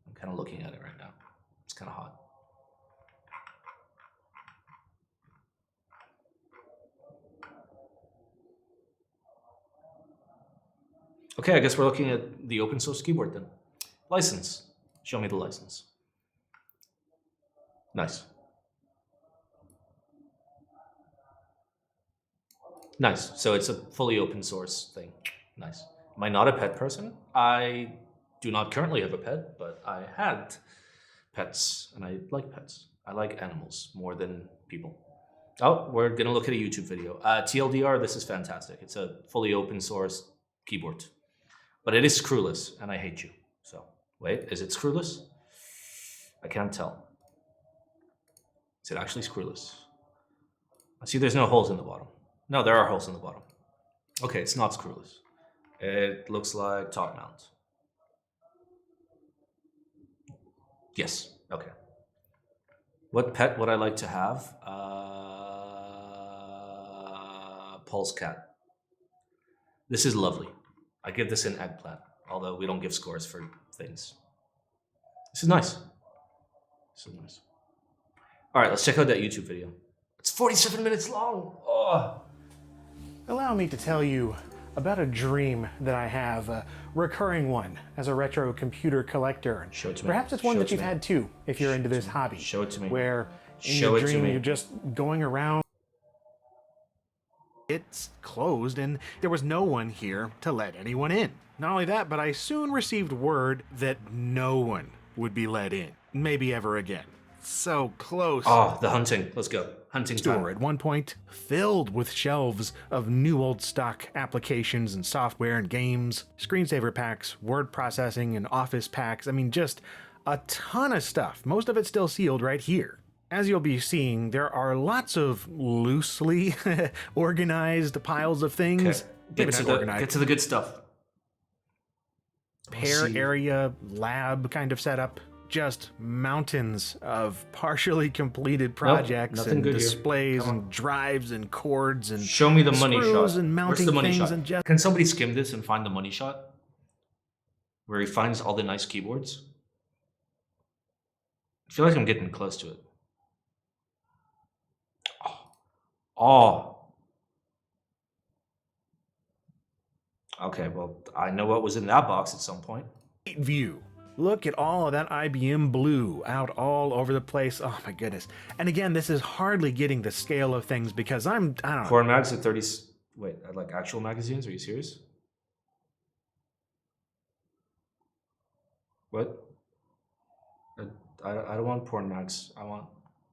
I'm kind of looking at it right now. It's kind of hot. Okay, I guess we're looking at the open source keyboard then. License. Show me the license. Nice. Nice. So it's a fully open source thing. Nice. Am I not a pet person? I do not currently have a pet, but I had pets, and I like pets. I like animals more than people. Oh, we're gonna look at a YouTube video. TLDR, this is fantastic. It's a fully open source keyboard, but it is screwless, and I hate you. So, wait, is it screwless? I can't tell. Is it actually screwless? I see there's no holes in the bottom. No, there are holes in the bottom. Okay, it's not screwless. It looks like top mount. Yes, okay. What pet would I like to have? Paul's cat. This is lovely. I give this an eggplant, although we don't give scores for things. This is nice. This is nice. All right, let's check out that YouTube video. It's 47 minutes long. Oh. Allow me to tell you about a dream that I have, a recurring one as a retro computer collector. Show it to me. Perhaps it's one Show it that to you've me. had too, if you're into this hobby. Show it to me. Where in Show your it to dream me. you're just going around. It's closed and there was no one here to let anyone in. Not only that, but I soon received word that no one would be let in, maybe ever again. So close. Oh, the hunting. Let's go. Hunting time. Store at one point filled with shelves of new old stock applications and software and games, screensaver packs, word processing and office packs. I mean, just a ton of stuff. Most of it still sealed right here. As you'll be seeing, there are lots of loosely organized piles of things. Okay. Maybe not organized. Get to the good stuff. Pair area lab kind of setup. just mountains of partially completed projects nothing and good here. displays Come on. and drives and cords and Show me the money screws shot. and Where's mounting the money things shot? and just Can somebody skim this and find the money shot? Where he finds all the nice keyboards? I feel like I'm getting close to it. Oh. Okay, well, I know what was in that box at some point. view. Look at all of that IBM blue out all over the place. Oh my goodness. And again, this is hardly getting the scale of things because I don't know. Corn mags at 30. Wait, like actual magazines? Are you serious? What? I don't want porn mags. I want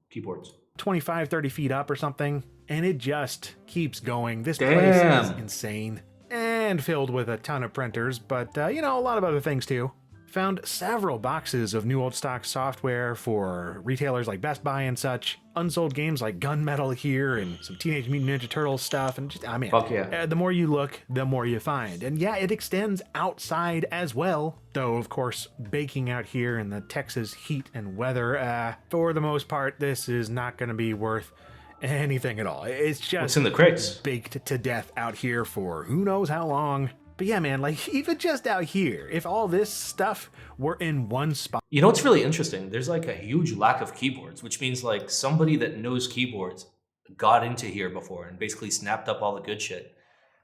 keyboards. 25, 30 feet up or something. And it just keeps going. This Damn. place is insane. And filled with a ton of printers, but you know, a lot of other things too. Found several boxes of new old stock software for retailers like Best Buy and such. Unsold games like Gunmetal here and some Teenage Mutant Ninja Turtles stuff. And just, I mean, Fuck yeah. the more you look, the more you find. And yeah, it extends outside as well. Though, of course, baking out here in the Texas heat and weather, for the most part, this is not going to be worth anything at all. It's just What's in the crates? baked to death out here for who knows how long. But yeah, man, like even just out here, if all this stuff were in one spot. You know what's really interesting? There's like a huge lack of keyboards, which means like somebody that knows keyboards got into here before and basically snapped up all the good shit.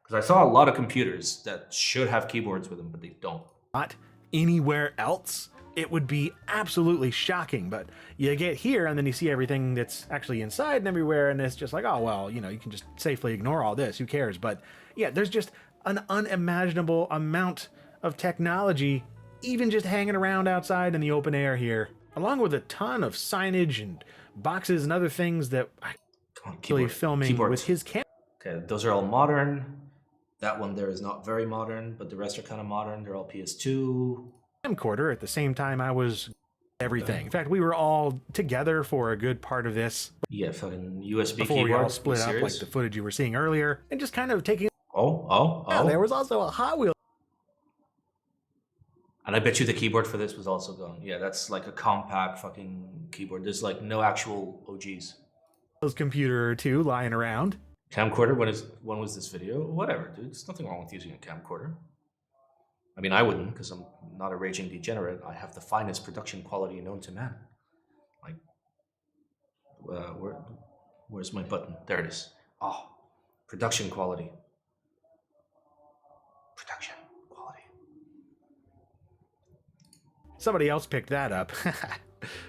Because I saw a lot of computers that should have keyboards with them, but they don't. Not anywhere else, it would be absolutely shocking. But you get here and then you see everything that's actually inside and everywhere, and it's just like, oh, well, you know, you can just safely ignore all this. Who cares? But yeah, there's just an unimaginable amount of technology even just hanging around outside in the open air here, along with a ton of signage and boxes and other things that I'm actually filming with his camera. Okay, those are all modern. That one there is not very modern, but the rest are kind of modern. They're all PS2. Camcorder at the same time I was everything. In fact, we were all together for a good part of this. Yeah, fucking USB before we keyboard. all split up like the footage you were seeing earlier, and just kind of taking. Oh. There was also a Hot Wheels. And I bet you the keyboard for this was also gone. Yeah, that's like a compact fucking keyboard. There's like no actual OGs. Computer or two lying around. Camcorder, when was this video? Whatever, dude. There's nothing wrong with using a camcorder. I mean, I wouldn't, because I'm not a raging degenerate. I have the finest production quality known to man. Like, where's my button? There it is. Oh, production quality. Production quality. Somebody else picked that up.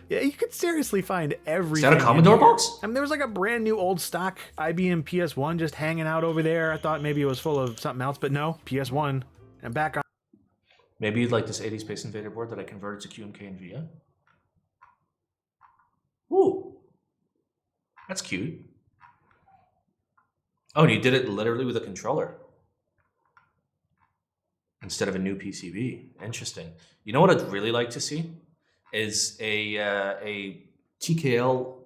Yeah, you could seriously find everything. Is that a Commodore box? I mean, there was like a brand new old stock IBM PS1 just hanging out over there. I thought maybe it was full of something else, but no, PS1. And back on. Maybe you'd like this 80s Space Invader board that I converted to QMK and VIA. Ooh, that's cute. Oh, and you did it literally with a controller instead of a new PCB. Interesting. You know what I'd really like to see is a TKL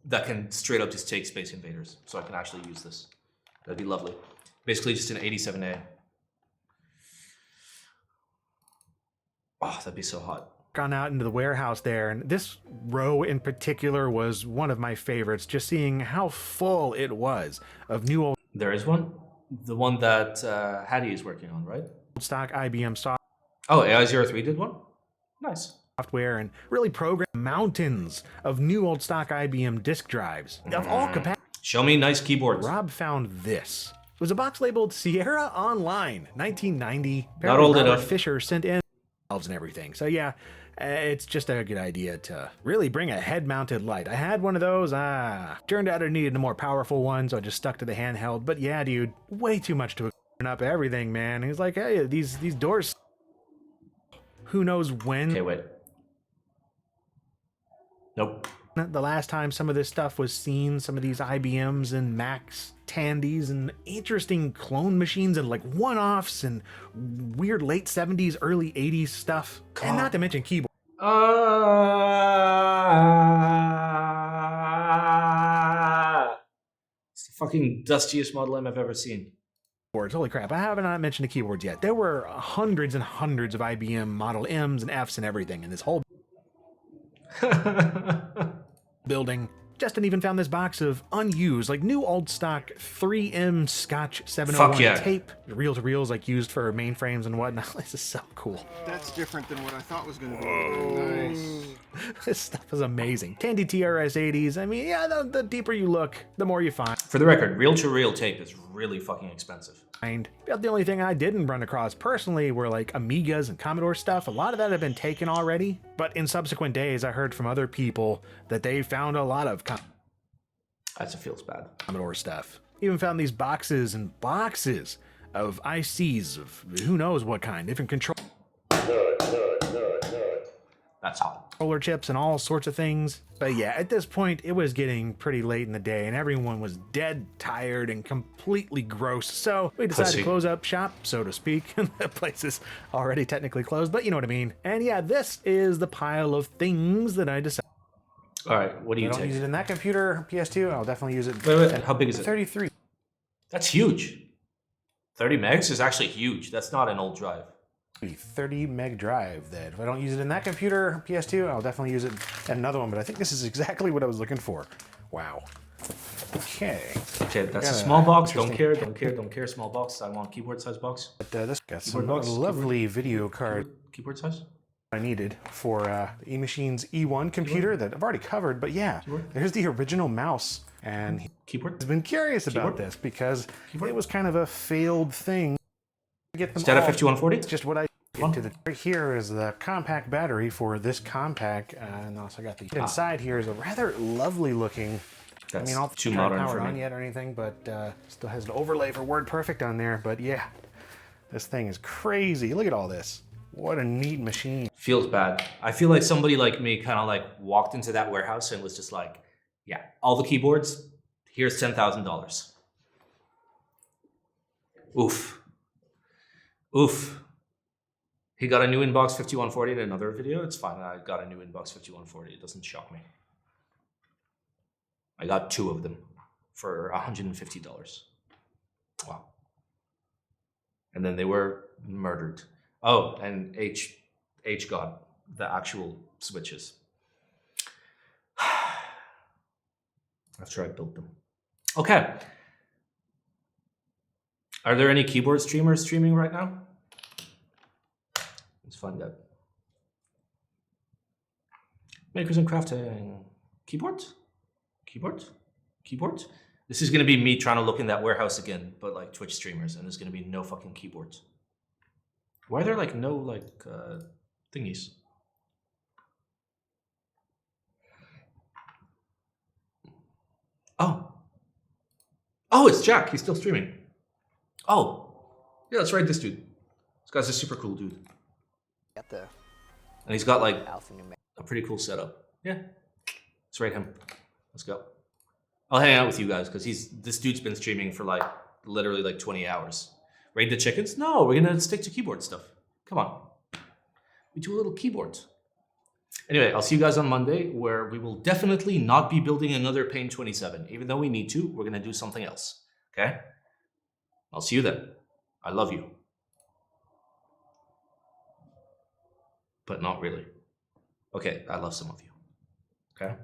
that can straight up just take Space Invaders, so I can actually use this. That'd be lovely. Basically, just an 87A. Oh, that'd be so hot. Gone out into the warehouse there, and this row in particular was one of my favorites, just seeing how full it was of new old There is one? The one that Hattie is working on, right? stock IBM software. Oh, AI03 did one? Nice. Software and really program mountains of new old stock IBM disk drives of all capacities. Show me nice keyboards. Rob found this. It was a box labeled Sierra Online, 1990. Not old Robert enough. Fisher sent in and everything. So yeah, it's just a good idea to really bring a head-mounted light. I had one of those. Turned out I needed a more powerful one, so I just stuck to the handheld. But yeah, dude, way too much to open up everything, man. He's like, hey, these doors. Who knows when? Okay, wait. Nope. The last time some of this stuff was seen, some of these IBMs and Macs, Tandys, and interesting clone machines and like one-offs and weird late 70s, early 80s stuff. And not to mention keyboards. It's the fucking dustiest Model M I've ever seen. Holy crap, I haven't mentioned the keyboards yet. There were hundreds and hundreds of IBM Model M's and F's and everything in this whole building. Justin even found this box of unused, like new old stock 3M Scotch 701 Fuck yeah. tape, reel-to-reels like used for mainframes and whatnot. This is so cool. That's different than what I thought was going to be. Nice. This stuff is amazing. Tandy TRS-80s. I mean, yeah, the deeper you look, the more you find. For the record, reel-to-reel tape is really fucking expensive. But the only thing I didn't run across personally were like Amigas and Commodore stuff. A lot of that had been taken already, but in subsequent days I heard from other people that they found a lot of That feels bad. Commodore stuff. Even found these boxes and boxes of ICs of who knows what kind, different controller That's hot. chips and all sorts of things. But yeah, at this point it was getting pretty late in the day and everyone was dead tired and completely gross. So we decided to close up shop, so to speak. The place is already technically closed, but you know what I mean. And yeah, this is the pile of things that I decided. All right, what do you I don't take? use it in that computer, PS2. I'll definitely use it. Wait, how big is it? 33. That's huge. 30 megs is actually huge. That's not an old drive. 30 meg drive that if I don't use it in that computer, PS2, I'll definitely use it in another one, but I think this is exactly what I was looking for. Wow. Okay. Okay, that's a small box. Don't care. Small box. I want keyboard size box. But this got some Keyboard box, lovely video card Keyboard size? I needed for the eMachine's E1 computer that I've already covered, but yeah, there's the original mouse. And Keyboard? he's been curious about this because it was kind of a failed thing. Get them Is that a all. 5140? It's just what I get to the right here is the compact battery for this compact, and also got the inside here is a rather lovely looking. That's I mean, I'll too try to modern power for it on me. yet or anything, but still has an overlay for WordPerfect on there. But yeah, this thing is crazy. Look at all this. What a neat machine. Feels bad. I feel like somebody like me kind of like walked into that warehouse and was just like, yeah, all the keyboards, here's $10,000. Oof. Oof. He got a new Inbox 5140 in another video. It's fine. I got a new Inbox 5140. It doesn't shock me. I got 2 of them for $150. Wow. And then they were murdered. Oh, and H got the actual switches. After I built them. Okay. Are there any keyboard streamers streaming right now? Let's find out. Makers and crafting. Keyboards? Keyboards? Keyboards? This is going to be me trying to look in that warehouse again, but like Twitch streamers, and there's going to be no fucking keyboards. Why are there like no like thingies? Oh. Oh, it's Jack. He's still streaming. Oh. Yeah, that's right, this dude. This guy's a super cool dude. And he's got like a pretty cool setup. Yeah. Let's rate him. Let's go. I'll hang out with you guys because this dude's been streaming for like literally like 20 hours. Raid the chickens? No, we're gonna stick to keyboard stuff. Come on. We do a little keyboard. Anyway, I'll see you guys on Monday where we will definitely not be building another Pain 27. Even though we need to, we're gonna do something else. Okay? I'll see you then. I love you. But not really. Okay, I love some of you. Okay?